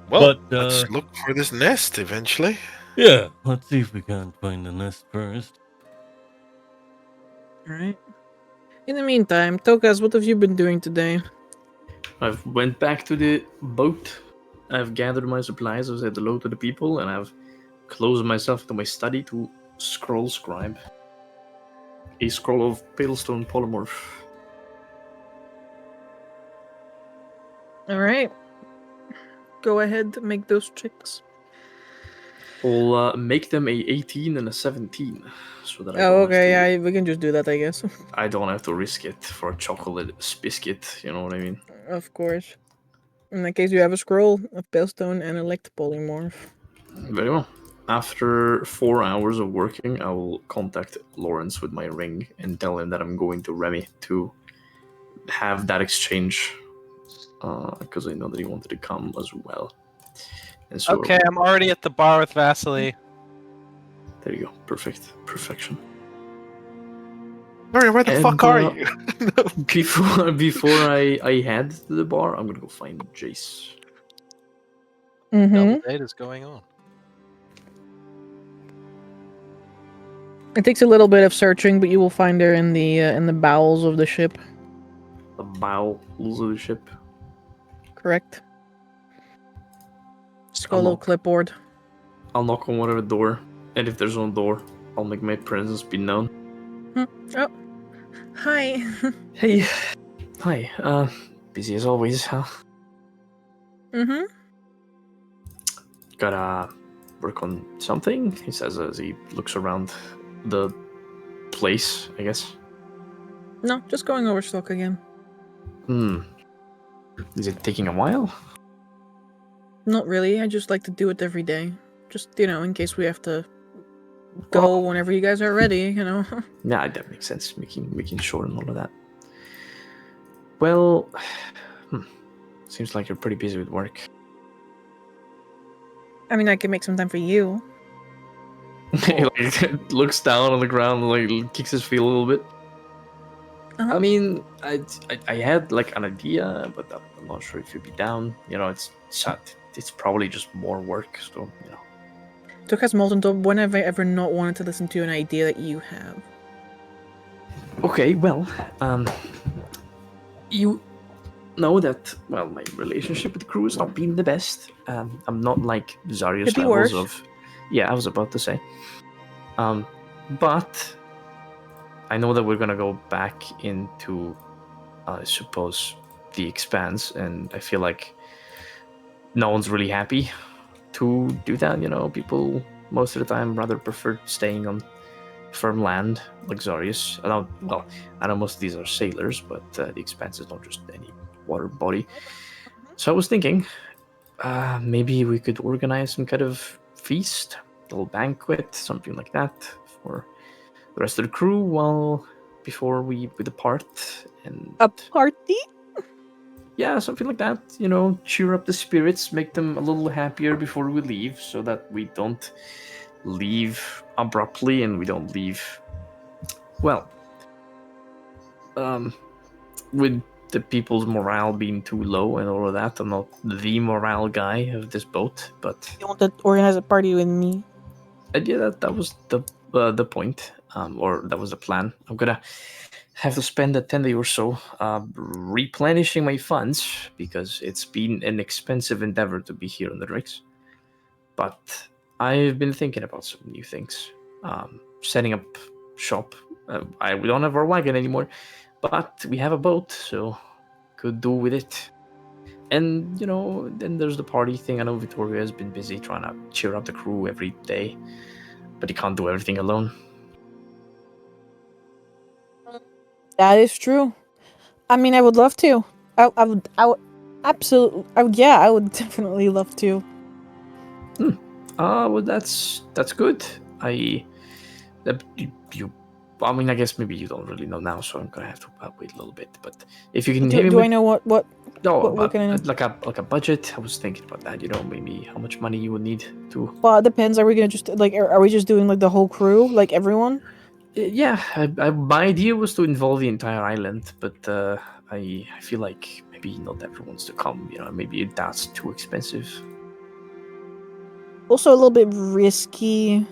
Well, But, let's look for this nest eventually. Yeah, let's see if we can find the nest first. Alright. In the meantime, Tokas, what have you been doing today? I've went back to the boat. I've gathered my supplies. I've said hello to the people, and I've closed myself into my study to scroll scribe a scroll of palestone polymorph. Alright. Go ahead, make those checks. I'll make them a 18 and a 17, so that I Oh, don't okay, have to, yeah, we can just do that, I guess. I don't have to risk it for a chocolate biscuit. You know what I mean? Of course. In that case, you have a scroll of Palestone and elect polymorph. Very well. After 4 hours of working, I will contact Lawrence with my ring and tell him that I'm going to Remy to have that exchange, because I know that he wanted to come as well. And so, Okay, I'm already at the bar with Vasily. there you go. Perfection. Mario, where the fuck are you? Before I head to the bar, I'm gonna go find Jace. Mm-hmm. Double date is going on. It takes a little bit of searching, but you will find her in the bowels of the ship. The bowels of the ship. Correct. Just got a little clipboard. I'll knock on whatever door, and if there's no door, I'll make my presence be known. Oh, hi. Hey, hi. Busy as always, huh? Mm-hmm. Gotta work on something, he says as he looks around the place, I guess. No, just going over stock again. Is it taking a while? Not really. I just like to do it every day. Just, in case we have to go whenever you guys are ready, Yeah, that makes sense. Making sure and all of that. Well, seems like you're pretty busy with work. I mean, I can make some time for you. He like, looks down on the ground, like kicks his feet a little bit. Uh-huh. I mean, I had like an idea, but I'm not sure if you'd be down. It's probably just more work. So Took has molten top. When have I ever not wanted to listen to an idea that you have? Okay, well, you know that my relationship with the crew has not been the best. I'm not like Zarius Could be levels worse. of. Yeah, I was about to say. But I know that we're gonna go back into, I suppose, the Expanse, and I feel like no one's really happy to do that. People most of the time rather prefer staying on firm land, like Zarius. I know most of these are sailors, but the Expanse is not just any water body. So I was thinking, maybe we could organize some kind of feast, little banquet, something like that, for the rest of the crew before we depart. And A party? yeah, something like that. Cheer up the spirits, make them a little happier before we leave, so that we don't leave abruptly and we don't leave. Well, with the people's morale being too low and all of that. I'm not the morale guy of this boat, but You want to organize a party with me? yeah, that was the point, or that was the plan. I'm gonna have to spend a 10 day or so replenishing my funds because it's been an expensive endeavor to be here on the rigs. But I've been thinking about some new things, setting up shop. We don't have our wagon anymore, but we have a boat, so could do with it. And then there's the party thing. I know Vittoria has been busy trying to cheer up the crew every day, but he can't do everything alone. That is true. I mean, I would love to. I would absolutely. I would definitely love to. Well, that's good. I mean, I guess maybe you don't really know now, so I'm gonna have to wait a little bit. But if you can hear me, Do I know what? No, what can I know? like a budget. I was thinking about that. Maybe how much money you would need to. Well, it depends. Are we gonna just are we just doing like the whole crew, like everyone? Yeah, my idea was to involve the entire island, but I feel like maybe not everyone's to come. Maybe that's too expensive. Also, a little bit risky. Do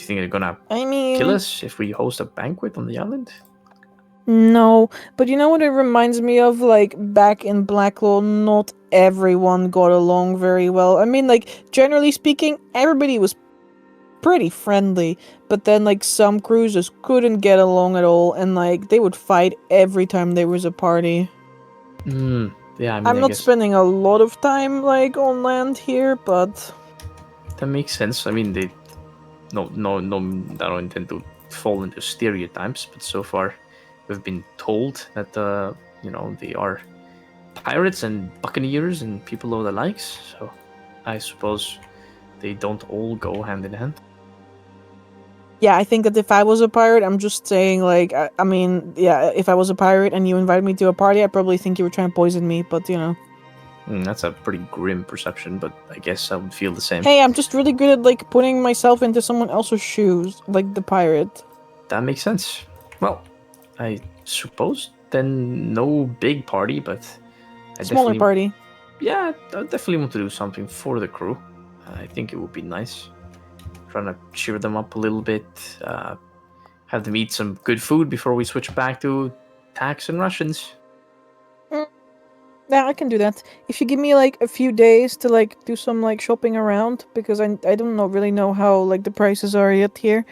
you think they're gonna I mean, kill us if we host a banquet on the island? no, but you know what it reminds me of? Like, back in Blacklaw, not everyone got along very well. I mean, like, generally speaking, everybody was pretty friendly, but then, like, some crews just couldn't get along at all, and, like, they would fight every time there was a party. Yeah, I mean, I'm I not guess spending a lot of time, like, on land here, but that makes sense. I mean, I don't intend to fall into stereotypes, but so far we've been told that they are pirates and buccaneers and people of the likes. So I suppose they don't all go hand in hand. yeah, I think that if I was a pirate, I'm just saying, like, I mean, yeah, if I was a pirate and you invited me to a party, I probably think you were trying to poison me, but, That's a pretty grim perception, but I guess I would feel the same. Hey, I'm just really good at, like, putting myself into someone else's shoes, like the pirate. That makes sense. Well, I suppose then no big party, but Smaller party. Yeah, I definitely want to do something for the crew. I think it would be nice. Trying to cheer them up a little bit, have them eat some good food before we switch back to tax and rations. Yeah, I can do that. If you give me, like, a few days to, like, do some, like, shopping around, because I don't really know how, like, the prices are yet here,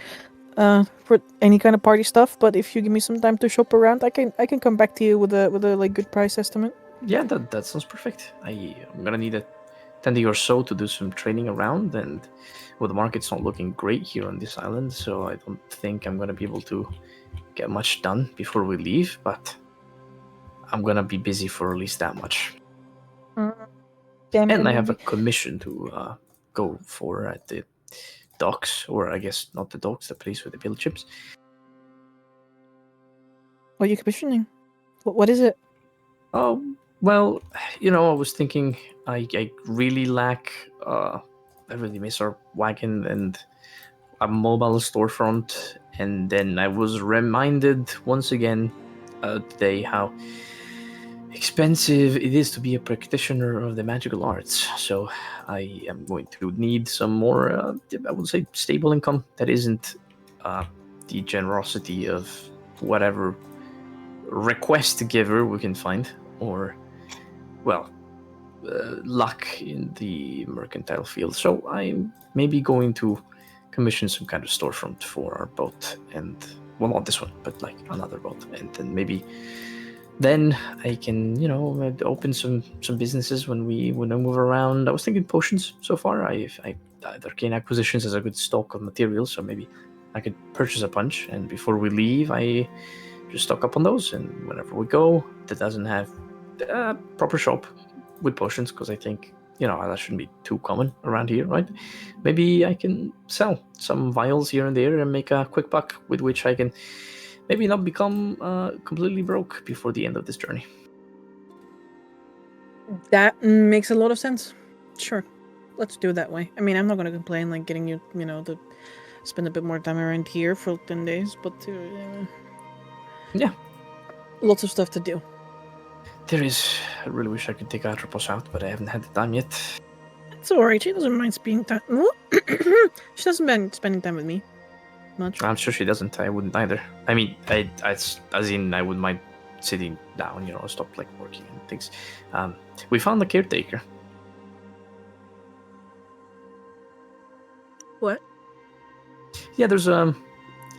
for any kind of party stuff, but if you give me some time to shop around, I can come back to you with a like, good price estimate. Yeah, that sounds perfect. I'm gonna need a 10 day or so to do some training around, and the market's not looking great here on this island, so I don't think I'm gonna be able to get much done before we leave, but I'm gonna be busy for at least that much. Damn And I have a it. commission to go for at the docks, or I guess not the docks, the place where they build ships. What are you commissioning? What is it? Oh, well, I was thinking I really lack, I really miss our wagon and a mobile storefront. And then I was reminded once again today how expensive it is to be a practitioner of the magical arts. So I am going to need some more, I would say, stable income that isn't the generosity of whatever request giver we can find, or, well, luck in the mercantile field. So I'm maybe going to commission some kind of storefront for our boat, and, well, not this one, but like another boat, and then maybe then I can, open some businesses when I move around. I was thinking potions so far. Arcane Acquisitions has a good stock of materials, so maybe I could purchase a bunch, and before we leave, I just stock up on those, and whenever we go that doesn't have a proper shop with potions, because I think that shouldn't be too common around here, right? Maybe I can sell some vials here and there and make a quick buck, with which I can maybe not become completely broke before the end of this journey. That makes a lot of sense. Sure. Let's do it that way. I mean, I'm not going to complain, like, getting you, to spend a bit more time around here for 10 days, but yeah. Lots of stuff to do. There is. I really wish I could take Atropos out, but I haven't had the time yet. It's alright, she doesn't mind spending time. She doesn't mind spending time with me much. I'm sure she doesn't. I wouldn't either. I mean, I wouldn't mind sitting down, stop like working and things. We found the caretaker. What? Yeah, there's an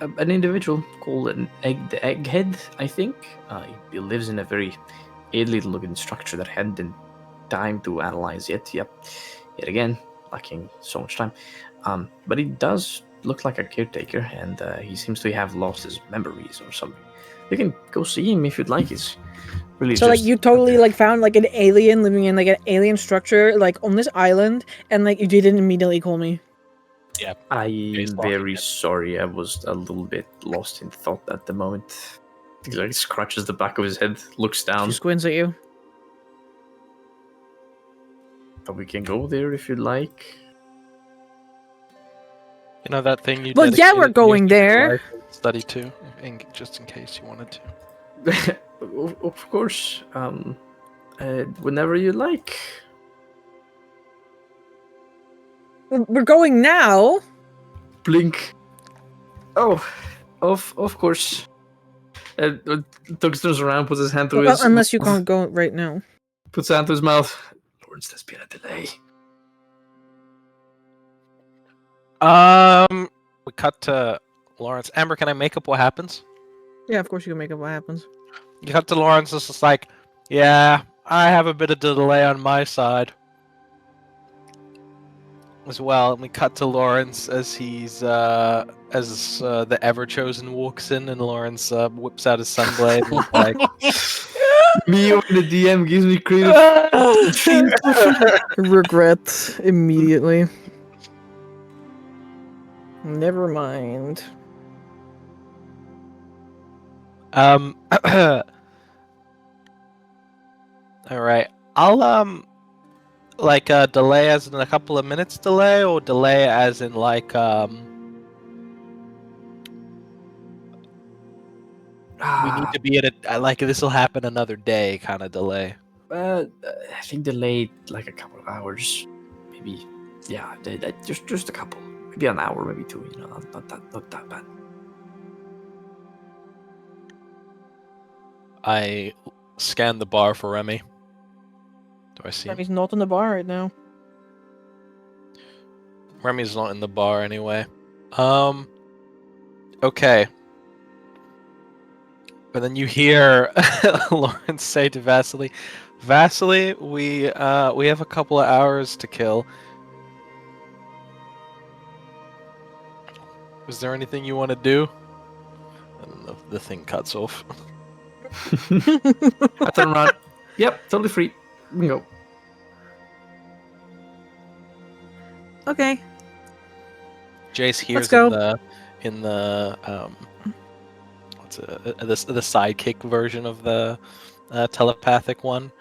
individual called the Egghead, I think. He lives in a very alien-looking structure that hadn't been time to analyze yet. Yet again, lacking so much time. But he does look like a caretaker, and he seems to have lost his memories or something. You can go see him if you'd like. He's really so, like, you totally, like, found, like, an alien living in, like, an alien structure, like, on this island, and, like, you didn't immediately call me. Yeah. I'm very sorry. I was a little bit lost in thought at the moment. He, like, scratches the back of his head, looks down. She squints at you. But we can go there if you'd like. You know that thing you Well, yeah, dedicated we're going your there. life and study to, just in case you wanted to. Of course. Whenever you like. We're going now. Blink. Oh, of course. Tux turns around, puts his hand to his... Unless you can't go right now. Puts his hand to his mouth. Lawrence, there's been a delay. We cut to Lawrence. Amber, can I make up what happens? Yeah, of course you can make up what happens. You cut to Lawrence, it's just like, yeah, I have a bit of delay on my side as well. And we cut to Lawrence as he's the Ever Chosen walks in, and Lawrence whips out his sunblade and is like, Me or the DM gives me creative. Regret immediately. Never mind. all right. I'll like delay as in a couple of minutes delay, or delay as in like we need to be at a like this will happen another day kind of delay. I think delayed like a couple of hours, maybe. Yeah, just a couple, maybe an hour, maybe two. Not that bad. I scan the bar for Remy. Do I see him? Remy's not in the bar right now. Remy's not in the bar anyway. Okay. But then you hear Lawrence say to Vasily, "Vasily, we have a couple of hours to kill. Is there anything you want to do?" And the thing cuts off. I turn around. Yep, totally free. We can go. Okay. Jace hears go. in the what's the sidekick version of the telepathic one.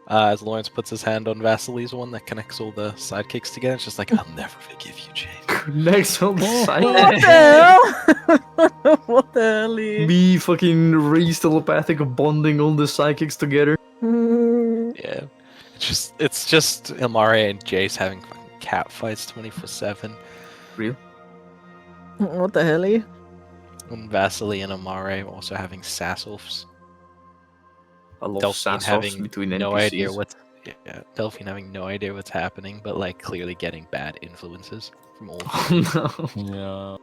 As Lawrence puts his hand on Vasily's one that connects all the sidekicks together, it's just like, I'll never forgive you, Jace. Next on the side. What the hell? What the hell? Me fucking raise telepathic bonding all the psychics together. Yeah, it's just Ilmari and Jace having fucking cat fights 24/7, Real. What the hell? and Vasily and Amare also having sass-offs. I love Delphine sass-offs having between no NPCs. idea what's Delphine having no idea what's happening, but like clearly getting bad influences from all. Oh no.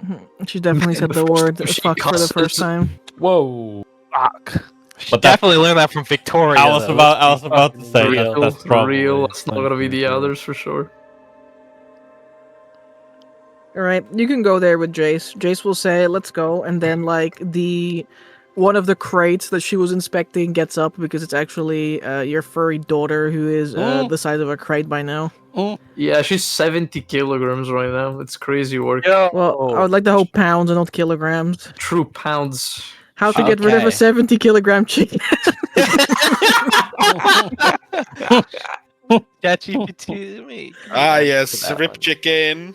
Yeah. She definitely said the word fuck for the first time. Whoa. Fuck. She But that- definitely learned that from Victoria. I was though. about to say Real, that's probably real. It's not gonna be the true. others for sure. Alright, you can go there with Jace. Jace will say, let's go, and then like one of the crates that she was inspecting gets up because it's actually your furry daughter who is the size of a crate by now. Yeah, she's 70 kilograms right now. It's crazy work. Yo. Well, I would like to hope pounds and not kilograms. True pounds. How to get rid of a Okay. 70-kilogram chicken? ChatGPT me. Yes, rip chicken.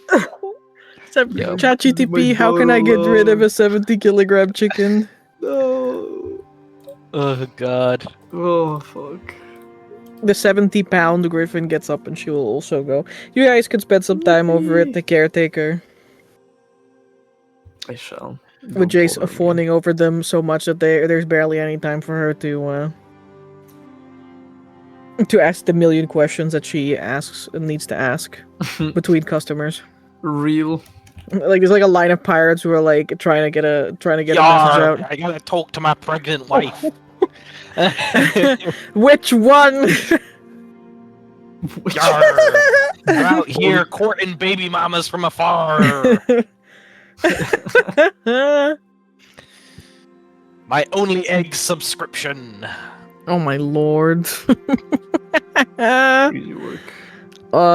Yeah, ChatGTP, my how can I get rid of a daughter. 70-kilogram chicken? No. Oh god. Oh fuck. The 70-pound Griffin gets up and she will also go. You guys could spend some time over at the caretaker. I shall. With Jace fawning over them so much that there's barely any time for her to ask the million questions that she asks and needs to ask between customers. Real. Like there's like a line of pirates who are like trying to get a message out. I gotta talk to my pregnant wife. Which one? Yarr. You're out here courting baby mamas from afar. My only egg subscription. Oh my lord. Crazy work.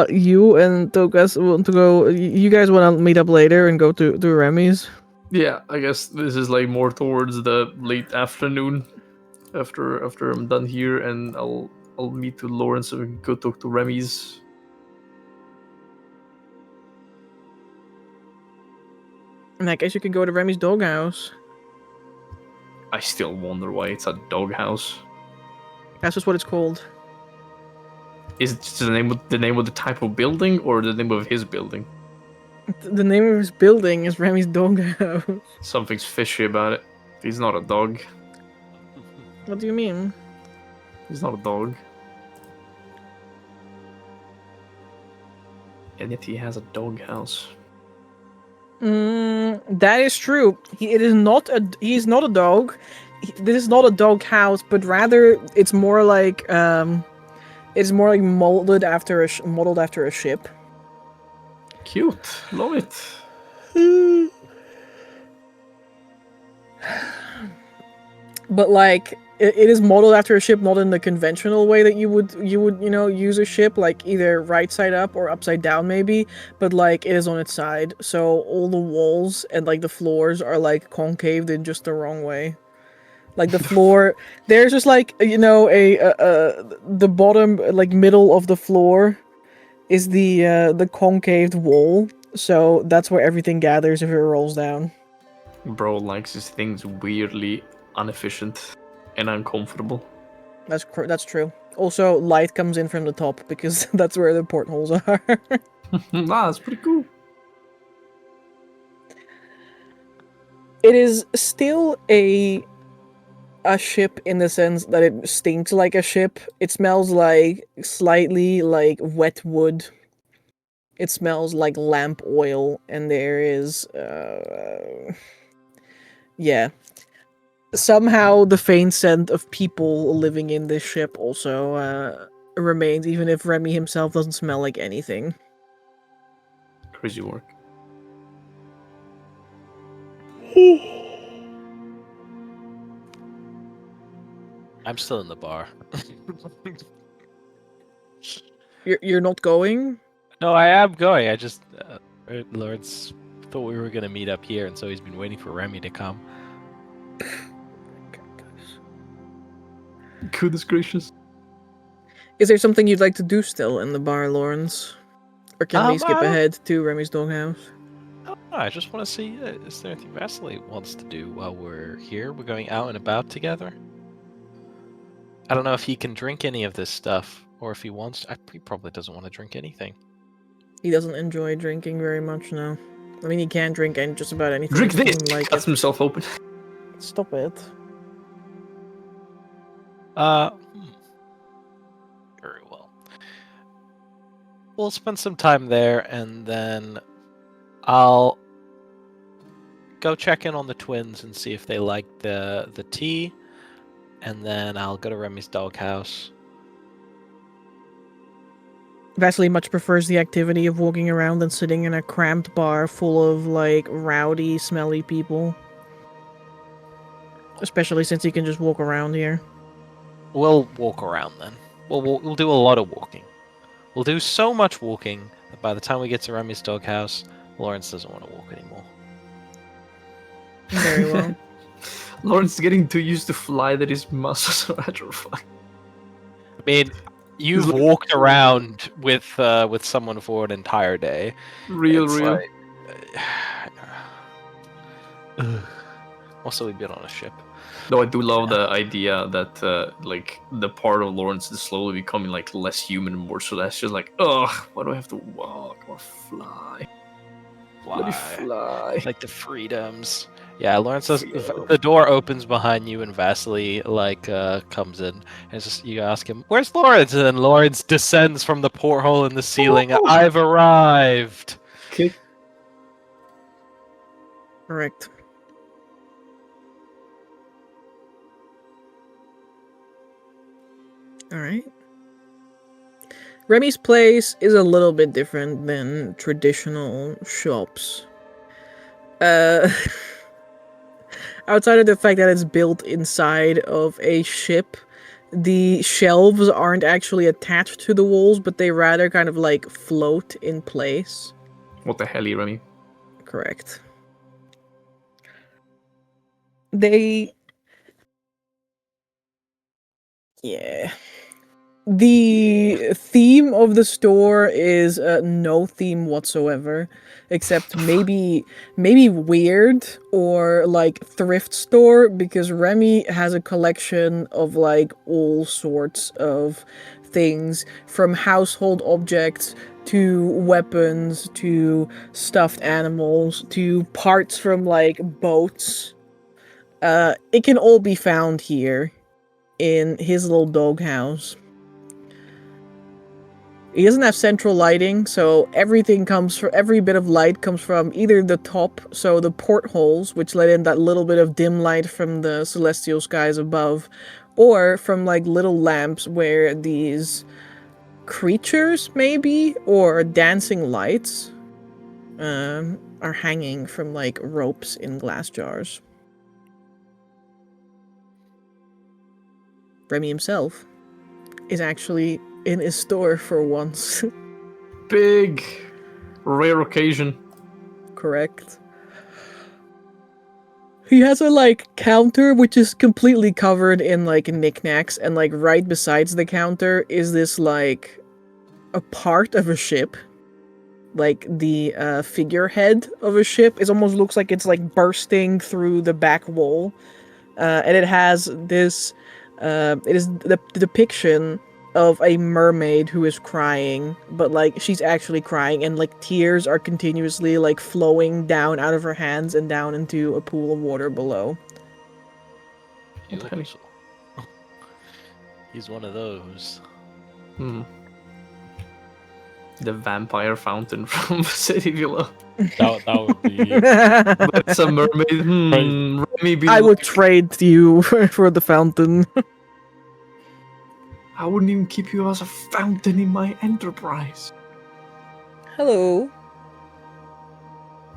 You and Tokas want to go. You guys want to meet up later and go to Remy's? Yeah, I guess this is like more towards the late afternoon. After I'm done here, and I'll meet to Lawrence and we can go talk to Remy's. In that case, you can go to Remy's doghouse. I still wonder why it's a doghouse. That's just what it's called. Is it just the name of the type of building or the name of his building? The name of his building is Remy's doghouse. Something's fishy about it. He's not a dog. What do you mean? He's not a dog. And yet he has a doghouse. That is true. He is not a dog. This is not a dog house, but rather it's more like molded after a ship. Cute. Love it. But like it is modeled after a ship, not in the conventional way that you would use a ship, like either right side up or upside down maybe, but like it is on its side, so all the walls and like the floors are like concaved in just the wrong way. Like the floor, there's just like the bottom, like middle of the floor is the concaved wall, so that's where everything gathers if it rolls down. Bro likes his things weirdly inefficient and uncomfortable. That's true. Also, light comes in from the top because that's where the portholes are. That's pretty cool. It is still a ship in the sense that it stinks like a ship. It smells like slightly like wet wood. It smells like lamp oil, and there is yeah. Somehow the faint scent of people living in this ship also remains, even if Remy himself doesn't smell like anything. Crazy work. I'm still in the bar. You're not going? No, I am going. I just Lawrence thought we were gonna meet up here, and so he's been waiting for Remy to come. Goodness gracious. Is there something you'd like to do still in the bar, Lawrence? Or can we skip I don't- ahead to Remy's doghouse? I just want to see, is there anything Vasily wants to do while we're here? We're going out and about together. I don't know if he can drink any of this stuff, or if he wants. He probably doesn't want to drink anything. He doesn't enjoy drinking very much now. I mean, he can drink just about anything. Drink he this! doesn't like Cuts it. himself open. Stop it. Very well. We'll spend some time there, and then I'll go check in on the twins and see if they like the tea, and then I'll go to Remy's doghouse. Vasily much prefers the activity of walking around and sitting in a cramped bar full of, like, rowdy, smelly people. Especially since he can just walk around here. We'll walk around then. We'll do a lot of walking. We'll do so much walking that by the time we get to Remy's doghouse, Lawrence doesn't want to walk anymore. Very well. Lawrence is getting too used to fly that his muscles are atrophying. I mean, you've walked around with someone for an entire day. Real. Like, also, we've been on a ship. Though I do love the idea that like the part of Lawrence is slowly becoming like less human and more celestial. Like, ugh, why do I have to walk? I want to fly. Let me fly. Like the freedoms. Yeah, Lawrence says the door opens behind you and Vasily comes in and it's just you ask him, "Where's Lawrence?" And then Lawrence descends from the porthole in the ceiling. Oh! I've arrived. Okay. Correct. Alright. Remy's place is a little bit different than traditional shops. Outside of the fact that it's built inside of a ship, the shelves aren't actually attached to the walls, but they rather kind of like float in place. What the hell, Remy? Correct. Yeah. The theme of the store is no theme whatsoever, except maybe weird or like thrift store, because Remy has a collection of like all sorts of things, from household objects to weapons to stuffed animals to parts from like boats. It can all be found here in his little doghouse. He doesn't have central lighting, so every bit of light comes from either the top, so the portholes, which let in that little bit of dim light from the celestial skies above, or from like little lamps where these creatures, maybe, or dancing lights, are hanging from like ropes in glass jars. Remy himself is actually in his store for once. Big, rare occasion. Correct. He has a like counter which is completely covered in like knickknacks, and like right besides the counter is this like a part of a ship. Like the figurehead of a ship. It almost looks like it's like bursting through the back wall. And it has this it is the depiction of a mermaid who is crying, but like she's actually crying, and like tears are continuously like flowing down out of her hands and down into a pool of water below. He's one of those. The vampire fountain from City Villa. That would be. But it's a mermaid. Remy I would trade you for the fountain. I wouldn't even keep you as a fountain in my enterprise. Hello.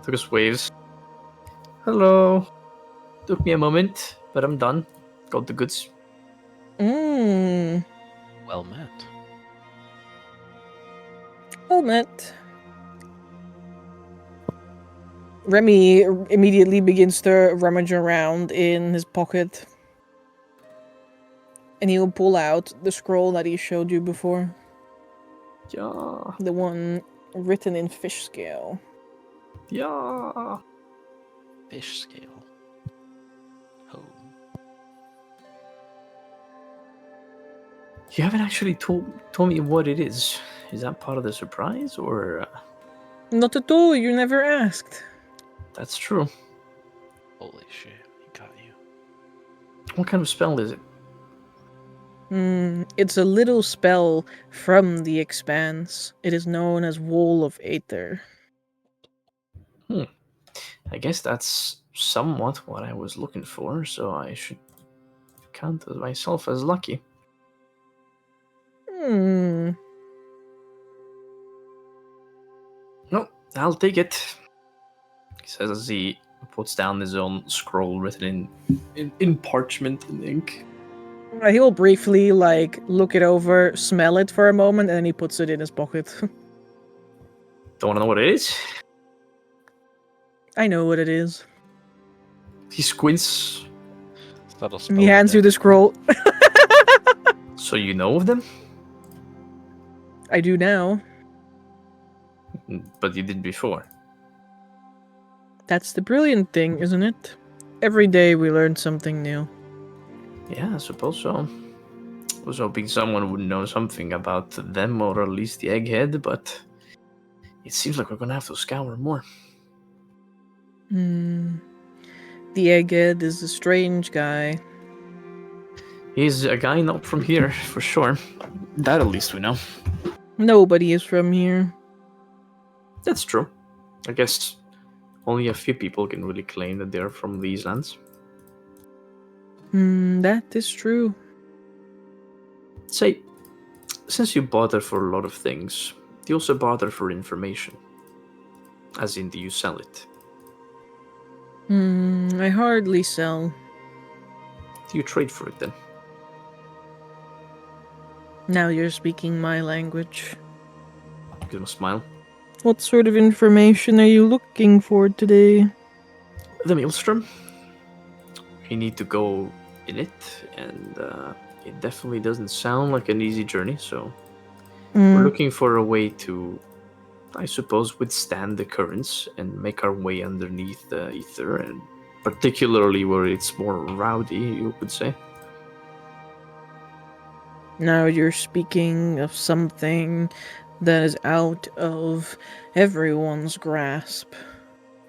Took us waves. Hello. Took me a moment, but I'm done. Got the goods. Mmm. Well met. Well met. Remy immediately begins to rummage around in his pocket. And he'll pull out the scroll that he showed you before. Yeah. The one written in fish scale. Yeah. Fish scale. Oh. You haven't actually told me what it is. Is that part of the surprise, or Not at all, you never asked. that's true? Holy shit, he got you. What kind of spell is it? It's a little spell from the Expanse. It is known as Wall of Aether. I guess that's somewhat what I was looking for, so I should count myself as lucky. Hmm. No, I'll take it. He says as he puts down his own scroll written in parchment and ink. He'll briefly, look it over, smell it for a moment, and then he puts it in his pocket. Don't want to know what it is? I know what it is. He squints. Subtle He spell hands you the scroll. So you know of them? I do now. But you did before. That's the brilliant thing, isn't it? Every day we learn something new. Yeah, I suppose so. I was hoping someone would know something about them, or at least the egghead, but it seems like we're gonna have to scour more. The egghead is a strange guy. He's a guy not from here, for sure. That at least we know. Nobody is from here. That's true. I guess only a few people can really claim that they're from these lands. That is true. Say, since you bother for a lot of things, do you also bother for information? As in, do you sell it? I hardly sell. Do you trade for it then? Now you're speaking my language. Give him a smile. What sort of information are you looking for today? The Maelstrom. You need to go in it, and it definitely doesn't sound like an easy journey, so we're looking for a way to, I suppose, withstand the currents and make our way underneath the ether, and particularly where it's more rowdy, you could say. Now you're speaking of something that is out of everyone's grasp.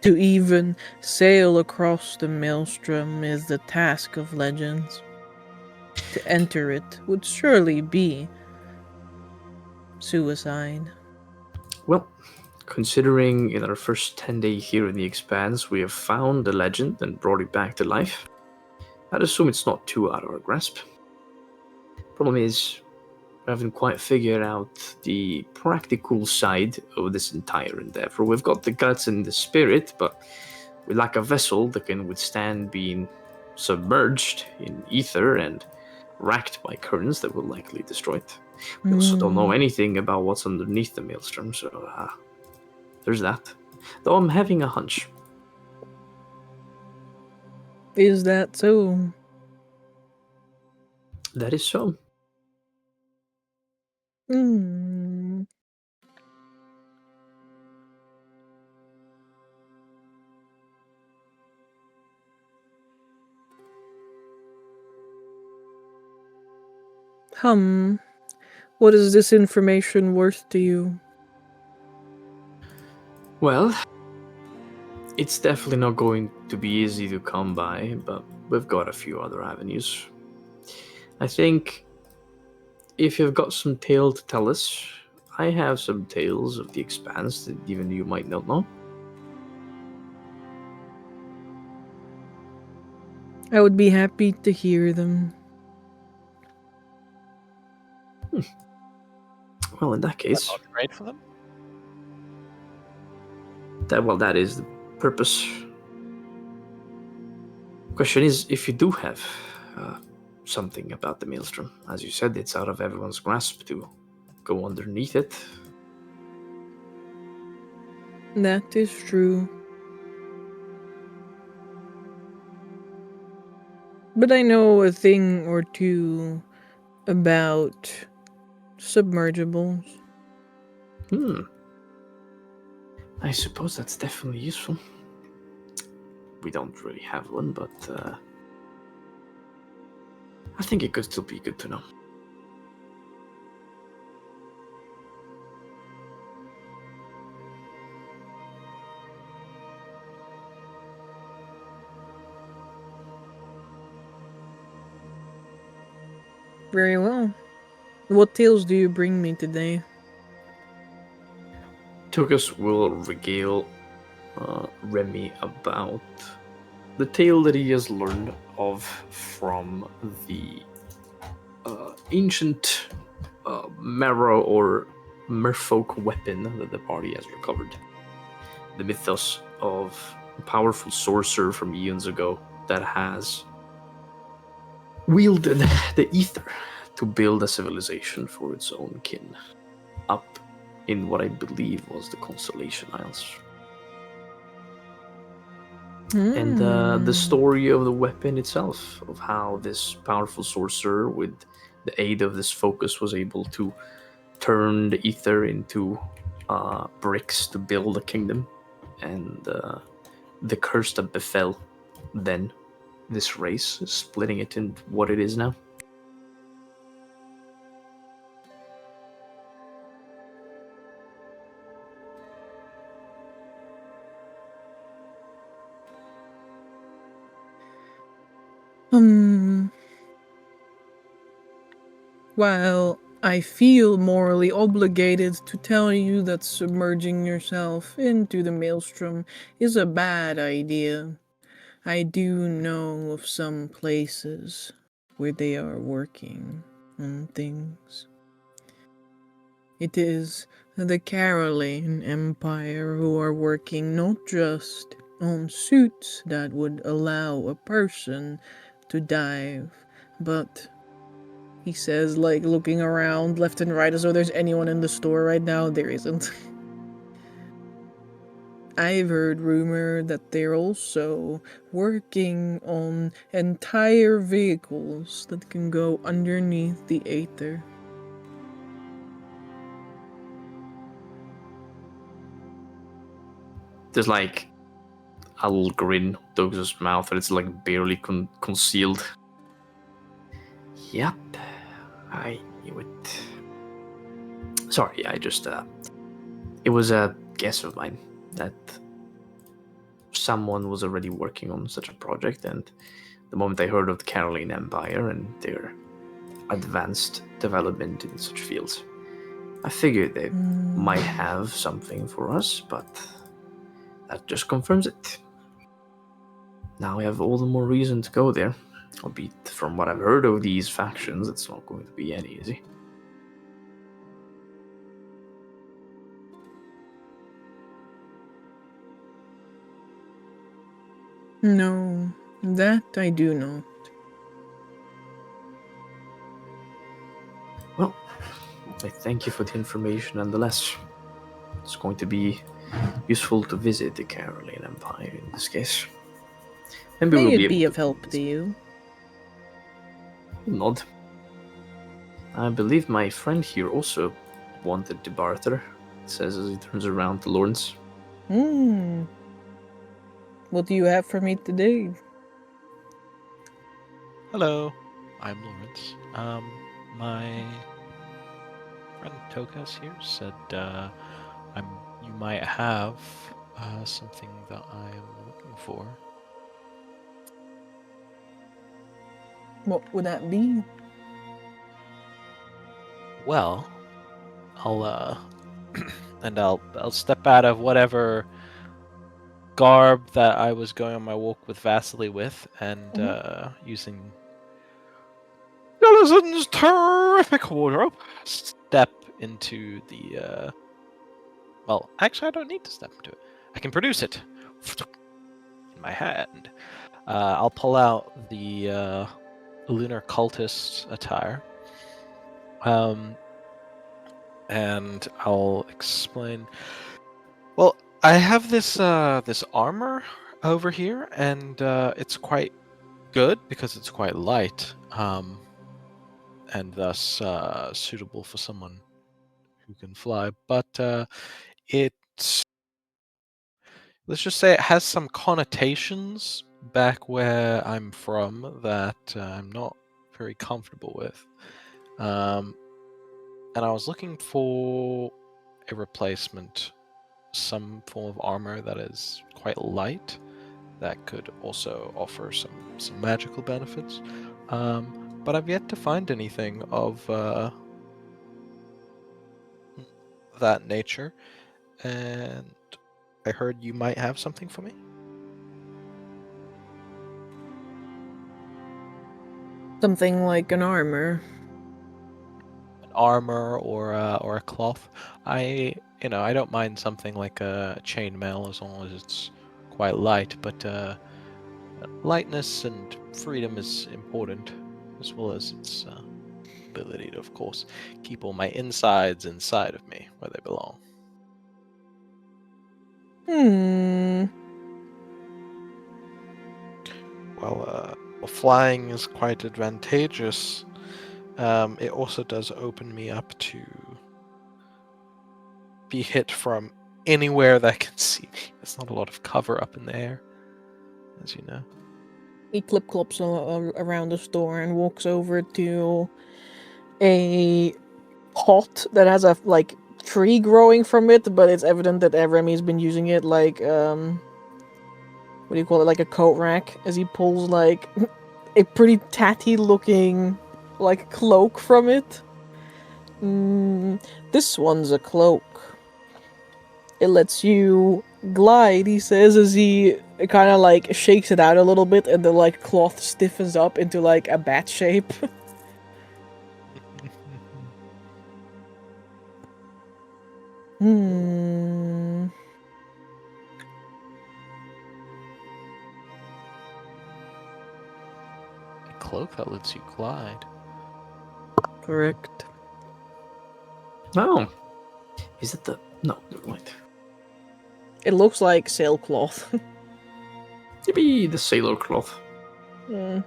To even sail across the maelstrom is the task of legends. To enter it would surely be suicide. Well, considering in our first 10 day here in the Expanse we have found the legend and brought it back to life, I'd assume it's not too out of our grasp. Problem is, we haven't quite figured out the practical side of this entire endeavor. We've got the guts and the spirit, but we lack a vessel that can withstand being submerged in ether and racked by currents that will likely destroy it. We also don't know anything about what's underneath the maelstrom, so there's that. Though I'm having a hunch. Is that so? That is so. Hmm. What is this information worth to you? Well, it's definitely not going to be easy to come by, but we've got a few other avenues. I think if you've got some tale to tell us, I have some tales of the Expanse that even you might not know. I would be happy to hear them. Well, in that case, I'll trade for them. that is the purpose. Question is, if you do have something about the maelstrom. As you said, it's out of everyone's grasp to go underneath it. That is true. But I know a thing or two about submergibles. I suppose that's definitely useful. We don't really have one, but I think it could still be good to know. Very well. What tales do you bring me today? Tokus will regale Remy about the tale that he has learned of from the ancient marrow or merfolk weapon that the party has recovered. The mythos of a powerful sorcerer from eons ago that has wielded the ether to build a civilization for its own kin up in what I believe was the Constellation Isles. And the story of the weapon itself, of how this powerful sorcerer, with the aid of this focus, was able to turn the ether into bricks to build a kingdom, and the curse that befell then this race, splitting it into what it is now. While I feel morally obligated to tell you that submerging yourself into the maelstrom is a bad idea, I do know of some places where they are working on things. It is the Caroline Empire who are working not just on suits that would allow a person to dive, but he says, like, looking around left and right as though there's anyone in the store right now. There isn't. I've heard rumor that they're also working on entire vehicles that can go underneath the Aether. There's like a little grin on Doug's mouth, and it's like barely concealed. Yep, I knew it. Sorry, I just it was a guess of mine that someone was already working on such a project, and the moment I heard of the Caroline Empire and their advanced development in such fields, I figured they might have something for us, but that just confirms it. Now we have all the more reason to go there, albeit from what I've heard of these factions, it's not going to be any easy. No, that I do not. Well, I thank you for the information nonetheless. It's going to be useful to visit the Caroline Empire in this case. Maybe May we'll it be able of help to you. Nod. I believe my friend here also wanted to barter, it says as he turns around to Lawrence. What do you have for me today? Hello, I'm Lawrence. My friend Tokas here said you might have something that I am looking for. What would that be? Well, I'll and I'll step out of whatever garb that I was going on my walk with Vasily with, and using Jonathan's terrific wardrobe, step into the. Well, actually, I don't need to step into it. I can produce it in my hand. I'll pull out the lunar cultist attire. And I'll explain. Well, I have this this armor over here, and it's quite good because it's quite light, and thus suitable for someone who can fly. But it's, let's just say, it has some connotations back where I'm from that I'm not very comfortable with. And I was looking for a replacement, some form of armor that is quite light, that could also offer some magical benefits. But I've yet to find anything of that nature, and I heard you might have something for me. Something like an armor. An armor or a cloth. I don't mind something like a chainmail as long as it's quite light, but lightness and freedom is important, as well as its ability to, of course, keep all my insides inside of me where they belong. Well, flying is quite advantageous. It also does open me up to be hit from anywhere that can see me. There's not a lot of cover up in the air, as you know. He clip-clops around the store and walks over to a pot that has a tree growing from it, but it's evident that Remi's been using it like what do you call it, like a coat rack, as he pulls like a pretty tatty looking like cloak from it. This one's a cloak. It lets you glide, he says, as he kind of like shakes it out a little bit, and the like cloth stiffens up into like a bat shape. A cloak that lets you glide. Correct. Oh. Is it the... No, never mind. It looks like sailcloth. Maybe the sailor cloth. Mm.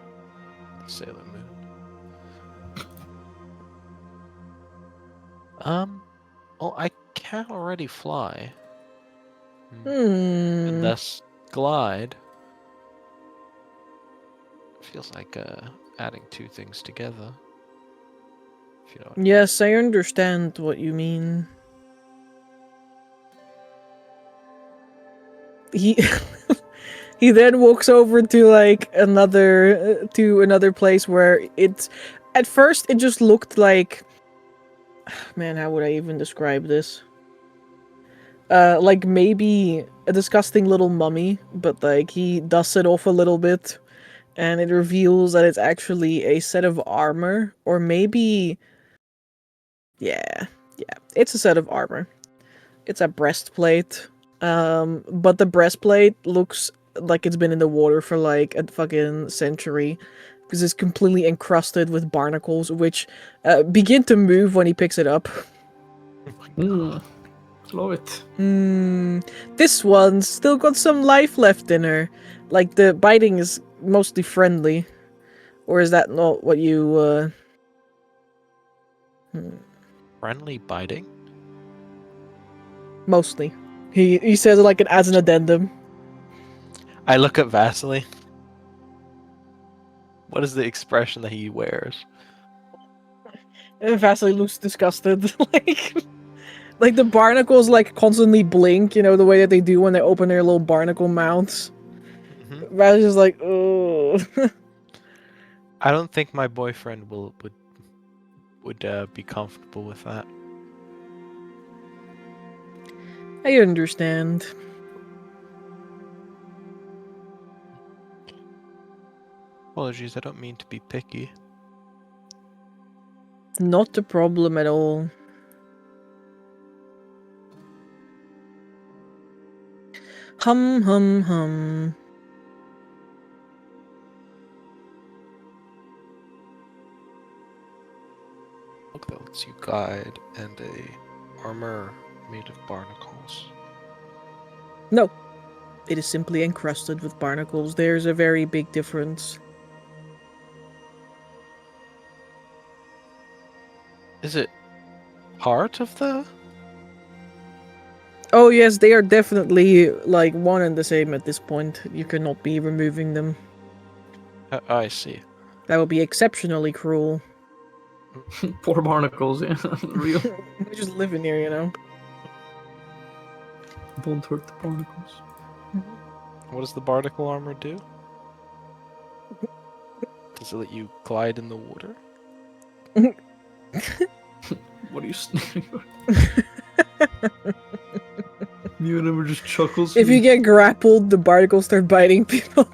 Sailor Moon. Well, I can already fly. And thus glide. Feels like adding two things together. If you know what I mean. Yes, I understand what you mean. He he then walks over to like another place where it's, at first it just looked like, man, how would I even describe this? Like maybe a disgusting little mummy, but like he dusts it off a little bit and it reveals that it's actually a set of armor, or maybe yeah, it's a set of armor. It's a breastplate. But the breastplate looks like it's been in the water for like a fucking century, because it's completely encrusted with barnacles, which begin to move when he picks it up. Love it. This one's still got some life left in her. Like, the biting is mostly friendly. Or is that not what you, Friendly biting? Mostly. He says it like it as an addendum. I look at Vasily. What is the expression that he wears? And Vasily looks disgusted. Like the barnacles like constantly blink, you know, the way that they do when they open their little barnacle mouths. Vasily's just like, oh. I don't think my boyfriend would be comfortable with that. I understand. Apologies, I don't mean to be picky. Not a problem at all. Hum, hum, hum. lets you glide, and a armor made of barnacles. No, it is simply encrusted with barnacles. There's a very big difference. Is it part of the? Oh yes, they are definitely like one and the same at this point. You cannot be removing them. I see. That would be exceptionally cruel. Poor barnacles, yeah. Real. We just live in here, you know. Don't hurt the barnacles. What does the barnacle armor do? Does it let you glide in the water? What are you sneering at? You never just chuckles. If you get grappled, the barnacles start biting people.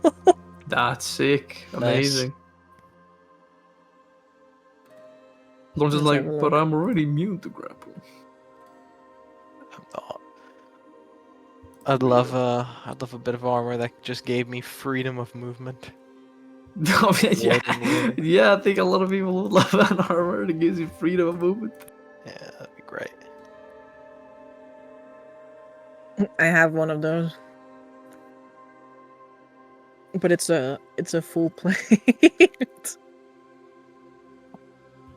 That's sick. Amazing. Lawrence is Let's like, have a but look. I'm already immune to grapple. I'm not. I'd love a bit of armor that just gave me freedom of movement. yeah. Water. Yeah, I think a lot of people would love an armor that gives you freedom of movement. Yeah, that'd be great. I have one of those. But it's a full plate.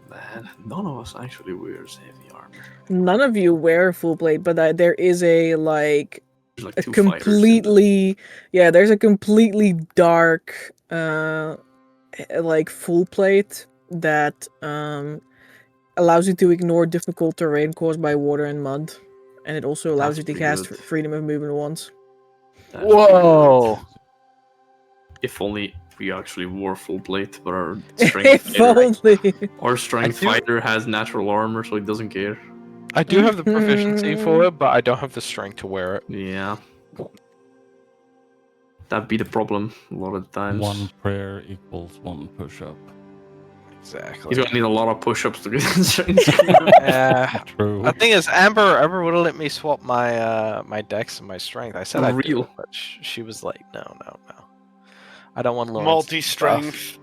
Man, none of us actually wears heavy armor. None of you wear full plate, but there is a like There's like a two fighters in the- completely there's a completely dark like full plate that allows you to ignore difficult terrain caused by water and mud, and it also allows That's you to pretty cast good. freedom of movement once. That's pretty Whoa! good. If only we actually wore full plate, but our If strength only. our strength I do- fighter has natural armor, so he doesn't care. I do have the proficiency for it, but I don't have the strength to wear it. Yeah. That'd be the problem a lot of the times. One prayer equals one push-up. Exactly. He's gonna need a lot of push-ups to get strength. True. The thing is, Amber would have let me swap my my dex and my strength. I said I'd do Real. it, but she was like, no. I don't want Lawrence. Multi-strength.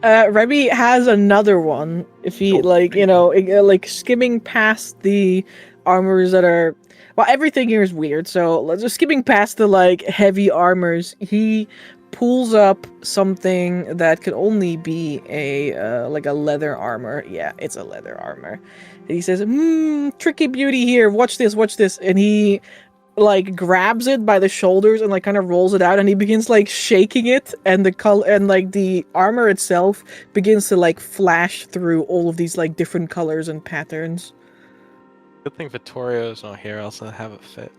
Remy has another one. If he like skimming past the armors that are, well, everything here is weird. So let's just skimming past the like heavy armors. He pulls up something that could only be a like a leather armor. Yeah, it's a leather armor. And he says, tricky beauty here. Watch this. And he like grabs it by the shoulders and like kind of rolls it out, and he begins like shaking it, and the color and like the armor itself begins to like flash through all of these like different colors and patterns. Good thing Vittorio's not here, else I'd have it fit.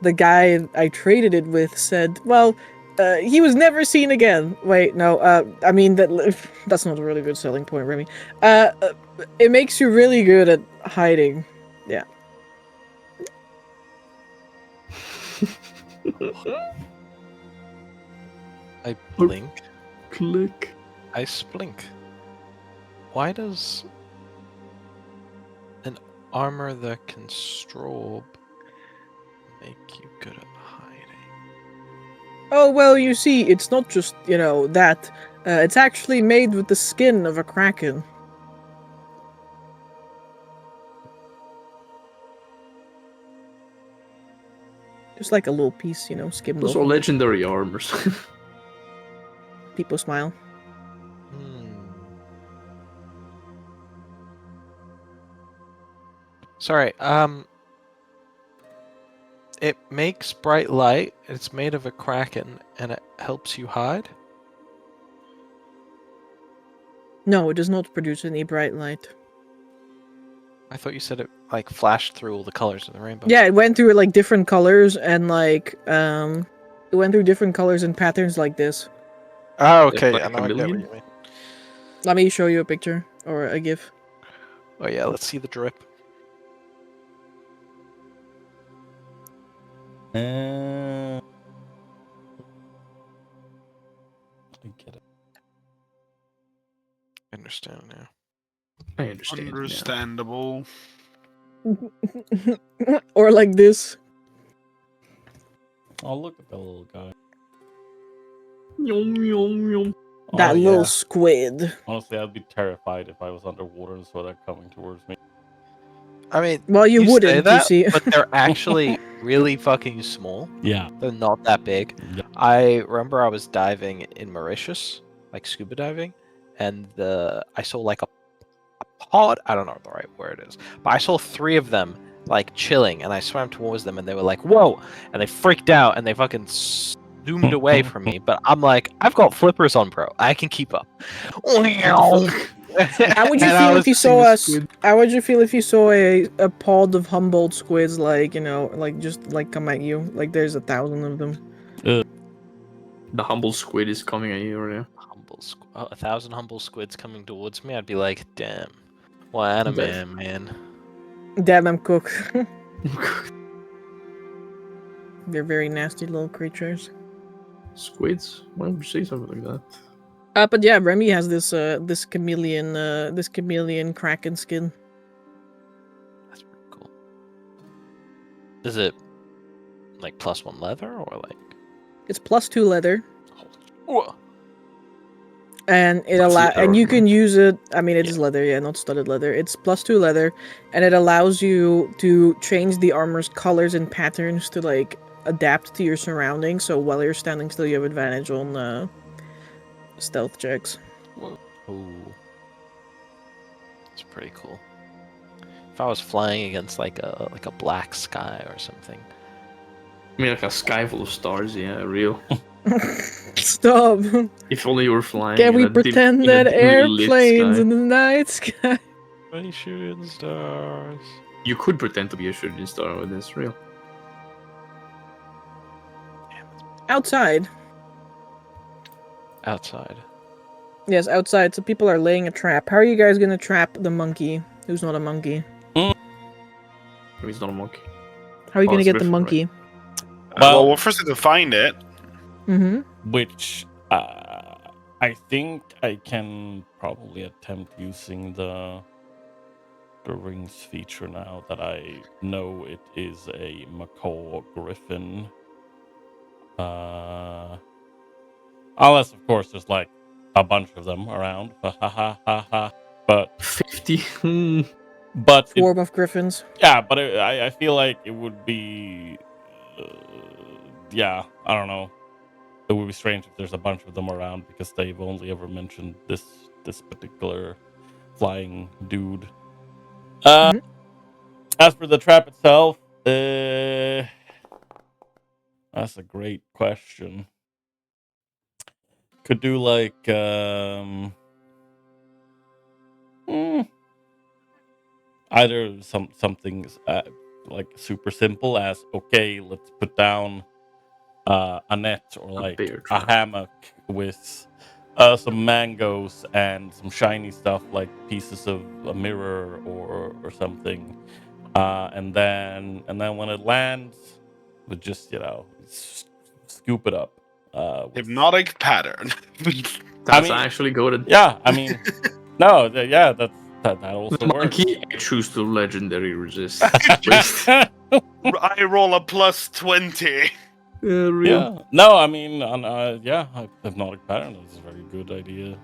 The guy I traded it with said, well, he was never seen again. Wait, no, I mean, that's not a really good selling point, Remy. It makes you really good at hiding. Yeah. I blink. Click. I splink. Why does an armor that can strobe make you good at hiding? Oh, well, you see, it's not just, that. It's actually made with the skin of a kraken. Just like a little piece, skimmed Those off. are legendary armors. People smile. Sorry, it makes bright light, it's made of a kraken, and it helps you hide? No, it does not produce any bright light. I thought you said it, like, flashed through all the colors of the rainbow. Yeah, it went through, like, different colors, and, like, it went through different colors and patterns like this. Oh, okay, Like I know I get what chameleon? you mean. Let me show you a picture, or a GIF. Oh yeah, let's see the drip. I get it. I understand now. I understand. yeah. Understandable. Or like this. Oh, look at that little guy. Yum, yum, yum. That Oh, little yeah. squid. Honestly, I'd be terrified if I was underwater and saw that coming towards me. I mean, Well, you say wouldn't, you that, see. but they're actually really fucking small. Yeah. They're not that big. Yeah. I remember I was diving in Mauritius, like scuba diving, and I saw like a pod. I don't know the right word is, but I saw 3 of them like chilling, and I swam towards them, and they were like, "Whoa!" and they freaked out, and they fucking zoomed away from me. But I'm like, I've got flippers on, bro. I can keep up. How would you And I feel was if you seeing saw the us? squid. How would you feel if you saw a pod of Humboldt squids, like, you know, like just like come at you? Like there's 1,000 of them. The humble squid is coming at you right now. 1,000 humble squids coming towards me? I'd be like, damn. What a Death. man. Damn, I'm cooked. They're very nasty little creatures. Squids? Why would you say something like that? But yeah, Remy has this chameleon kraken skin. That's pretty cool. Is it like +1 leather or like? It's +2 leather, Whoa. and you can use it. I mean, it is leather, yeah, not studded leather. It's +2 leather, and it allows you to change the armor's colors and patterns to like adapt to your surroundings. So while you're standing still, you have advantage on stealth checks. Ooh. It's pretty cool. If I was flying against like a black sky or something. I mean, like a sky full of stars, yeah, real. Stop! If only you were flying. Can we in a dim- pretend in a that dimly lit airplanes sky. in the night sky? Many shooting stars. You could pretend to be a shooting star with this, real. Outside. Outside. Yes, outside. So people are laying a trap. How are you guys gonna trap the monkey who's not a monkey? He's not a monkey. How are you Oh, gonna it's get the Griffin, monkey? Well, we're first to find it. Mm-hmm. Which I think I can probably attempt using the rings feature now that I know it is a macaw griffin. Unless, of course, there's like a bunch of them around. But 50? but it, Swarm of griffins. yeah, but I feel like it would be yeah, I don't know. It would be strange if there's a bunch of them around because they've only ever mentioned this particular flying dude. Mhm. As for the trap itself, that's a great question. Could do like either something like super simple as okay, let's put down a net or like bear a trap. hammock with some mangoes and some shiny stuff like pieces of a mirror or something, and then when it lands, we just scoop it up. Hypnotic pattern. That's mean, actually goaded. Yeah, I mean, no, that also The works. monkey, I choose to legendary resist. I roll a +20. Real. Yeah. No, I mean, hypnotic pattern is a very good idea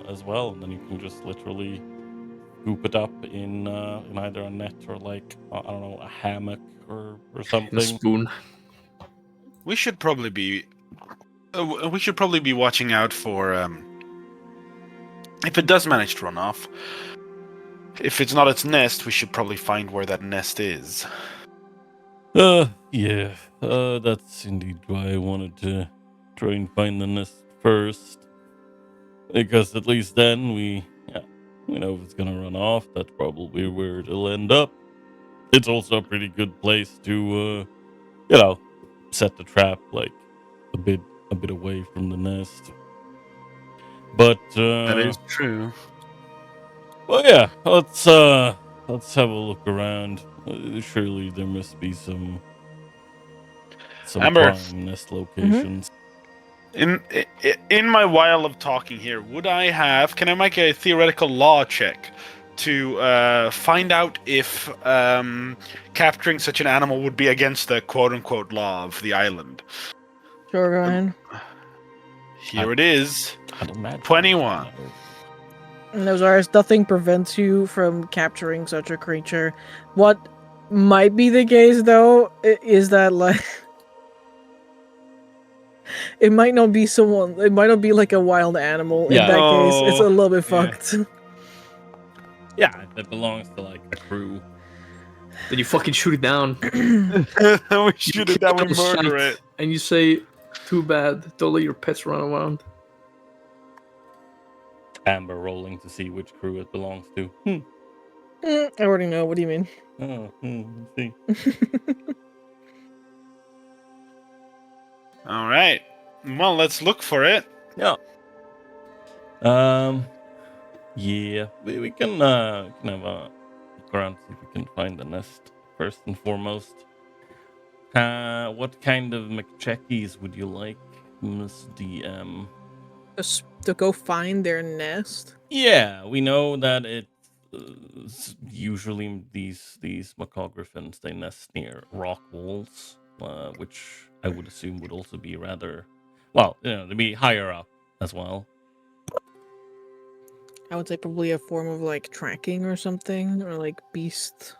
as well, and then you can just literally scoop it up in either a net or like I don't know, a hammock or And a something. spoon. We should probably be watching out for if it does manage to run off. If it's not its nest, we should probably find where that nest is. Yeah. That's indeed why I wanted to try and find the nest first, because at least then we know if it's gonna run off. That's probably where it'll end up. It's also a pretty good place to set the trap like a bit away from the nest. But That is true. well, yeah, let's have a look around. Surely there must be some Amber. prime nest locations. In my while of talking here, can I make a theoretical law check to find out if capturing such an animal would be against the quote-unquote law of the island? Sure, go ahead. Here it is. I'd imagine 21. No, Zaris, nothing prevents you from capturing such a creature. What might be the case, though, is that, like, it might not be someone, it might not be like a wild animal. Yeah. In that case, it's a little bit Yeah. fucked. Yeah, if it belongs to like a crew. Then you fucking shoot it down. We shoot it down, we Kill it on murder sight, it. And you say, too bad, don't let your pets run around. Amber rolling to see which crew it belongs to. I already know. What do you mean? Oh, let's see. All right. Well, let's look for it. Yeah. Yeah, we can have a look around, see if we can find the nest first and foremost. What kind of McCheckies would you like, Miss DM? Just to go find their nest? Yeah, we know that it's usually these macaw griffins, they nest near rock walls, which I would assume would also be rather, well, they'd be higher up as well. I would say probably a form of like tracking or something, or like beast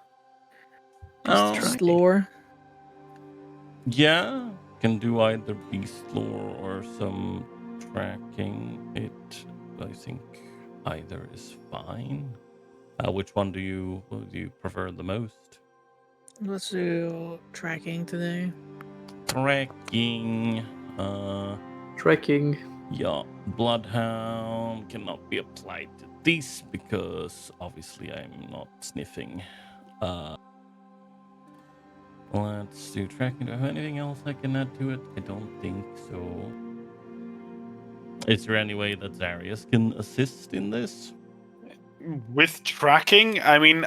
tracking. lore. Yeah, can do either beast lore or some tracking. I think either is fine. Which one do you prefer the most? Let's do tracking today. Tracking. Trekking. Yeah, bloodhound cannot be applied to this because obviously I'm not sniffing. Let's do tracking. Do I have anything else I can add to it? I don't think so. Is there any way that Zarius can assist in this? With tracking, I mean,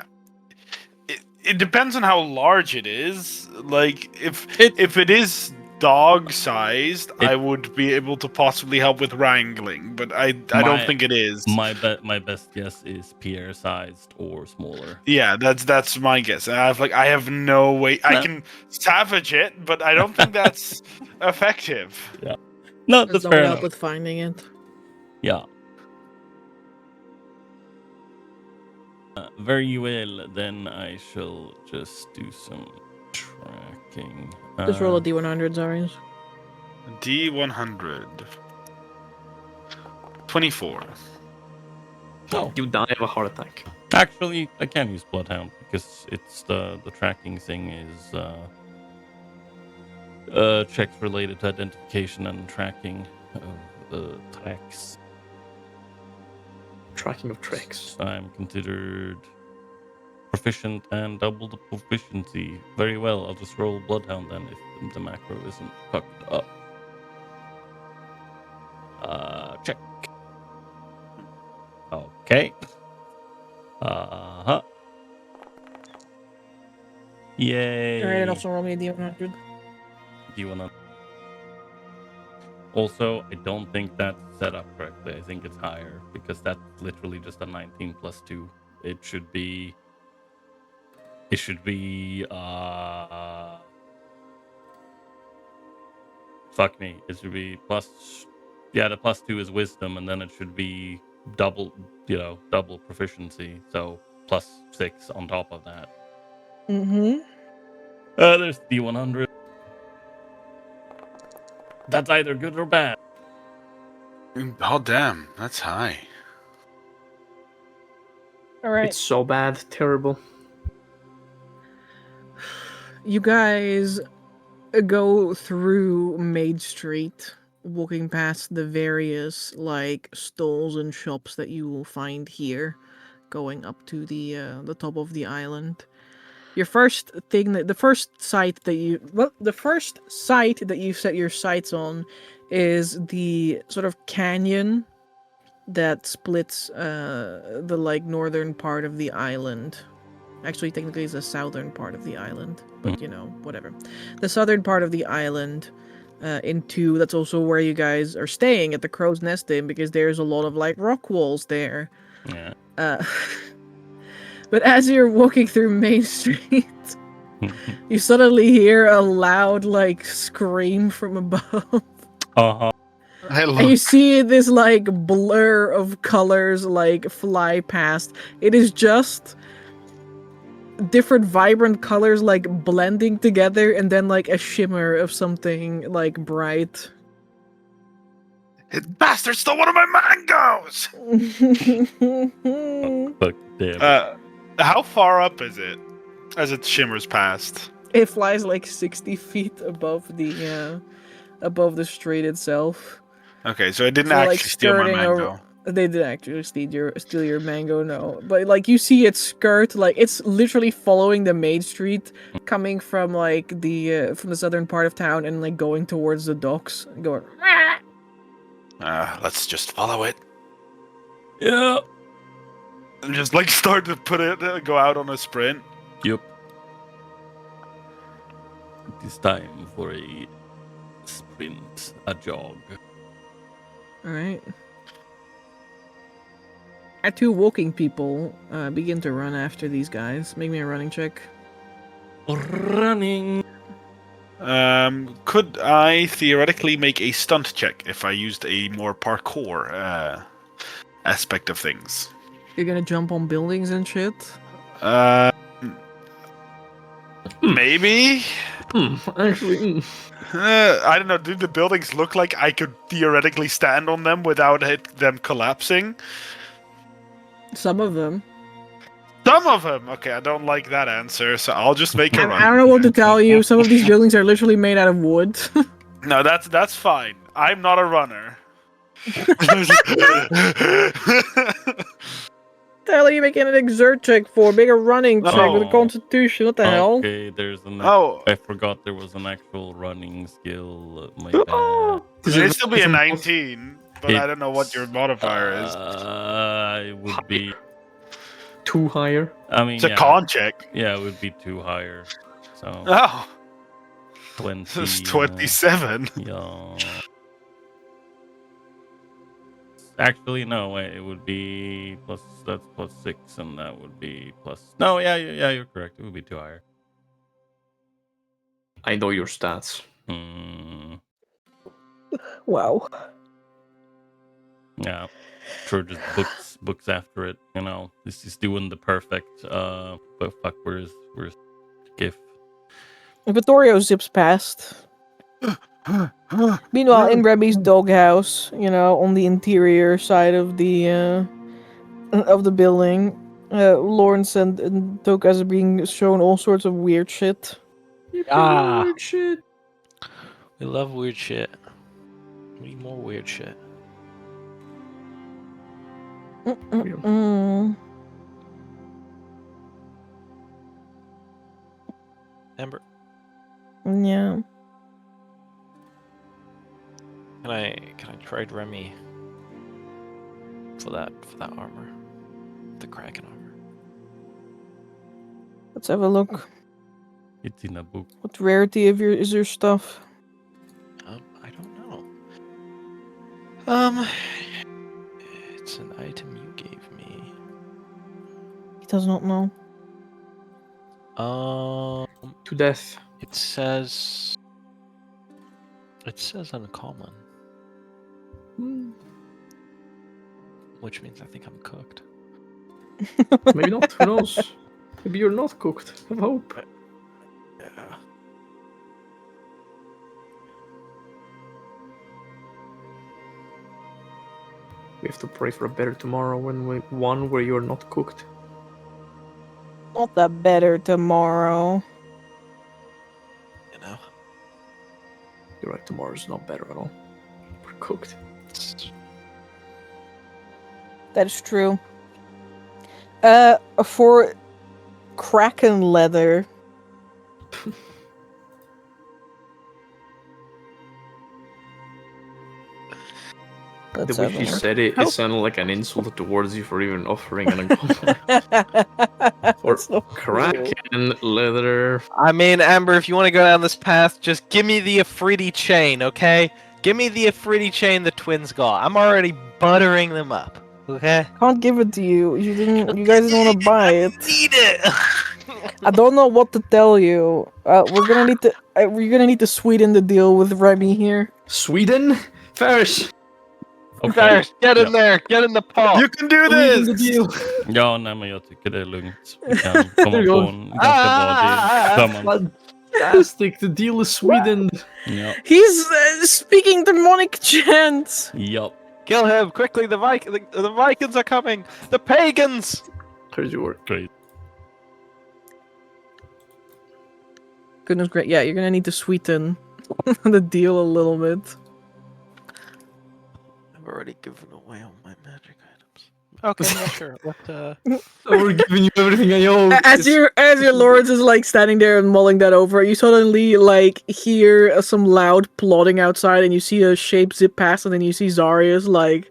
it depends on how large it is. Like, if it is dog-sized, I would be able to possibly help with wrangling, but I don't think it is. My best guess is Pierre-sized or smaller. Yeah, that's my guess. I have no way. No. I can savage it, but I don't think that's effective. Yeah. No, There's that's no fair help enough. with finding it. Yeah. Very well, then I shall just do some tracking. Just roll a d100, Zarius. D100. 24. Oh, You die of a heart attack. actually, I can use Bloodhound because it's the tracking thing is checks related to identification and tracking of tracks. Tracking of tricks. I'm considered proficient and double the proficiency. Very well, I'll just roll Bloodhound then if the macro isn't fucked up. Check. Okay. Uh-huh. Yay. Alright, and also roll me a d100. Do you wanna... Also, I don't think that's set up correctly. I think it's higher because that's literally just a 19 plus 2. It should be... Fuck me. It should be plus... Yeah, the plus 2 is wisdom, and then it should be double proficiency. So plus 6 on top of that. Mm-hmm. There's D100. That's either good or bad. Oh damn, that's high. Alright. It's so bad, terrible. You guys go through Maid Street, walking past the various like stalls and shops that you will find here, going up to the top of the island. The first site that you've set your sights on is the sort of canyon that splits the like northern part of the island. Actually, technically, it's the southern part of the island, but whatever. The southern part of the island into that's also where you guys are staying at the Crow's Nest Inn because there's a lot of like rock walls there. Yeah. But as you're walking through Main Street, you suddenly hear a loud like scream from above. Uh-huh. I And you look. see this like blur of colors like fly past. It is just different vibrant colors like blending together and then like a shimmer of something like bright. Bastard stole one of my mangoes! Fuck damn it. How far up is it as it shimmers past? It flies like 60 feet above the street itself. Okay, so it didn't So, actually like, steal my skirting mango. over. They did actually steal your mango, no. But like you see it skirt, like it's literally following the main street, coming from like the southern part of town and like going towards the docks, going. Let's just follow it. Yeah. And just like start to go out on a sprint. Yep. It is time for a sprint, a jog. All right. Our two walking people begin to run after these guys. Make me a running check. Running. Could I theoretically make a stunt check if I used a more parkour aspect of things? You're gonna jump on buildings and shit. Maybe. Actually, I don't know. Do the buildings look like I could theoretically stand on them without them collapsing? Some of them. Some of them. Okay, I don't like that answer, so I'll just make a I run. don't know what to tell you. Some of these buildings are literally made out of wood. No, that's fine. I'm not a runner. The hell are you making an exert check for? Make a running check with a Oh. constitution. What the hell? Okay, there's an. Oh, I forgot there was an actual running skill. My bad. it'd still be a 19, but I don't know what your It's, modifier is. It would be. two higher. I mean, It's a yeah, con check. yeah, it would be two higher. So Oh, 20. this is 27. Yeah. Actually, no. Wait, it would be plus. That's plus 6, and that would be plus. No, yeah, you're correct. It would be two higher. I know your stats. Hmm. Wow. Yeah. Sure, just books after it. You know, this is doing the perfect. But fuck, where's GIF? Vittorio zips past. Meanwhile, in Rebby's doghouse, on the interior side of the building, Lawrence and Tokas are being shown all sorts of weird shit. Ah. Weird shit. We love weird shit. We need more weird shit. Amber, Yeah. can I trade Remy for that armor? The Kraken armor. Let's have a look. It's in a book. What rarity is your stuff? I don't know. It's an item you gave me. He does not know. To death. It says uncommon, which means I think I'm cooked. Maybe not. Who knows? Maybe you're not cooked. Have hope. Yeah. We have to pray for a better tomorrow one where you're not cooked. Not the better tomorrow. You know. You're right. Tomorrow's not better at all. We're cooked. That is true. For Kraken leather. The way she said it, it sounded like an insult towards you for even offering an uncommon. Or Kraken leather. I mean, Amber, if you want to go down this path, just give me the Afridi chain, okay? Give me the Afridi chain the twins got. I'm already buttering them up, okay? Can't give it to you. You guys didn't want to buy it. Need it. I don't know what to tell you. We're gonna need to sweeten the deal with Remy here. Sweden? Ferris, Okej. Get in Ja. there! Get in the pot! You can do Leaving the this! deal. Ja, nej men jag tycker det är lugnt. Vi kan komma på en ganska bra deal tillsammans. Fantastic. The deal is Sweden. Ja. He's speaking demonic chants. Ja. Kill him quickly! The Vikings are coming! The pagans! Here's your work. Great. Goodness great. Yeah, you're gonna need to sweeten the deal a little bit. I've already given away all my magic items. Okay, yeah, sure. What, So we're giving you everything I owe. As your lords is like standing there and mulling that over, you suddenly like hear some loud plotting outside, and you see a shape zip past, and then you see Zarius like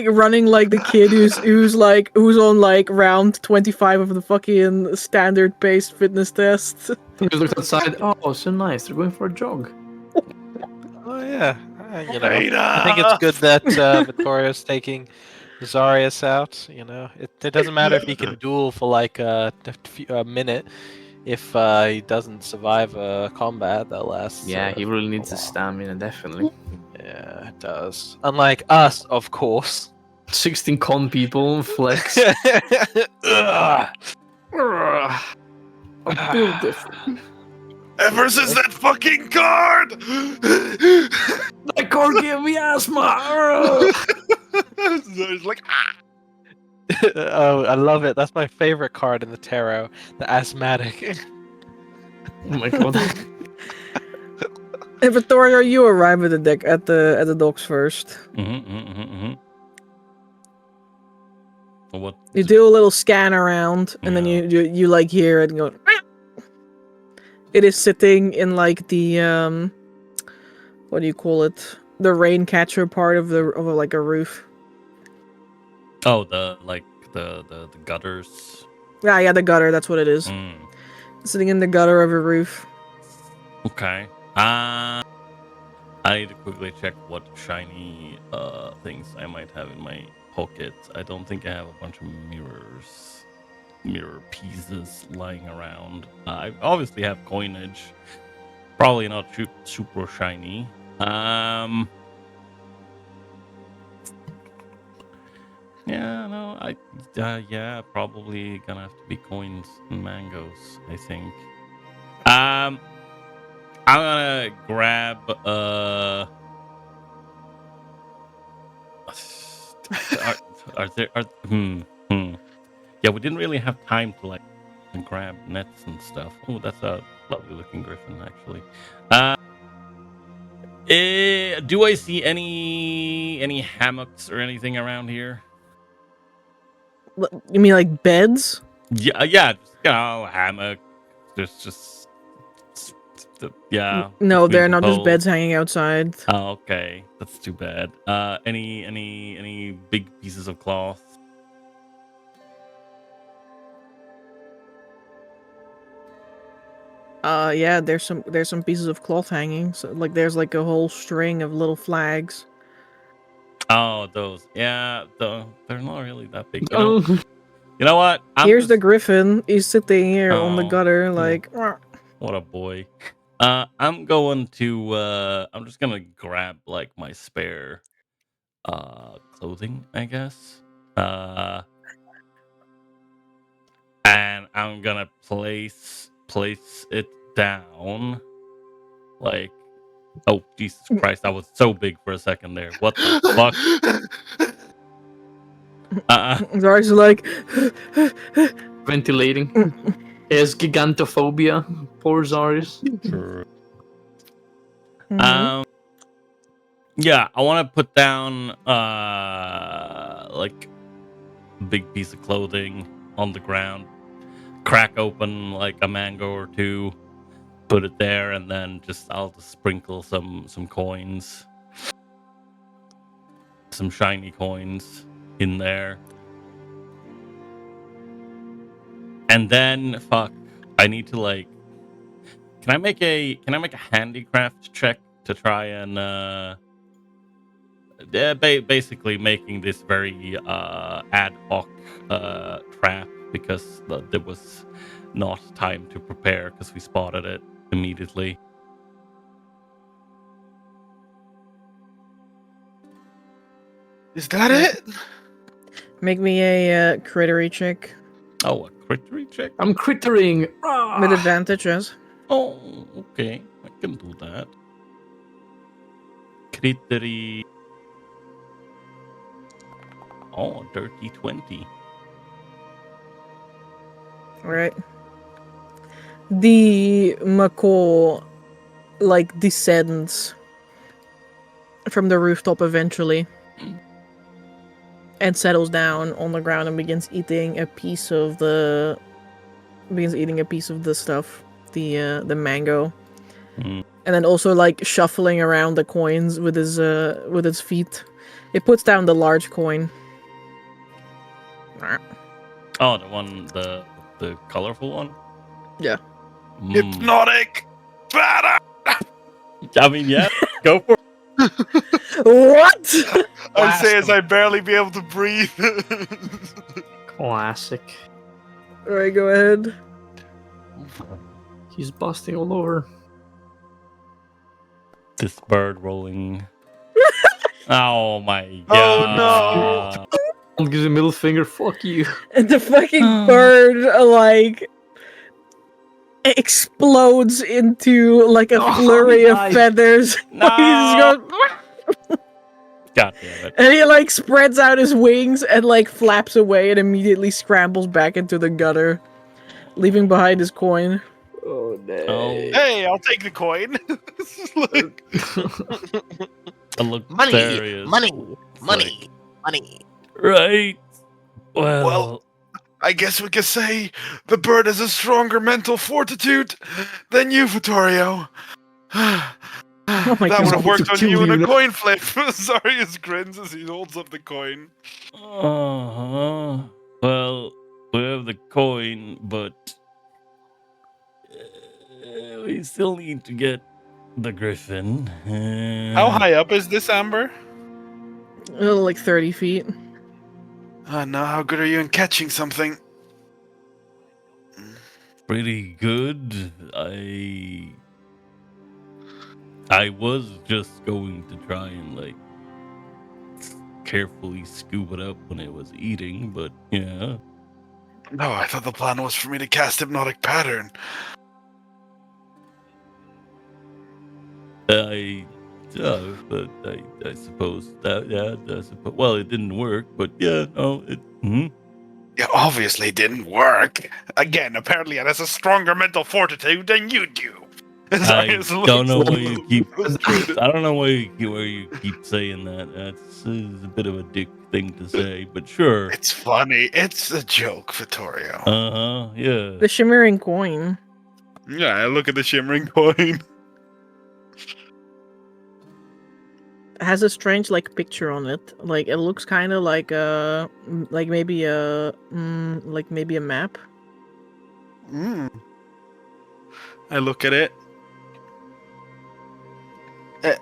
running like the kid who's on like round 25 of the fucking standard paced fitness test. You looked outside. Oh, so nice. They're going for a jog. Oh yeah, you know. I think it's good that Vittoria's taking Zarius out. You know, it doesn't matter if he can duel for like a minute. If he doesn't survive a combat that lasts. Yeah, he really needs his stamina, definitely. Yeah, it does. Unlike us, of course. 16 con people, flex. Ugh. A build different. Ever since that fucking card! That card gave me asthma! It's like, Oh, I love it. That's my favorite card in the tarot. The asthmatic. Oh my god. Hey, Victoria, you arrive at the deck at the docks first. What? You do a little scan around, and then Yeah. you like hear it go. It is sitting in like the what do you call it? The rain catcher part of like a roof. Oh, the gutters. Yeah, the gutter. That's what it is. Sitting in the gutter of a roof. Okay. I need to quickly check what shiny things I might have in my pocket. I don't think I have a bunch of mirror pieces lying around. I obviously have coinage. Probably not super shiny. Yeah, no, yeah, probably gonna have to be coins and mangoes, I think. I'm gonna grab Yeah, we didn't really have time to like grab nets and stuff. Oh, that's a lovely looking griffin, actually. Do I see any hammocks or anything around here? You mean like beds? Yeah, just, hammock. There's just yeah. No, between they're the not just poles. beds hanging outside. Oh, okay, that's too bad. Any big pieces of cloth? Yeah, there's some pieces of cloth hanging. So like there's like a whole string of little flags. Oh, those. Yeah, they're not really that big. Oh. You know what? Here's the griffin. He's sitting here on the Oh, gutter, like. What a boy. I'm going to. I'm just gonna grab like my spare, clothing, I guess. And I'm gonna place it down, like. Oh, Jesus Christ! That was so big for a second there. What the fuck? Zark's like. Ventilating. He has gigantophobia. Poor Zarius. Yeah, I want to put down like a big piece of clothing on the ground, crack open like a mango or two, put it there, and then I'll just sprinkle some coins, some shiny coins in there. And then I need to like can I make a handicraft check to try and basically making this very ad hoc trap because there was not time to prepare because we spotted it immediately. Is that it? Make me a crittery check Oh, a crittery check? I'm crittering. with Ah! advantage, yes. Oh, okay. I can do that. Crittery. Oh, dirty 20. Alright. The macaw, like, descends from the rooftop eventually and settles down on the ground and begins eating a piece of the stuff, the mango. Mm. And then also like shuffling around the coins with its feet. It puts down the large coin. Oh, the colorful one? Yeah. Hypnotic. Better. I mean, yeah, go for it. What? I say as I barely be able to breathe. Classic. Alright, go ahead. He's busting all over. This bird rolling. Oh my Oh, god. Gives a middle finger. Fuck you. And the fucking bird, like, explodes into, like, a Oh, flurry he of died. feathers. No. He just goes, God damn it. and he, like, spreads out his wings and, like, flaps away and immediately scrambles back into the gutter, leaving behind his coin. Oh no. Oh, Hey, I'll take the coin. Look. look Money, serious. money, It's money, like, money. right. Well, I guess we could say the bird has a stronger mental fortitude than you, Vittorio. my That would God. have worked on Kill you in you a now. coin flip. Zarius grins as he holds up the coin. uh-huh. Well, we have the coin, but we still need to get the Griffin. How high up is this, Amber? Like 30 feet. Now how good are you in catching something? Pretty good. I was just going to try and like carefully scoop it up when it was eating, but yeah. No, I thought the plan was for me to cast Hypnotic Pattern. But I suppose that well, it didn't work, but yeah, no, it. It obviously didn't work. Again, apparently it has a stronger mental fortitude than you do. I Zarius don't know looks why you keep. frustrated. I don't know why you keep saying that. That's a bit of a dick thing to say, but sure. It's funny. It's a joke, Vittorio. Yeah. The shimmering coin. Yeah, I look at the shimmering coin. Has a strange like picture on it. Like it looks kind of like maybe a map. I look at it.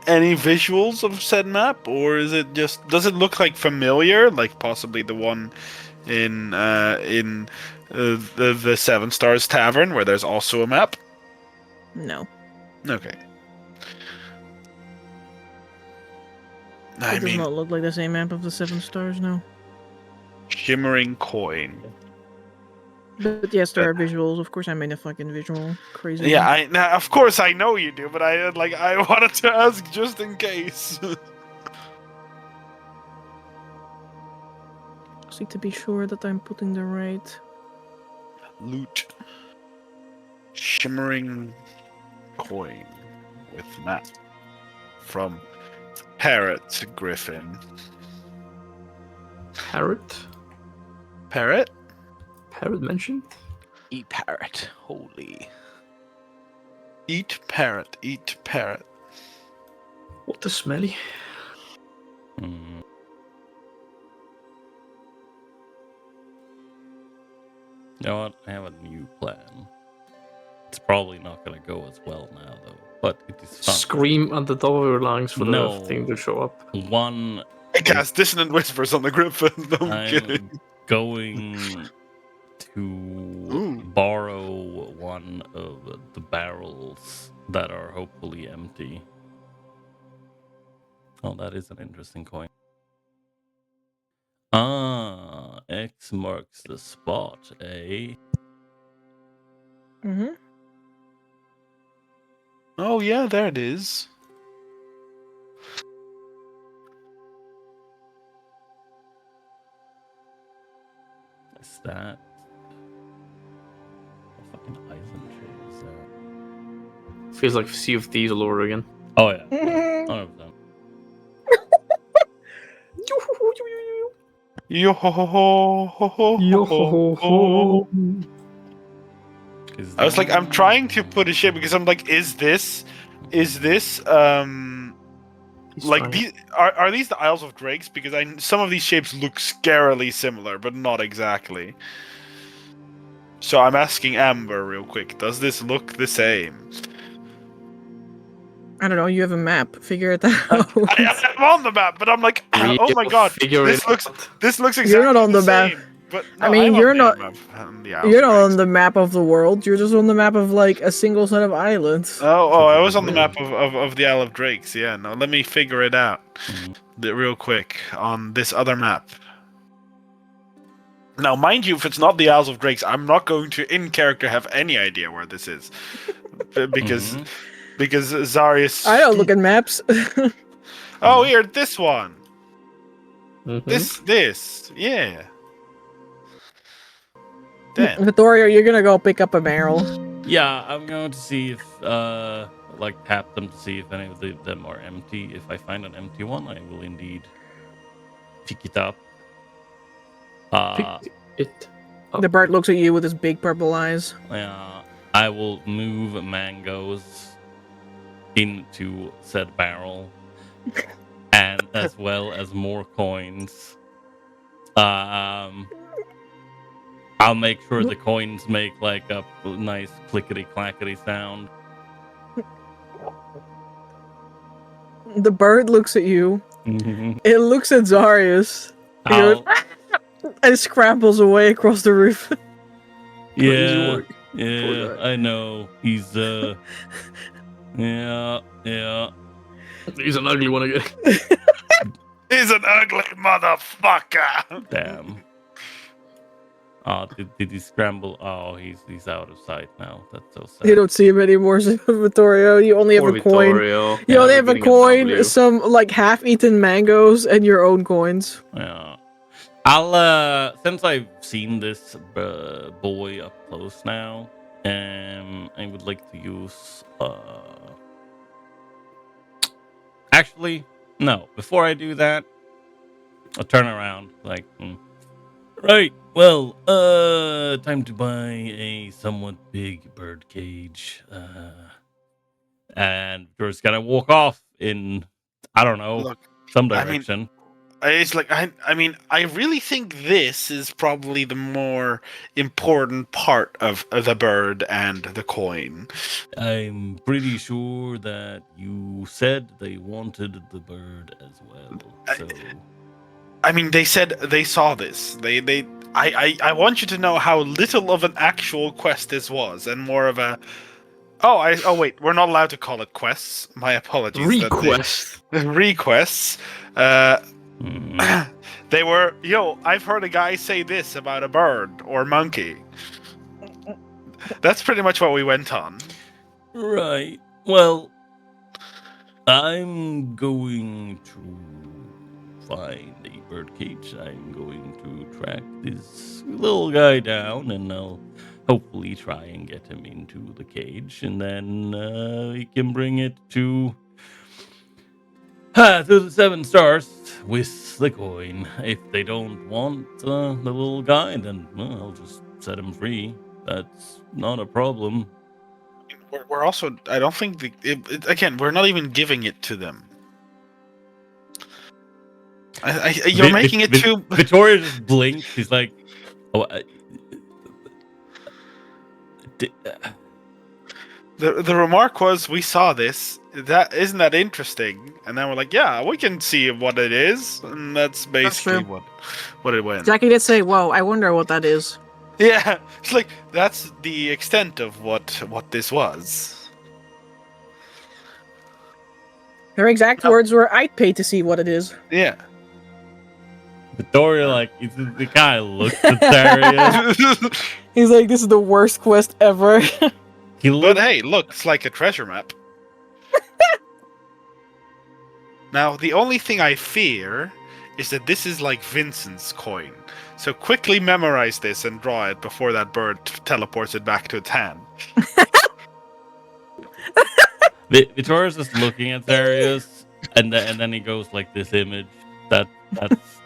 Any visuals of said map, or is it just? Does it look like familiar, like possibly the one in the Seven Stars Tavern, where there's also a map? No, Okay. it I does mean, not look like the same map of the Seven Stars. No, shimmering coin. but yes, there are visuals. Of course, I made a fucking visual. Crazy. Yeah, now, of course I know you do, but I wanted to ask just in case. Just need to be sure that I'm putting the right. Loot. Shimmering coin with map from Parrot to Griffin. Parrot? Parrot? Parrot mentioned? Eat parrot. Holy. Eat parrot. Eat parrot. What the smelly? Mm. You know what? I have a new plan. It's probably not going to go as well now, though. But it is fun. Scream at the top of your lungs for No. the thing to show up. One, I cast Dissonant Whispers on the Griffin. No, I'm I'm kidding. going to Ooh. borrow one of the barrels that are hopefully empty. Oh, that is an interesting coin. Ah, X marks the spot, eh? Mm-hmm. Oh yeah, there it is. What's that? What fucking island shit is that? Feels like Sea of Thieves all over again. Oh yeah, 100%. Yo ho ho ho ho ho Yo ho ho ho. ho. I was like, I'm trying to put a shape because I'm like, is this He's like trying. these are these the Isles of Drakes? Because some of these shapes look scarily similar, but not exactly. So I'm asking Amber real quick. Does this look the same? I don't know. You have a map. Figure it out. I'm on the map, but I'm like, oh my god, Figure it this out. looks exactly You're not on the the map. same. But I no, mean, I'm you're on not- the map. On the Isles You're of not Drakes. on the map of the world. You're just on the map of like a single set of islands. Oh, I was on the map of the Isle of Drakes. Yeah, no, let me figure it out real quick on this other map. Now, mind you, if it's not the Isles of Drakes, I'm not going to, in character, have any idea where this is, because Zarius. I don't look at maps. Oh, here, this one. Mhm. This, yeah. Damn. Vittorio, you're gonna go pick up a barrel. Yeah, I'm going to see if, like, tap them to see if any of them are empty. If I find an empty one, I will indeed pick it up. Pick it up. The bird looks at you with his big purple eyes. I will move mangoes into said barrel, and as well as more coins. I'll make sure the coins make like a nice clickety clackety sound. The bird looks at you. It looks at Zarius. It goes, and scrambles away across the roof. Yeah, work. yeah, guy. I know. He's yeah. He's an ugly one again. He's an ugly motherfucker. Damn. Oh, did he scramble? Oh, he's out of sight now. That's so sad. You don't see him anymore, Vittorio. You only have Poor a coin. Vittorio. You only we're have a getting coin, W. some like half-eaten mangoes, and your own coins. Yeah. I'll since I've seen this boy up close now, I would like to use actually, no, before I do that, I'll turn around like right, well, time to buy a somewhat big bird cage. And we're just gonna walk off in, I don't know, Look, some I mean, direction. it's like I mean, I really think this is probably the more important part of the bird and the coin. I'm pretty sure that you said they wanted the bird as well. So I mean, they said they saw this. I want you to know how little of an actual quest this was, and more of a. Oh wait, we're not allowed to call it quests. My apologies. Request. Requests. They were. I've heard a guy say this about a bird or monkey. That's pretty much what we went on. right. Well, I'm going to find a birdcage. I'm going to track this little guy down, and I'll hopefully try and get him into the cage, and then we can bring it to the 7 stars with the coin. If they don't want the little guy, then I'll just set him free. That's not a problem. We're also. I don't think again. We're not even giving it to them. You're making it too. Victoria just blinked. She's like, "Oh, The remark was, "We saw this. That isn't that interesting?" And then we're like, "Yeah, we can see what it is," and that's basically true. what it went. Jackie did say, "Whoa, I wonder what that is." Yeah, it's like that's the extent of what this was. Her exact words were, "I'd pay to see what it is." Yeah. Victoria, like, he kind of looks at Darius. He's like, this is the worst quest ever. He But looks. hey, looks like a treasure map. Now, the only thing I fear is that this is like Vincent's coin. So quickly memorize this and draw it before that bird teleports it back to its hand. Victoria's just looking at Darius, and then he goes like this image. That's just.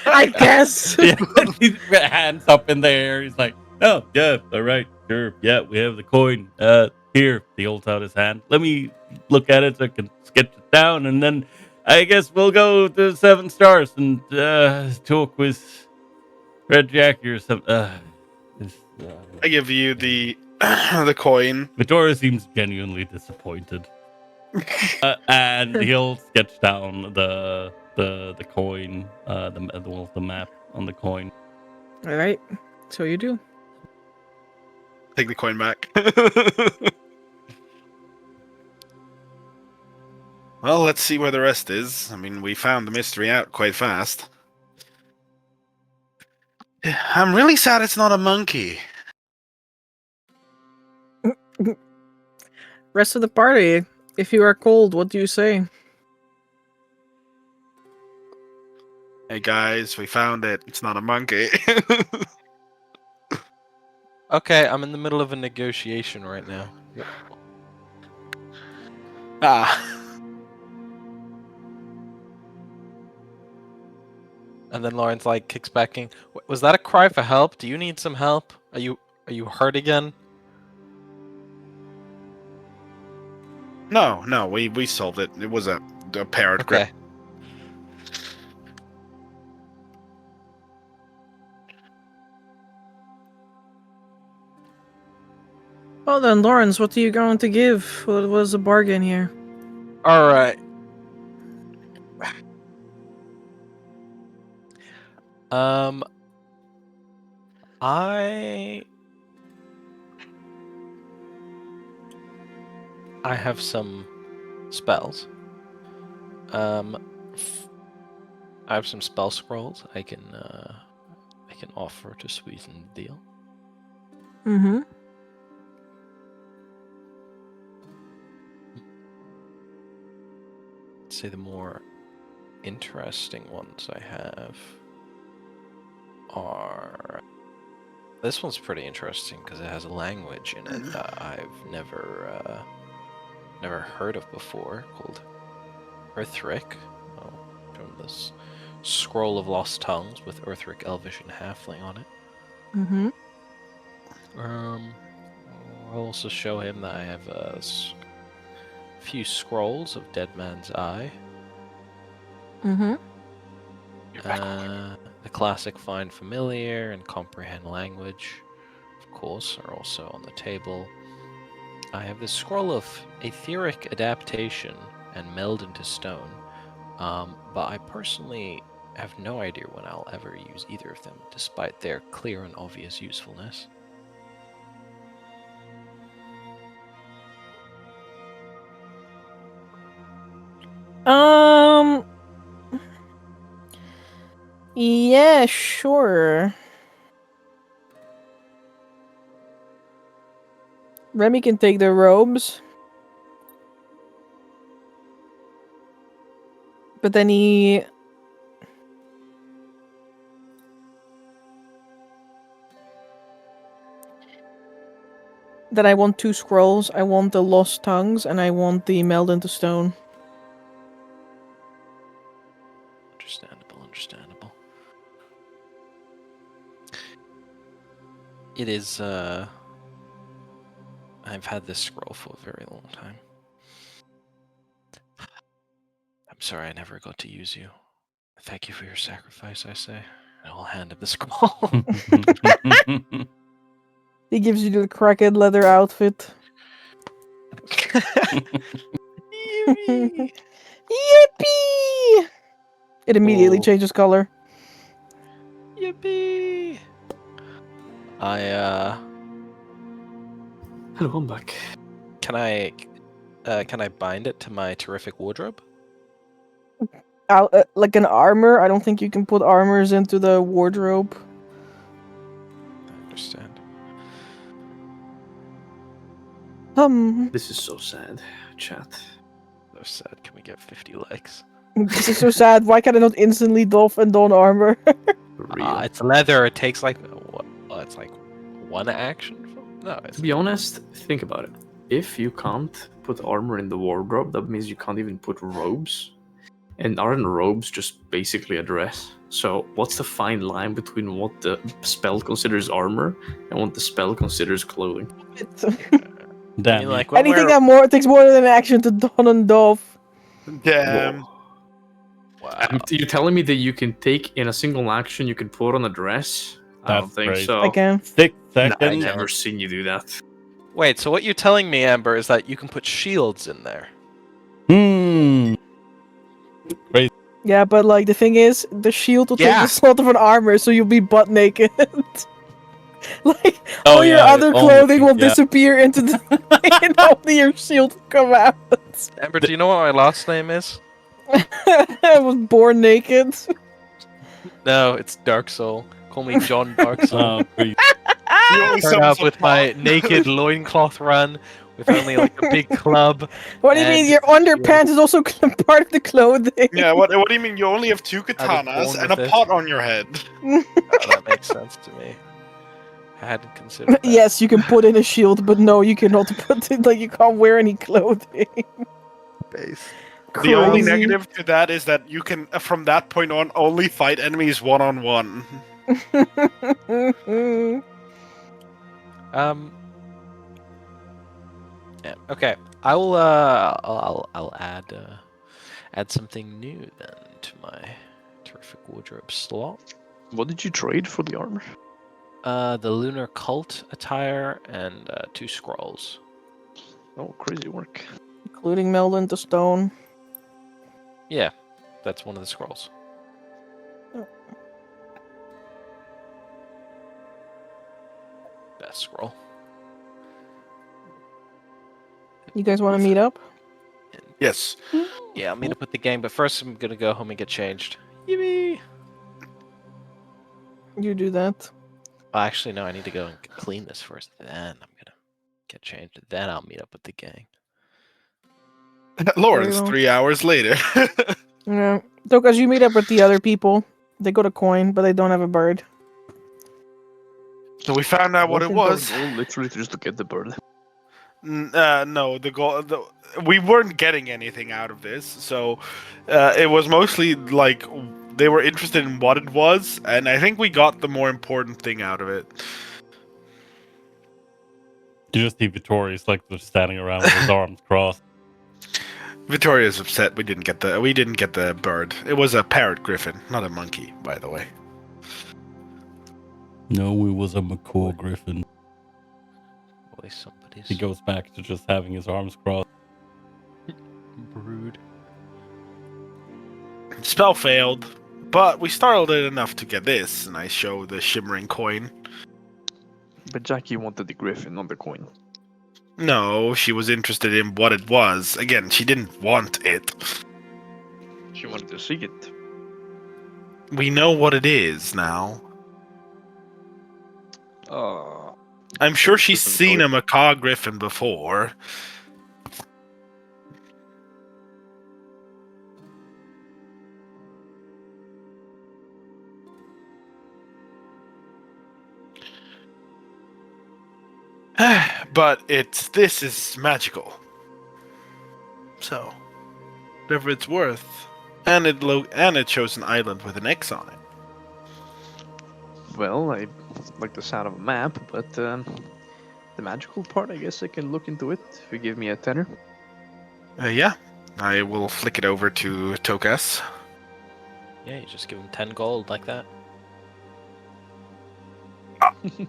I guess. Yeah, his hands up in the air. He's like, oh yeah, all right, sure, yeah, we have the coin. Here, he holds out his hand. Let me look at it so I can sketch it down, and then I guess we'll go to 7 stars and talk with Red Jackie or something. I give you the the coin. Victoria seems genuinely disappointed, and he'll sketch down the coin, the map on the coin. All right. So you do. Take the coin back. Well, let's see where the rest is. I mean, we found the mystery out quite fast. I'm really sad it's not a monkey. Rest of the party. If you are cold, what do you say? Hey guys, we found it. It's not a monkey. Okay, I'm in the middle of a negotiation right now. Ah. And then Lauren's like kicks back in. Was that a cry for help? Do you need some help? Are you hurt again? No, we solved it. It was a parrot grip. Okay. Well then, Lawrence, what are you going to give? What was the bargain here? All right. I have some spells. I have some spell scrolls I can offer to sweeten the deal. Mm-hmm. I'd say the more interesting ones I have are... This one's pretty interesting because it has a language in it that I've never heard of before, called Earthric. From this scroll of lost tongues with Earthric, Elvish, and Halfling on it. Mm-hmm. I'll also show him that I have a few scrolls of Dead Man's Eye. Mm-hmm. The classic Find Familiar and Comprehend Language, of course, are also on the table. I have this scroll of Etheric Adaptation and Meld into Stone, but I personally have no idea when I'll ever use either of them, despite their clear and obvious usefulness. Yeah, sure. Remy can take the robes. But then he... Then I want 2 scrolls. I want the Lost Tongues, and I want the Meld into Stone. Understandable. It is, I've had this scroll for a very long time. I'm sorry I never got to use you. Thank you for your sacrifice, I say. And I'll hand him the scroll. He gives you the cracked leather outfit. Yippee! Yippee! It immediately Oh. changes color. Yippee! Hello, I'm back. Can I bind it to my terrific wardrobe? like an armor. I don't think you can put armors into the wardrobe. I understand. This is so sad, chat. So sad. Can we get 50 likes? This is so sad. Why can I not instantly doff and don armor? For real. It's leather. It takes like what? It's like one action. No, it's To be honest, think about it. If you can't put armor in the wardrobe, that means you can't even put robes. And aren't robes just basically a dress? So what's the fine line between what the spell considers armor and what the spell considers clothing? Damn. I mean, like Anything that takes more than an action to don and doff. Damn. Wow. You're telling me that you can take in a single action, you can put on a dress? I don't That's think crazy. so. I can. 6 Nah, seconds. I've never seen you do that. Wait, so what you're telling me, Amber, is that you can put shields in there? Yeah, but like the thing is, the shield will take Yeah. the slot of an armor, so you'll be butt naked. Like Oh, all your yeah, other only- clothing will yeah. disappear into the and only your shield will come out. Amber, do you know what my last name is? I was born naked. No, it's Dark Soul. Call me John Dark Soul. Oh, please. You only Turn summon up some with my pot. naked loincloth run with only like a big club. What do you mean? And Your underpants is also part of the clothing. Yeah, what do you mean? You only have 2 I was katanas born and a with it. pot on your head. Oh, that makes sense to me. I hadn't considered that. Yes, you can put in a shield, but no, you cannot put it. Like you can't wear any clothing. Base. The only Crazy. negative to that is that you can, from that point on, only fight enemies one-on-one. Yeah. Okay. I will. I'll add something new then to my terrific wardrobe slot. What did you trade for the armor? The lunar cult attire and 2 scrolls. Oh, crazy work. Including meld into stone. Yeah, that's one of the scrolls. Oh. Best scroll. You guys want to meet up? Yes. Yeah, I'll meet up with the gang, but first I'm gonna go home and get changed. Yippee! You do that. Well, actually, no, I need to go and clean this first. Then I'm gonna get changed. Then I'll meet up with the gang. Lawrence, well. 3 hours later. Yeah. So, because you meet up with the other people, they got a coin, but they don't have a bird. So we found out what it was. Literally just to get the bird. No, the goal. We weren't getting anything out of this, so it was mostly like they were interested in what it was, and I think we got the more important thing out of it. You just see Vittorius like just standing around with his arms crossed. Victoria's upset we didn't get the bird. It was a parrot griffin, not a monkey, by the way. No, it was a macaw griffin. Boy, somebody's He goes back to just having his arms crossed. brood. Spell failed, but we startled it enough to get this, and I show the shimmering coin. But Jackie wanted the griffin, not the coin. No, she was interested in what it was. Again, she didn't want it. She wanted to see it. We know what it is now. I'm sure she's Griffin seen toy. a macaw griffin before. But this is magical. So, whatever it's worth. And it shows an island with an X on it. Well, I like the sound of a map, but the magical part, I guess I can look into it if you give me a tenner. Yeah, I will flick it over to Tokas. Yeah, you just give him 10 gold like that. I think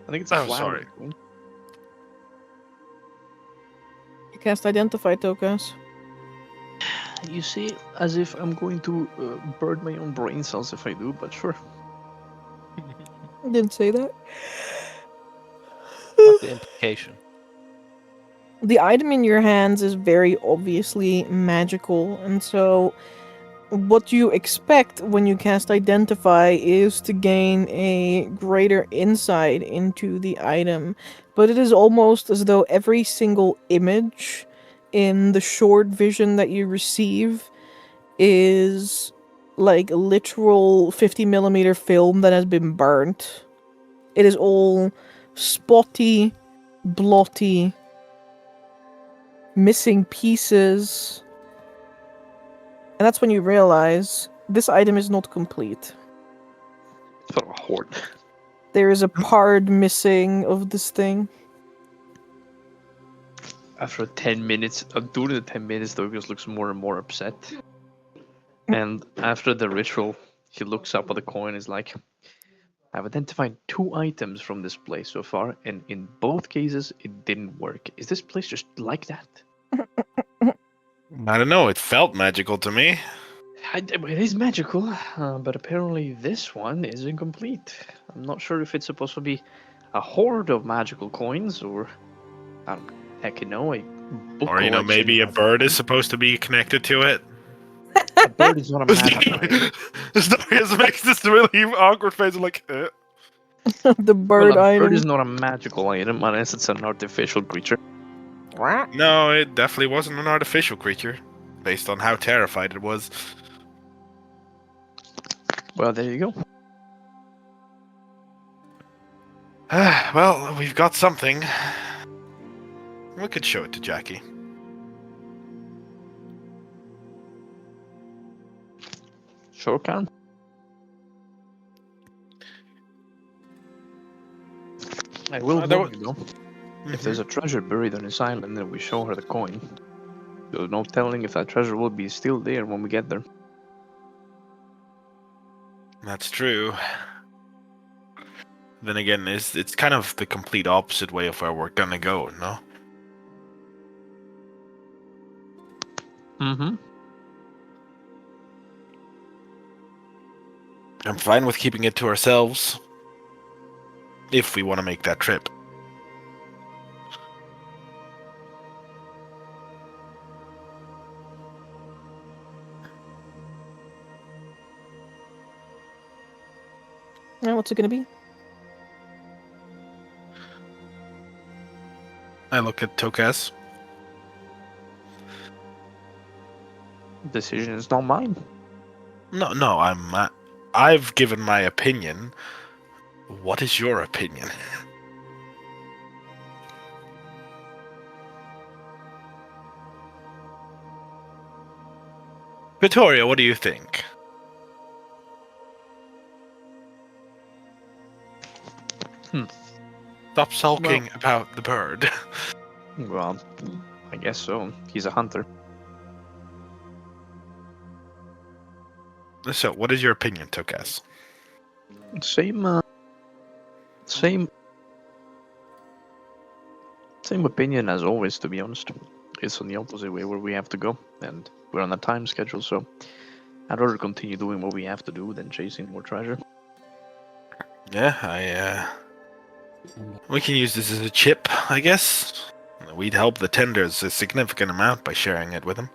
it's a Oh, flower. sorry. You cast Identify Tokas. You see, as if I'm going to burn my own brain cells if I do, but sure. Didn't say that. What's the implication? The item in your hands is very obviously magical, and so what you expect when you cast Identify is to gain a greater insight into the item, but it is almost as though every single image in the short vision that you receive is like literal 50mm film that has been burnt. It is all spotty, blotty, missing pieces. And that's when you realize this item is not complete. Sort of a horde. There is a part missing of this thing. After 10 minutes, during the 10 minutes, Douglas looks more and more upset. And after the ritual, he looks up at the coin and is like, I've identified 2 items from this place so far, and in both cases, it didn't work. Is this place just like that? I don't know. It felt magical to me. It is magical, but apparently this one is incomplete. I'm not sure if it's supposed to be a horde of magical coins, or I don't heck know, a book Or, collection maybe a of- bird is supposed to be connected to it. A bird is not a magical item. Stargazers makes this really awkward face like, The bird Well, a item. bird is not a magical item unless it's an artificial creature. No, it definitely wasn't an artificial creature, based on how terrified it was. Well, there you go. Well, we've got something. We could show it to Jackie. Sure can. I will there warn you though. If there's a treasure buried on this island and we show her the coin, there's no telling if that treasure will be still there when we get there. That's true. Then again, it's kind of the complete opposite way of where we're gonna go, no? Mm-hmm. I'm fine with keeping it to ourselves. If we want to make that trip. What's it gonna be? I look at Tokaz. Decision is not mine. No, I've given my opinion. What is your opinion? Victoria, what do you think? Stop sulking about the bird. Well, I guess so. He's a hunter. So, what is your opinion, Tokaz? Same opinion as always, to be honest. It's on the opposite way where we have to go, and we're on a time schedule, so I'd rather continue doing what we have to do than chasing more treasure. Yeah, we can use this as a chip, I guess. We'd help the tenders a significant amount by sharing it with them,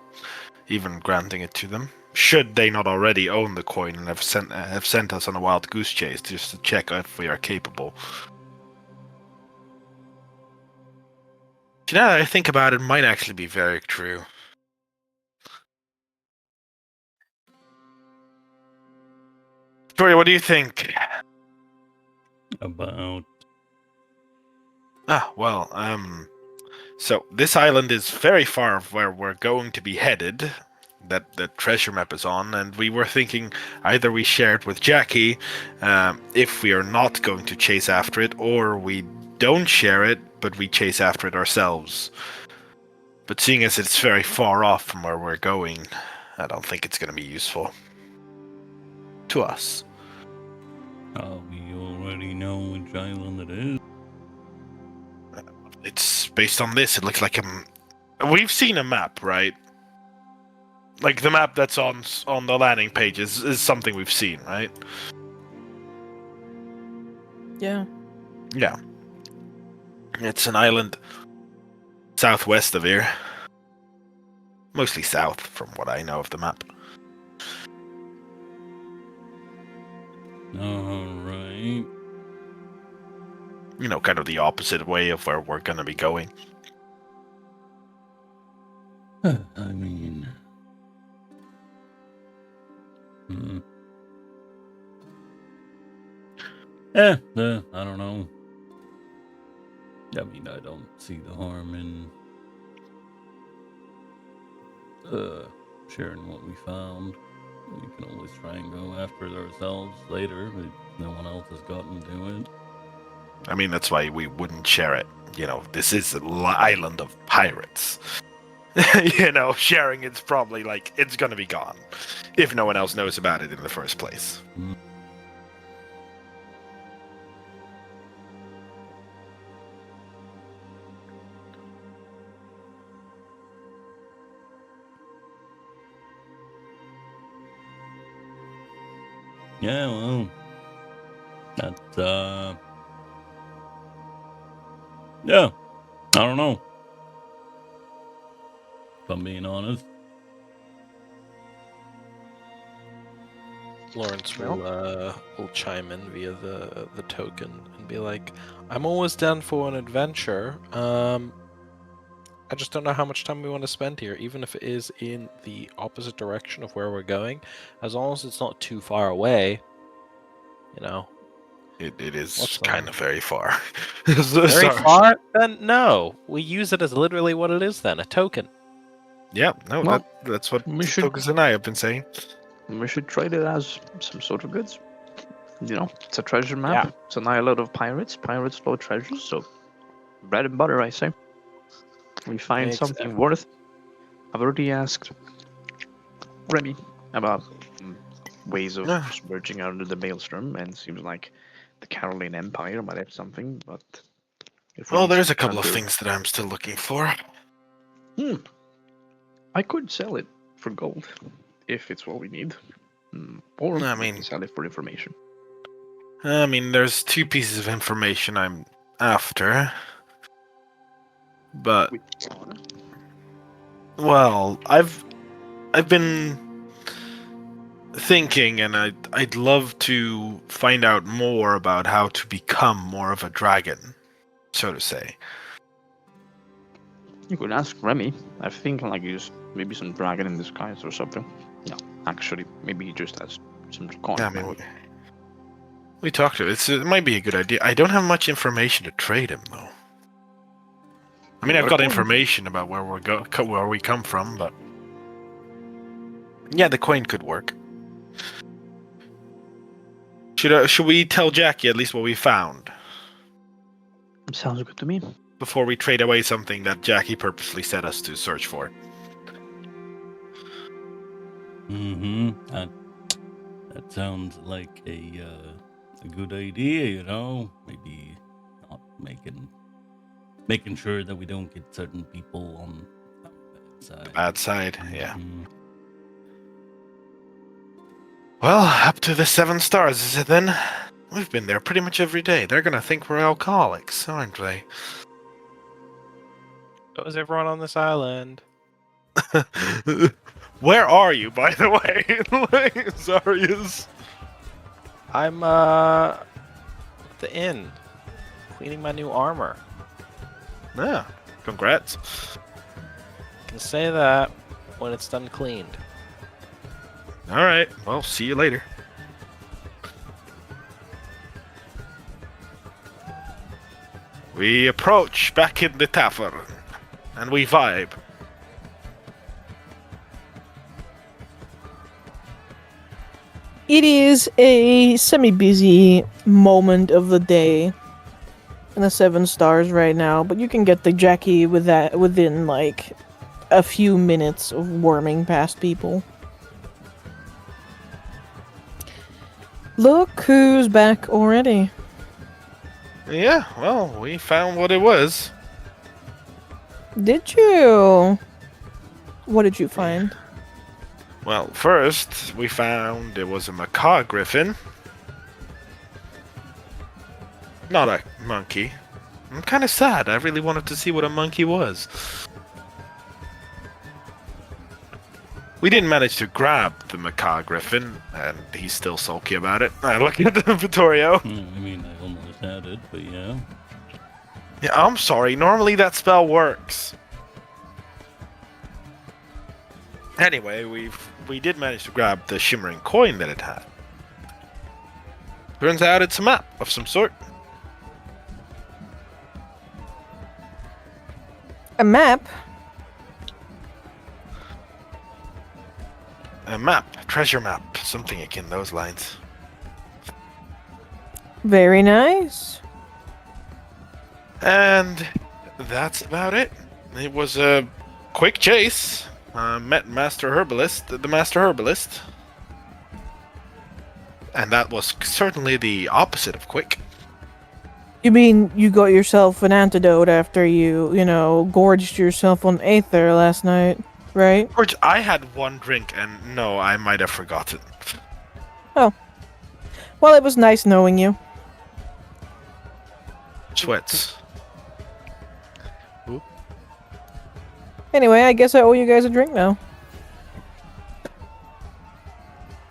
even granting it to them. Should they not already own the coin and have sent us on a wild goose chase just to check if we are capable. Now that I think about it, might actually be very true. Victoria, what do you think? About So this island is very far of where we're going to be headed, that the treasure map is on, and we were thinking either we share it with Jackie, if we are not going to chase after it, or we don't share it, but we chase after it ourselves. But seeing as it's very far off from where we're going, I don't think it's going to be useful to us. we already know which island it is. It's based on this. It looks like we've seen a map, right? Like the map that's on the landing page is something we've seen, right? Yeah. Yeah. It's an island southwest of here. Mostly south, from what I know of the map. Alright. You know, kind of the opposite way of where we're gonna be going. I mean... I don't know. I mean, I don't see the harm in sharing what we found. We can always try and go after it ourselves later, if no one else has gotten to it. I mean, that's why we wouldn't share it. You know, this is an island of pirates. You know, sharing it's probably like, it's gonna be gone. If no one else knows about it in the first place. Yeah, well, that's, yeah, I don't know. If I'm being honest. Lawrence will chime in via the token and be like, "I'm always down for an adventure. I just don't know how much time we want to spend here, even if it is in the opposite direction of where we're going. As long as it's not too far away, you know." It is What's kind that? of very far. Very Sorry. far? Then no. We use it as literally what it is then, a token. Yeah, no, Well, that's what we should- Focus and I have been saying. We should trade it as some sort of goods. You know, it's a treasure map. Yeah. It's an island of pirates. Pirates love treasures, so bread and butter, I say. We find Makes something sense. worth. I've already asked Remy about ways of Yeah. just merging under the maelstrom, and it seems like the Caroline Empire might have something, but... if we Well, need there's a something couple of under- things that I'm still looking for. I could sell it for gold, if it's what we need. Or I we mean- can sell it for information. I mean, there's 2 pieces of information I'm after. But, well, I've been thinking, and I'd love to find out more about how to become more of a dragon, so to say. You could ask Remy. I think like he's maybe some dragon in disguise or something. No, actually, maybe he just has some coin. I mean, we talked to it. It might be a good idea. I don't have much information to trade him, though. I mean, I've got information about where where we come from, but yeah, the coin could work. Should we tell Jackie at least what we found Sounds good to me. before we trade away something that Jackie purposely set us to search for? That sounds like a good idea, you know? Maybe not making sure that we don't get certain people on the bad side. Bad side, yeah. Mhm. Well, up to the 7 stars, is it then? We've been there pretty much every day. They're gonna think we're alcoholics, aren't they? So is everyone on this island? Where are you, by the way? Zarius. I'm at the inn, cleaning my new armor. Yeah, congrats. Can say that when it's done cleaned. Alright, well, see you later. We approach back in the tavern, and we vibe. It is a semi-busy moment of the day in the 7 stars right now, but you can get the Jackie with that within like a few minutes of worming past people. Look who's back already. Yeah, well, we found what it was. Did you? What did you find? Well, first, we found it was a macaw griffin. Not a monkey. I'm kind of sad. I really wanted to see what a monkey was. We didn't manage to grab the macaw Griffin, and he's still sulky about it. I look at Vittorio. I mean, I almost had it, but yeah. Yeah, I'm sorry. Normally that spell works. Anyway, we did manage to grab the shimmering coin that it had. Turns out it's a map of some sort. A map? A map, treasure map, something akin those lines. Very nice. And that's about it. It was a quick chase. Met the Master Herbalist. And that was certainly the opposite of quick. You mean you got yourself an antidote after you gorged yourself on Aether last night, right? Which I had one drink, and no, I might have forgotten. Oh. Well, it was nice knowing you. Sweats. Anyway, I guess I owe you guys a drink now.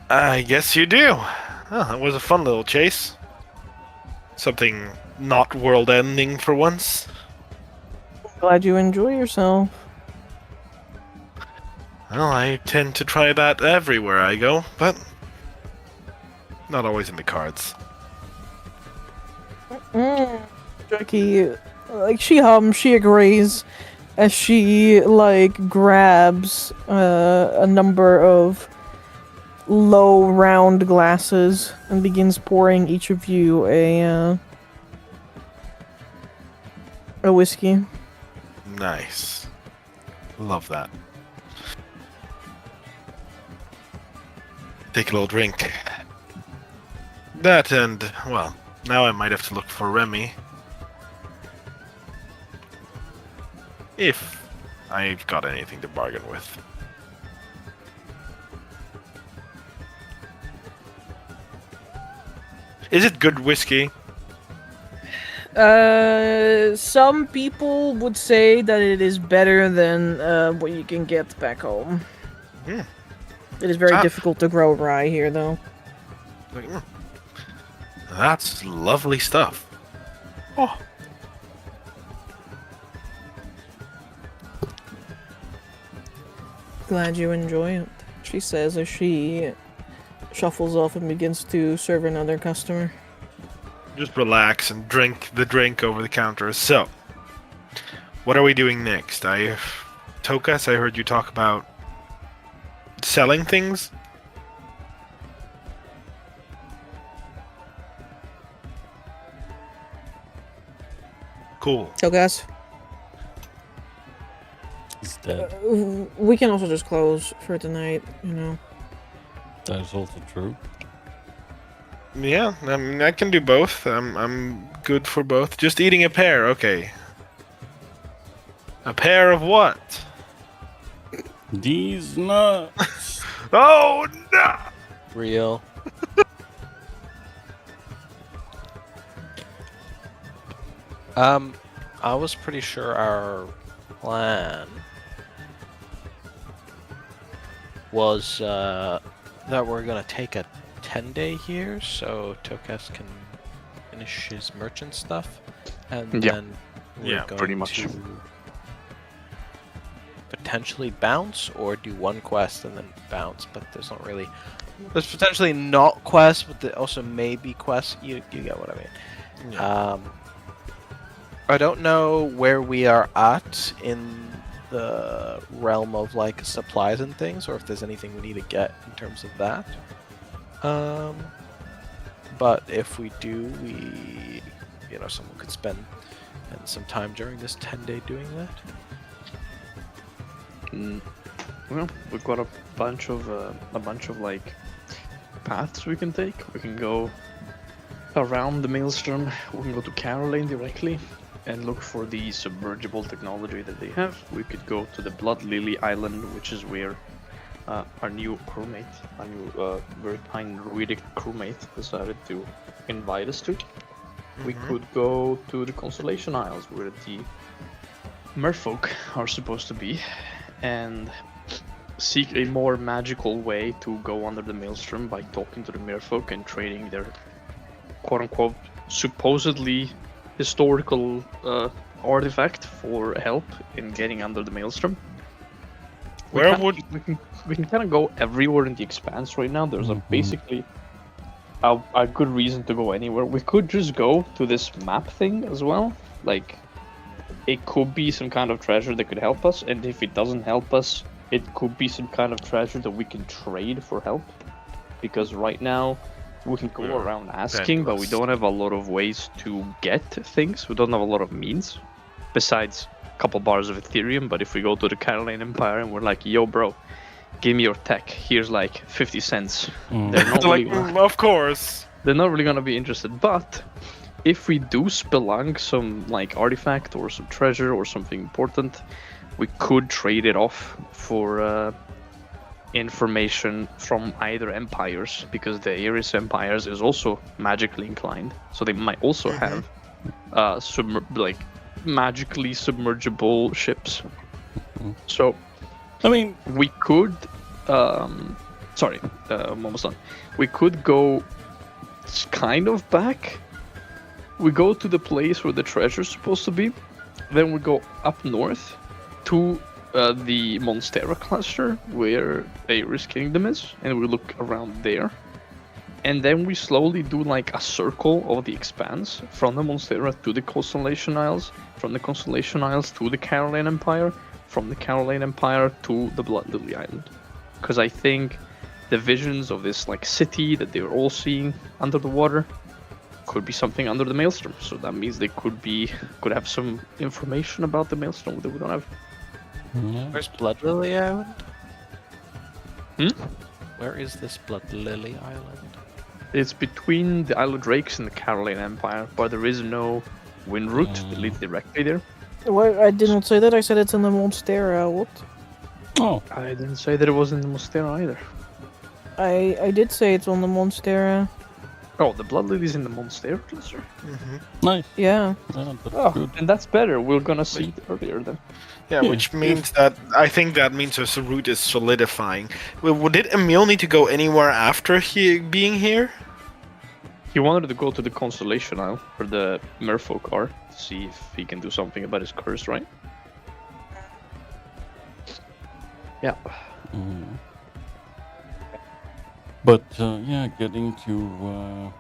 I guess you do. Oh, that was a fun little chase. Something not world-ending for once. Glad you enjoy yourself. Well, I tend to try that everywhere I go, but not always in the cards. Jackie, she hums, she agrees, as she, grabs a number of low, round glasses and begins pouring each of you a whiskey. Nice. Love that. Take a little drink. That and, well, now I might have to look for Remy. If I've got anything to bargain with. Is it good whiskey? Some people would say that it is better than what you can get back home. Hmm. It is very difficult to grow rye here, though. That's lovely stuff. Oh. Glad you enjoy it, she says as she shuffles off and begins to serve another customer. Just relax and drink the drink over the counter. So, what are we doing next? Tokas, I heard you talk about selling things? Cool. Tokas, He's dead. we can also just close for tonight, That's also true. Yeah, I mean, I can do both. I'm good for both. Just eating a pear, okay. A pear of what? These nuts. Oh no! Real. I was pretty sure our plan was that we're gonna take a 10-day here, so Tokas can finish his merchant stuff, and Yeah. then we're Yeah, going pretty much. to potentially bounce or do one quest and then bounce. But there's not really. There's potentially not quests, but there also may be quests. You get what I mean. Yeah. I don't know where we are at in the realm of supplies and things, or if there's anything we need to get in terms of that. But if we do, someone could spend some time during this 10-day doing that. Well, we've got a bunch of paths we can take. We can go around the Maelstrom. We can go to Caroline directly and look for the submergible technology that they have. We could go to the Blood Lily Island, which is where our new crewmate, our new very kind druidic crewmate, decided to invite us to. We could go to the Constellation Isles, where the merfolk are supposed to be, and seek a more magical way to go under the maelstrom by talking to the merfolk and trading their quote-unquote supposedly historical artifact for help in getting under the maelstrom. We can kind of go everywhere in the expanse right now. There's basically a good reason to go anywhere. We could just go to this map thing as well. Like, it could be some kind of treasure that could help us, and if it doesn't help us, it could be some kind of treasure that we can trade for help. Because right now, we can go around asking, but we don't have a lot of ways to get things. We don't have a lot of means, besides a couple bars of Ethereum. But if we go to the Caroline Empire and we're like, yo bro, give me your tech, here's like 50 cents. They're not really of course. They're not really gonna be interested. But if we do spelunk some like artifact or some treasure or something important, we could trade it off for information from either empires, because the Etharis empires is also magically inclined, so they might also have magically submergible ships. So I mean, we could I'm almost done. We could go kind of back. We go to the place where the treasure's supposed to be, then we go up north to the Monstera cluster where Etharis Kingdom is, and we look around there. And then we slowly do like a circle of the expanse from the Monstera to the Constellation Isles, from the Constellation Isles to the Caroline Empire, from the Caroline Empire to the Blood Lily Island. Because I think the visions of this like city that they're all seeing under the water could be something under the maelstrom. So that means they could have some information about the maelstrom that we don't have. Where's Blood Lily Island? Hmm? Where is this Blood Lily Island? It's between the Isle of Drakes and the Caroline Empire, but there is no wind route that leads directly there. Well, I didn't say that. I said it's in the Monstera. What? oh, I didn't say that it was in the Monstera either. I did say it's on the Monstera. Oh, the Blood Lily's in the Monstera cluster? nice. Yeah. Yeah, that's Oh, good. and that's better. We're gonna see it earlier then. Yeah, which means that I think that means his route is solidifying. Did Emil need to go anywhere after being here? He wanted to go to the Constellation Isle, where the merfolk are, to see if he can do something about his curse, right? Yeah. But yeah, getting to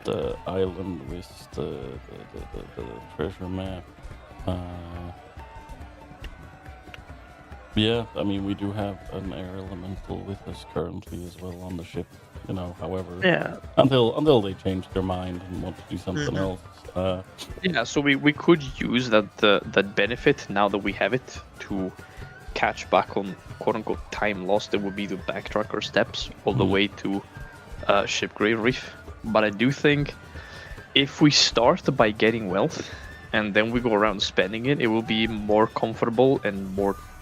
the island with the treasure map. Yeah, I mean, we do have an air elemental with us currently as well on the ship. You know, however, Yeah. until they change their mind and want to do something else. Yeah, so we could use that benefit now that we have it to catch back on quote-unquote time lost. That would be to backtrack our steps all the way to Shipgrave Reef. But I do think if we start by getting wealth and then we go around spending it, it will be more comfortable and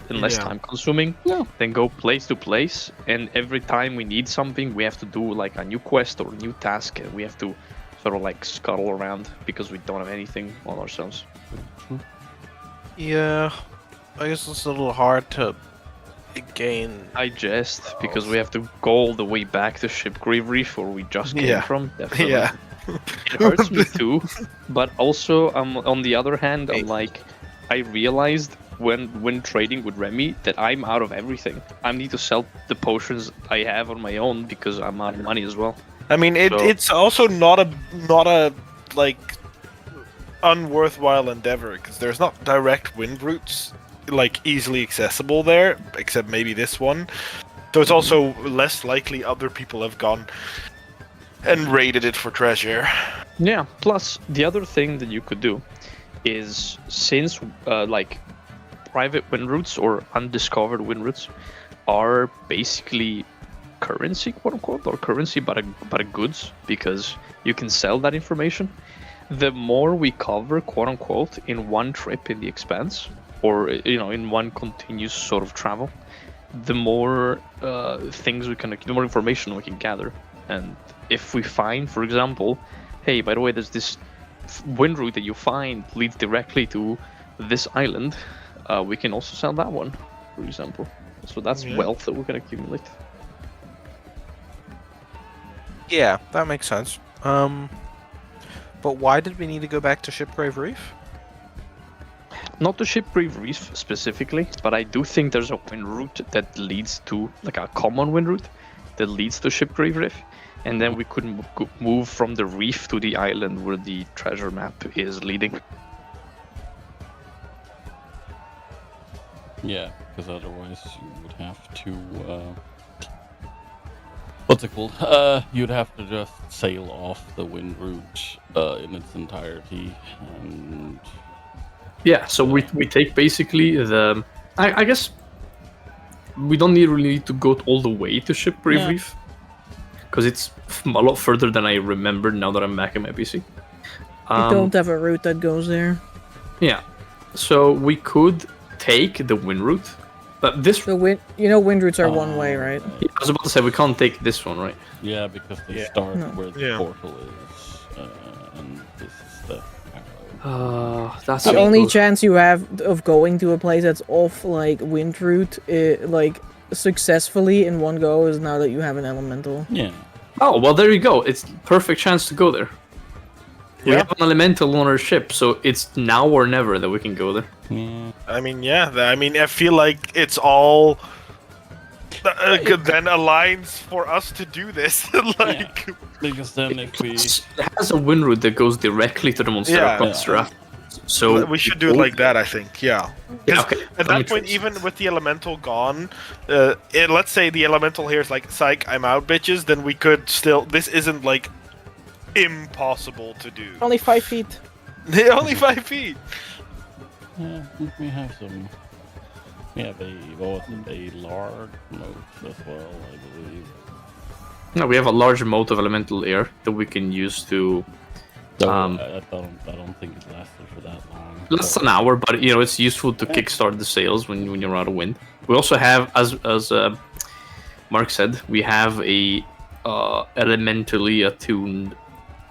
less time consuming than go place to place. And every time we need something, we have to do like a new quest or a new task, and we have to sort of like scuttle around because we don't have anything on ourselves. Yeah, I guess it's a little hard to gain. Digest because we have to go all the way back to Shipgrave Reef where we just came from. Definitely. Yeah. It hurts me too, but also on the other hand, I'm like, I realized when trading with Remy that I'm out of everything. I need to sell the potions I have on my own because I'm out of money as well. I mean, it's also not a like unworthwhile endeavor because there's not direct wind routes like easily accessible there, except maybe this one. So it's also less likely other people have gone and raided it for treasure. Yeah. Plus, the other thing that you could do is since like private wind routes or undiscovered wind routes are basically currency, quote unquote, or currency but a goods, because you can sell that information. The more we cover, quote unquote, in one trip in the expanse, or in one continuous sort of travel, the more the more information we can gather. And if we find, for example, hey, by the way, there's this wind route that you find leads directly to this island, we can also sell that one, for example. So that's Yeah. wealth that we can accumulate. Yeah, that makes sense. But why did we need to go back to Shipgrave Reef? Not the Shipgrave Reef specifically, but I do think there's a wind route that leads to, like a common wind route, that leads to Shipgrave Reef. And then we could move from the reef to the island where the treasure map is leading. Yeah, because otherwise you would have to. What's it called? You'd have to just sail off the wind route in its entirety, and Yeah, so we take basically the. I guess we don't really need to go all the way to Shipgrave Yeah. Reef, because it's a lot further than I remember now that I'm back in my PC. I don't have a route that goes there. Yeah, so we could take the wind route, but this. The wind routes are one way, right? I was about to say we can't take this one, right? yeah, because they Yeah. start No. where the Yeah. portal is, and this is the That's The only chance you have of going to a place that's off like wind route, like successfully in one go, is now that you have an elemental. yeah. Oh well, there you go. It's perfect chance to go there. We Yeah. have an elemental on our ship, so it's now or never that we can go there. Yeah. I mean, yeah. I feel like it's all then aligns for us to do this. Like, Because then if we It has a wind route that goes directly to the Monstera Yeah. cluster. So we should do it like that. I think. Yeah. Yeah, 'Cause okay. At that point, even with the elemental gone, let's say the elemental here is like, "Psych, I'm out, bitches." Then we could still. This isn't like impossible to do. Only 5 feet. They're only 5 feet. yeah, we have some. We have a large moat as well, I believe. no, we have a large moat of elemental air that we can use to. So Um, I don't think it lasted for that long. Less an hour, but it's useful to kickstart the sails when you're out of wind. We also have, as Mark said, we have a elementally attuned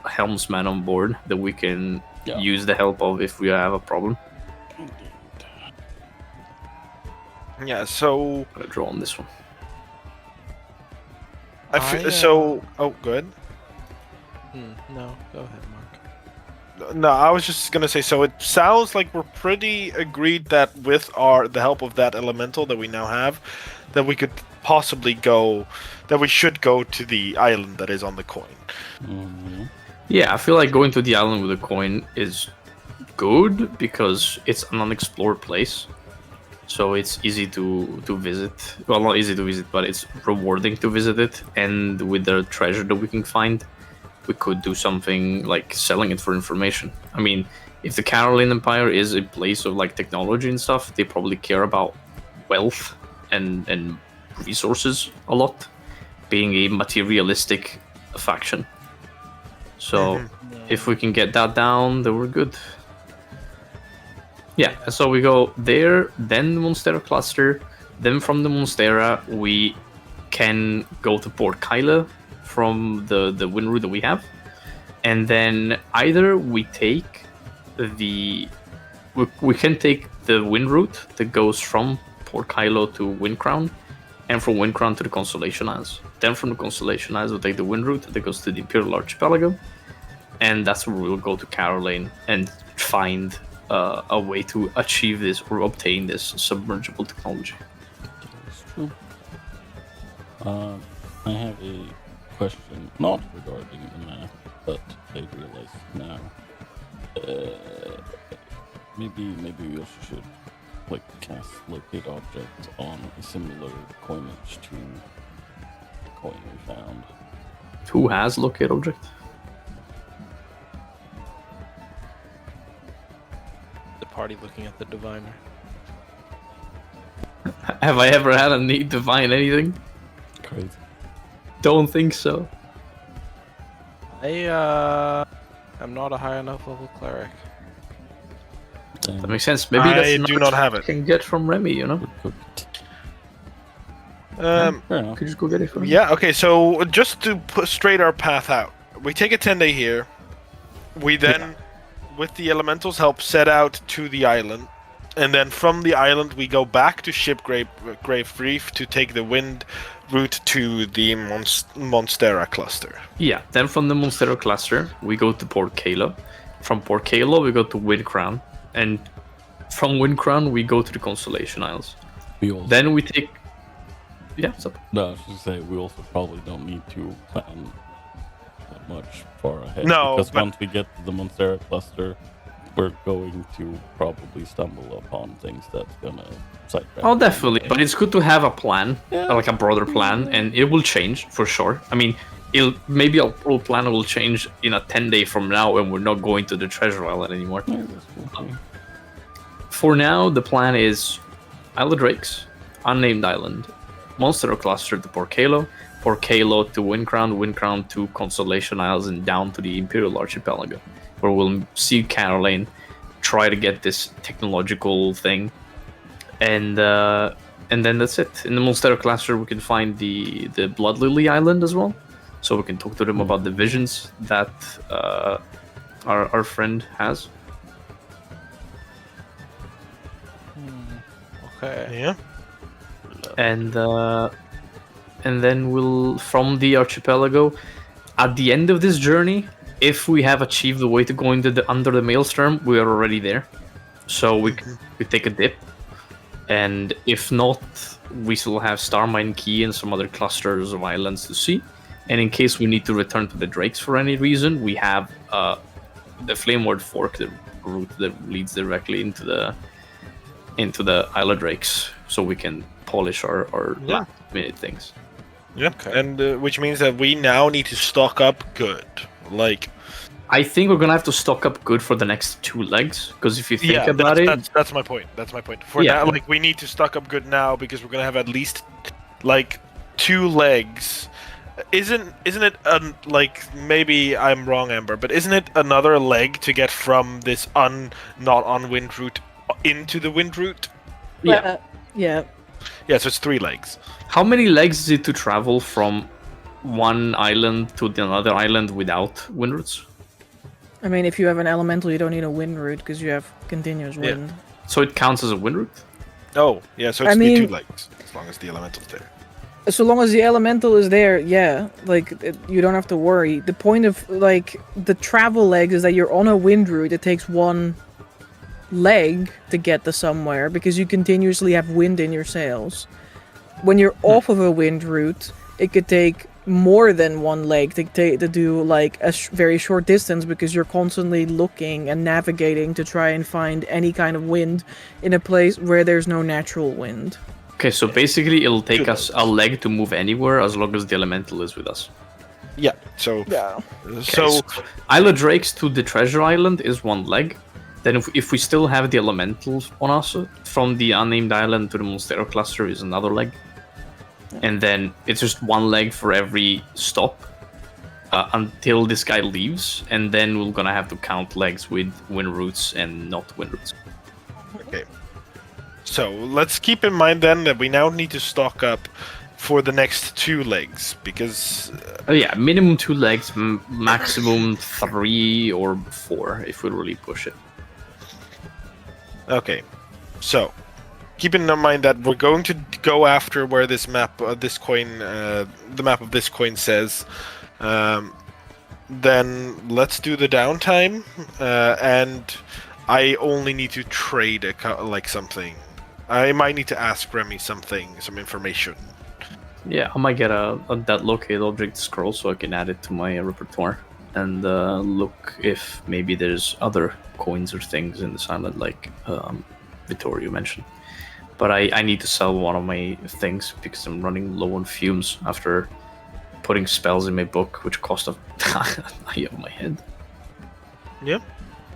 helmsman on board that we can Yeah. use the help of if we have a problem. Yeah. So I'm gonna draw on this one. so. Oh, good. No, go ahead, Mark. No, I was just gonna say. So it sounds like we're pretty agreed that with the help of that elemental that we now have, that we could possibly go, that we should go to the island that is on the coin. Mhm. Yeah, I feel like going to the island with a coin is good because it's an unexplored place. So it's easy to visit. Well, not easy to visit, but it's rewarding to visit it. And with the treasure that we can find, we could do something like selling it for information. I mean, if the Caroline Empire is a place of like technology and stuff, they probably care about wealth and resources a lot, being a materialistic faction. So if we can get that down, then we're good. Yeah, and so we go there, then the Monstera cluster, then from the Monstera we can go to Port Kyla from the wind route that we have, and then either we take we can take the wind route that goes from Port Kylo to Windcrown, and from Windcrown to the Constellation Isles. Then from the Constellation Isles we'll take the wind route that goes to the Imperial Archipelago, and that's where we'll go to Caroline and find a way to achieve this or obtain this submergible technology. That's true. I have a question, not regarding the map, but I realize now. Maybe we also should like cast locate object on a similar coinage to the coin we found. Who has locate object? The party looking at the diviner. Have I ever had a need to find anything? Crazy. Don't think so. I am not a high enough level cleric. That makes sense. Maybe I that's do not have it. Can get from Remy, Um, Fair enough. Could just go get it from him. yeah. Okay. So just to put straight our path out, we take a 10-day here. We then, with the elementals' help, set out to the island. And then from the island, we go back to Shipgrave Reef to take the wind route to the Monstera cluster. Yeah, then from the Monstera cluster, we go to Port Kalo. From Port Kalo, we go to Windcrown. And from Windcrown, we go to the Constellation Isles. Then we take... Yeah, what's up? No, I was just saying we also probably don't need to plan that much far ahead. No, because but- once we get to the Monstera cluster, we're going to probably stumble upon things that's gonna sidetrack. Oh, definitely. But it's good to have a plan, Yeah. like a broader plan, and it will change for sure. I mean, maybe our whole plan will change in a 10-day from now when we're not going to the treasure island anymore. Yeah, that's cool. For now, the plan is Isle of Drakes, Unnamed Island, Monstera Cluster to Port Kalo to Windcrown, Windcrown to Constellation Isles, and down to the Imperial Archipelago, where we'll see Caroline try to get this technological thing, and then that's it. In the Monstera Cluster, we can find the Blood Lily Island as well, so we can talk to them about the visions that our friend has. Okay. Yeah. And then we'll, from the archipelago, at the end of this journey, if we have achieved the way to go into the under the maelstrom, we are already there. So we take a dip, and if not, we still have Starmine Key and some other clusters of islands to see. And in case we need to return to the Drakes for any reason, we have the Flameward Fork, the route that leads directly into the Isle of Drakes, so we can polish our last minute things. Yeah. Okay. And which means that we now need to stock up good. Like, I think we're gonna have to stock up good for the next 2 legs, because if you think about it, that's my point. That's my point. For Yeah. now, like, we need to stock up good now because we're gonna have at least like 2 legs. Isn't it like, maybe I'm wrong, Amber, but isn't it another leg to get from this not on wind route into the wind route? yeah. Yeah. Yeah, so it's 3 legs. How many legs is it to travel from one island to another island without wind routes? I mean, if you have an elemental, you don't need a wind route because you have continuous Yeah. wind. So it counts as a wind route? Oh, yeah, so it's I the mean- 2 legs, as long as the elemental's there. So long as the elemental is there, yeah, like you don't have to worry. The point of like the travel legs is that you're on a wind route. It takes 1 leg to get to somewhere because you continuously have wind in your sails. When you're off of a wind route, it could take more than 1 leg to do like a very short distance because you're constantly looking and navigating to try and find any kind of wind in a place where there's no natural wind. Okay, so basically it'll take Good us a leg to move anywhere as long as the elemental is with us. Yeah, so Yeah. so Isle of Drakes to the treasure island is 1 leg. Then if we still have the elementals on us, from the unnamed island to the Monstera cluster is another leg. And then it's just 1 leg for every stop until this guy leaves, and then we're gonna have to count legs with wind routes and not wind routes. okay. So let's keep in mind then that we now need to stock up for the next 2 legs because Yeah, minimum 2 legs, maximum 3 or 4 if we really push it. okay. So keep in mind that we're going to go after where this map, this coin, the map of this coin says. Then let's do the downtime, and I only need to trade like something. I might need to ask Remy some information. Yeah, I might get a that locate object scroll so I can add it to my repertoire and look if maybe there's other coins or things in this island like Vittorio mentioned. But I need to sell one of my things because I'm running low on fumes after putting spells in my book, which cost a eye of my head. Yeah.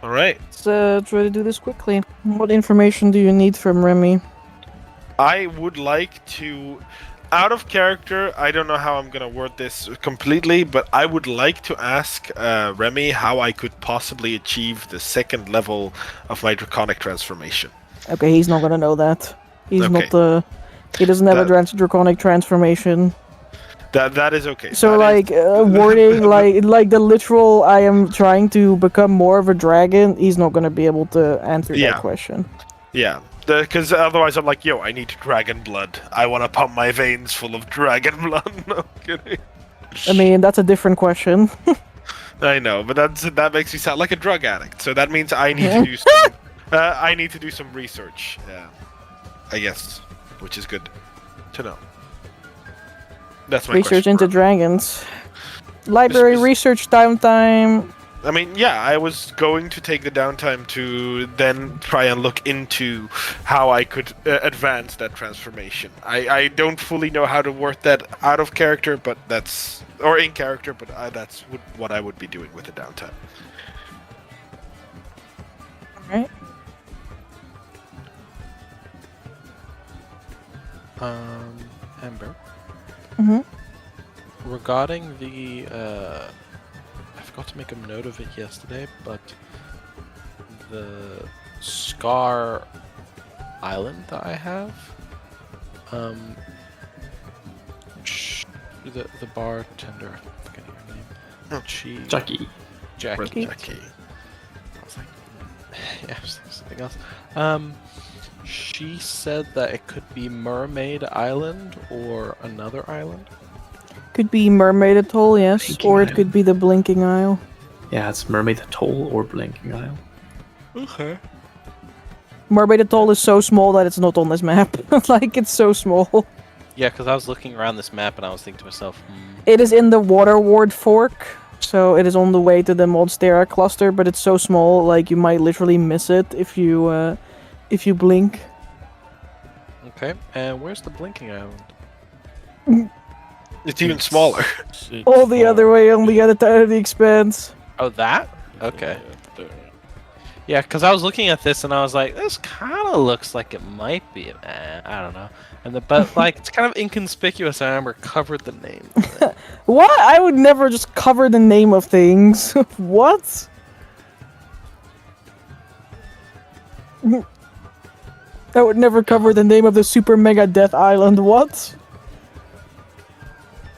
All right. Let's try to do this quickly. What information do you need from Remy? I would like to, out of character, I don't know how I'm going to word this completely, but I would like to ask Remy how I could possibly achieve the 2nd level of my draconic transformation. Okay, he's not gonna know that. He's Okay. not the. He doesn't have a draconic transformation. That is okay. So That is- wording like the literal I am trying to become more of a dragon, he's not gonna be able to answer Yeah. that question. Yeah, because otherwise I'm like, yo, I need dragon blood. I want to pump my veins full of dragon blood. No kidding. I mean, that's a different question. I know, but that makes me sound like a drug addict. So that means I need to do some. I need to do some research. I guess, which is good to know. That's my Research question. into dragons. Library This- research downtime. I mean, yeah, I was going to take the downtime to then try and look into how I could advance that transformation. I don't fully know how to work that out of character, but or in character, but that's what I would be doing with the downtime. Alright. Amber. Mhm. Regarding the, I forgot to make a note of it yesterday, but the Scar Island that I have, the bartender, I'm forgetting her name. Oh. She Jackie. Jackie. Jackie. I was like, yeah, something else. She said that it could be Mermaid Island or another island. Could be Mermaid Atoll, yes. Blinking Or it Isle. could be the Blinking Isle. Yeah, it's Mermaid Atoll or Blinking Isle. Okay. Mermaid Atoll is so small that it's not on this map. Like, it's so small. Yeah, because I was looking around this map and I was thinking to myself, It is in the Water Ward Fork, so it is on the way to the Monstera cluster, but it's so small, like, you might literally miss it if you blink. okay, and where's the Blinking Island? It's even smaller. It's All the far. other way on the other side of the expanse. Oh, that? Okay. Yeah, Yeah, because I was looking at this and I was like, this kind of looks like it might be I don't know. But like, it's kind of inconspicuous. I remember covered the name. What? I would never just cover the name of things. What? I would never cover the name of the Super Mega Death Island. What?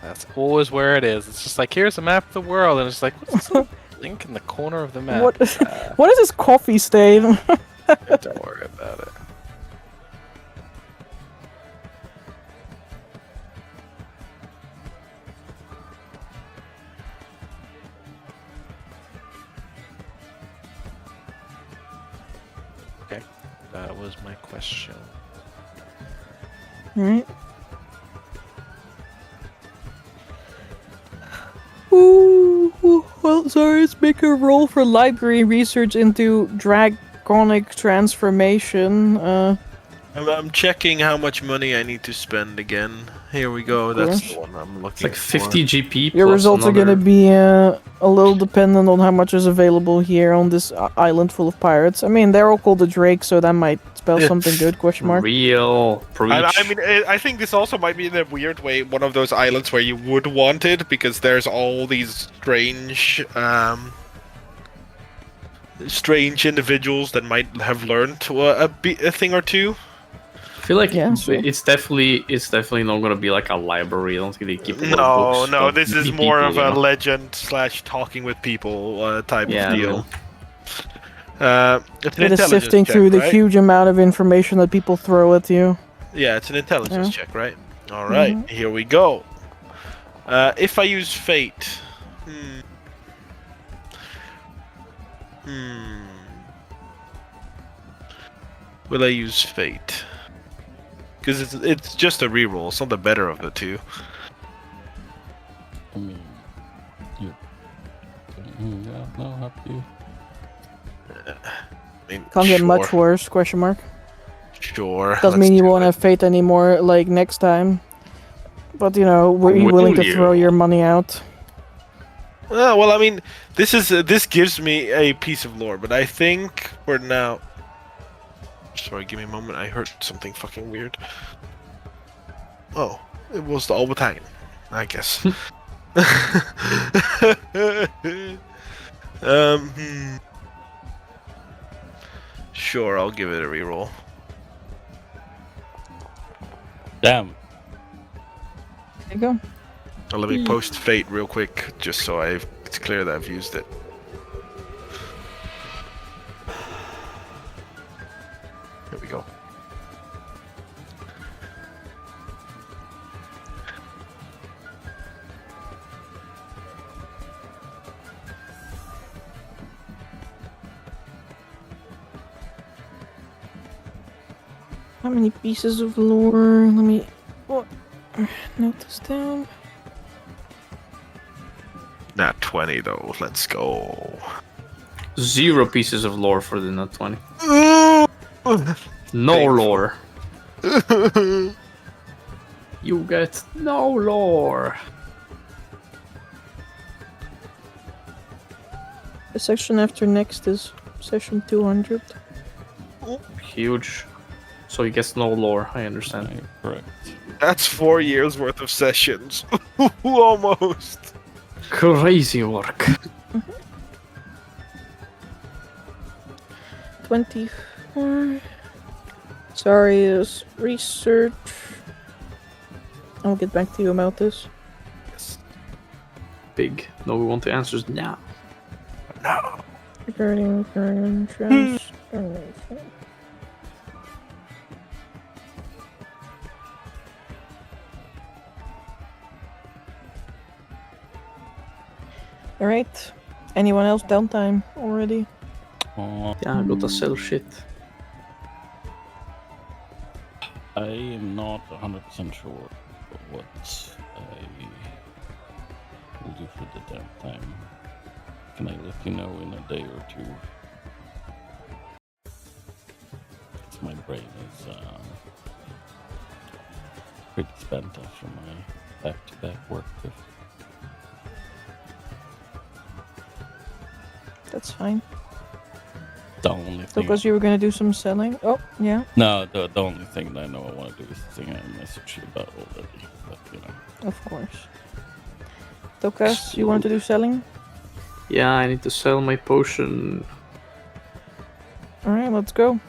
That's always where it is. It's just like, here's a map of the world, and it's like, what's this little link in the corner of the map? What? What is this coffee stain? Don't worry about it. Okay, that was my question. Alright. Ooh, well, sorry, let's make a roll for library research into draconic transformation. I'm checking how much money I need to spend again. Here we go. That's the one I'm looking It's like for. 50 GP. Your plus results are another- gonna be a little dependent on how much is available here on this island full of pirates. I mean, they're all called the Drake, so that might spell Yeah. something good, question mark. Real preach. I mean, I think this also might be in a weird way one of those islands where you would want it because there's all these strange individuals that might have learned a thing or two. I feel like Yeah, sure. it's definitely not gonna be like a library. I don't think they keep a lot of No, books no, of this is people, more of you a know? legend / talking with people type Yeah, of deal. It's an It is intelligence sifting check, through the right? huge amount of information that people throw at you. Yeah, it's an intelligence Yeah. check, right? All right, here we go. If I use fate, will I use fate? Because it's just a reroll. It's not the better of the two. I mean, yeah. Yeah, no, happy. I mean, Can't get sure, much worse, question mark. Sure. Doesn't let's mean you do won't it. have fate anymore, like, next time. But, you know, were you Will willing to you? throw your money out? Well, I mean, this gives me a piece of lore, but I think for now. Sorry, give me a moment. I heard something fucking weird. Oh, it was the Albatangan, I guess. Sure, I'll give it a reroll. Damn. There you go. Let me post fate real quick, just so it's clear that I've used it. Here we go. How many pieces of lore? Let me note this down. Not 20 though. Let's go. 0 pieces of lore for the nat 20. No Painful. lore. You get no lore. The section after next is session 200. Huge. So he gets no lore, I understand. Right, correct. That's 4 years worth of sessions. Almost. Crazy work. 24. Sorry, is research. I'll get back to you about this. Big. No, we want the answers now. No. Regarding interest. Alright. Anyone else downtime already? Yeah, I gotta sell shit. I am not 100% sure what I will do for the downtime. Can I let you know in a day or two? Because my brain is pretty spent after my back-to-back work shift. That's fine. The only So thing. because you were gonna do some selling? Oh, yeah. No, the only thing that I know I want to do is the thing I messaged you about already. But you know. Of course. Tokas, you want to do selling? Yeah, I need to sell my potion. Alright, let's go.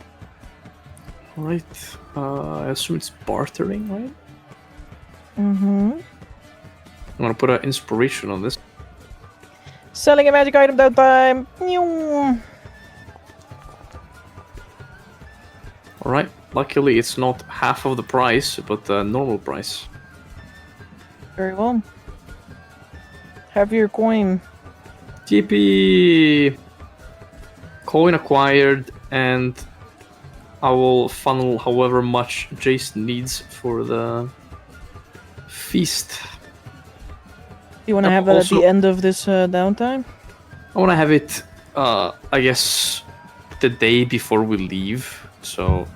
Alright. I assume it's bartering, right? Mm-hmm. I'm gonna put an inspiration on this. Selling a magic item downtime. Meow. Alright. Luckily, it's not half of the price, but the normal price. Very well. Have your coin. TP! Coin acquired, and I will funnel however much Jason needs for the feast. You want to have that at the Also- end of this downtime? I want to have it, I guess, the day before we leave. So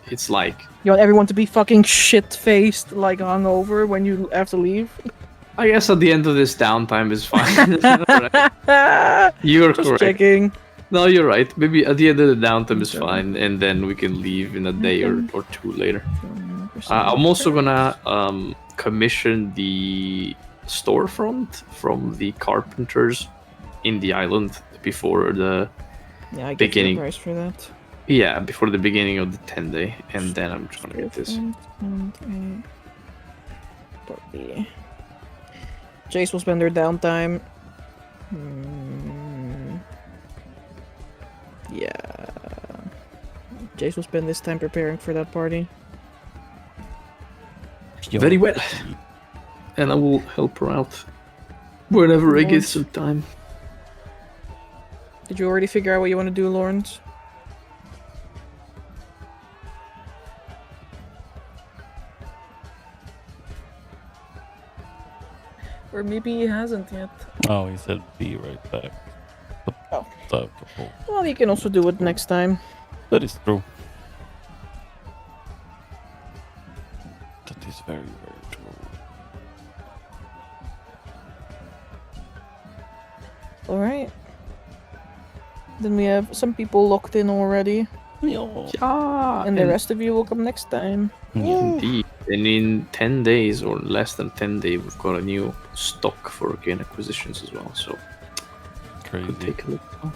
it's like, You want everyone to be fucking shit-faced, like hungover when you have to leave? I guess at the end of this downtime is fine. Right. You're Just correct. checking. No, you're right. Maybe at the end of the downtime is fine, and then we can leave in a day or two later. I'm also gonna commission the storefront from the carpenters in the island before the Yeah, I get the beginning. price for that. Yeah, before the beginning of the 10 day, and then I'm just gonna get this. Jace will spend their downtime. Yeah. Jace will spend this time preparing for that party. Very well. And I will help her out whenever I get Lawrence. some time. Did you already figure out what you want to do, Lawrence? Or maybe he hasn't yet. Oh, he said be right back. Oh. Oh. Well, he can also do it next time. That is true. That is very, very true. Alright. Then we have some people locked in already. Yeah, And the rest of you will come next time. Indeed. And in 10 days, or less than 10 days, we've got a new stock for gain acquisitions as well. So, Crazy. could take a look.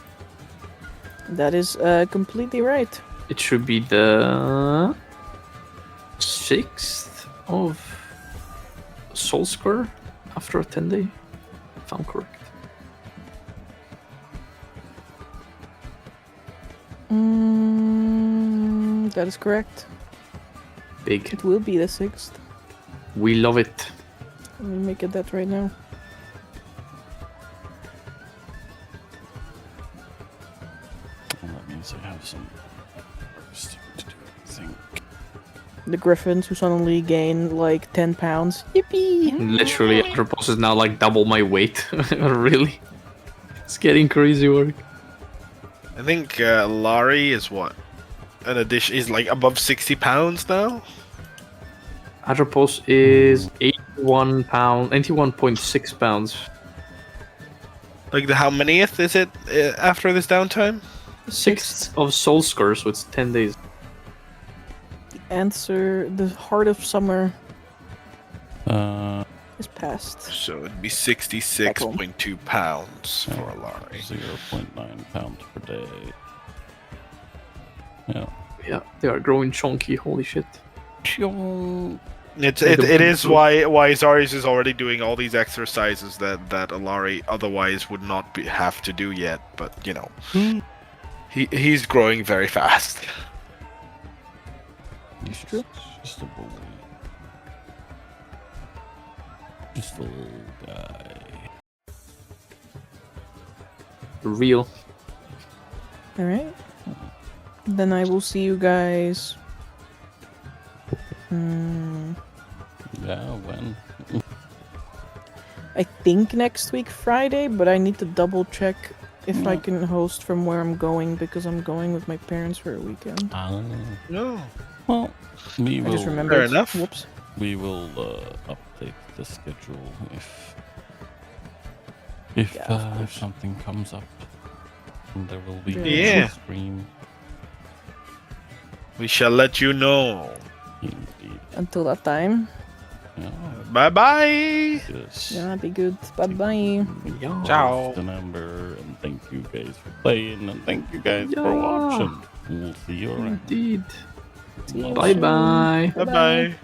That is completely right. It should be the 6th of Soul Square after a 10 day, if I'm correct. That is correct. Big. It will be the 6th. We love it. Let me make it that right now. Well, that means I have some work to do, I think. the Griffins who suddenly gain like 10 pounds. Yippee! Literally, Atropos is now like double my weight. Really? It's getting crazy work. I think Larry is what? An addition is like above 60 pounds now? Atropos is 81 pounds, 81.6 pounds. Like the how manyth is it after this downtime? 6th of Soul Scar, so it's 10 days. Answer, the heart of summer is past. So it'd be 66.2 pounds for Larry. 0.9 pounds per day. Yeah. Yeah, they are growing chunky, holy shit. It is why Zarius is already doing all these exercises that Alari otherwise would not have to do yet. But you know, he's growing very fast. He's true. Just a boy. Just a little guy. Real. Alright. Then I will see you guys. Yeah, when? I think next week Friday, but I need to double check if I can host from where I'm going because I'm going with my parents for a weekend. No. Well, we I will. just remembered. Fair enough. Whoops. We will update the schedule if Yeah, of course. something comes up. And there will be Yeah. a stream. We shall let you know. Indeed. Until that time. Yeah. Bye bye. Yes. Yeah, be good. Bye bye. Yeah. Ciao. The number, and thank you guys for playing, and thank you guys for Yeah. watching. We'll see you around. Indeed. See you Bye soon. bye. Bye bye.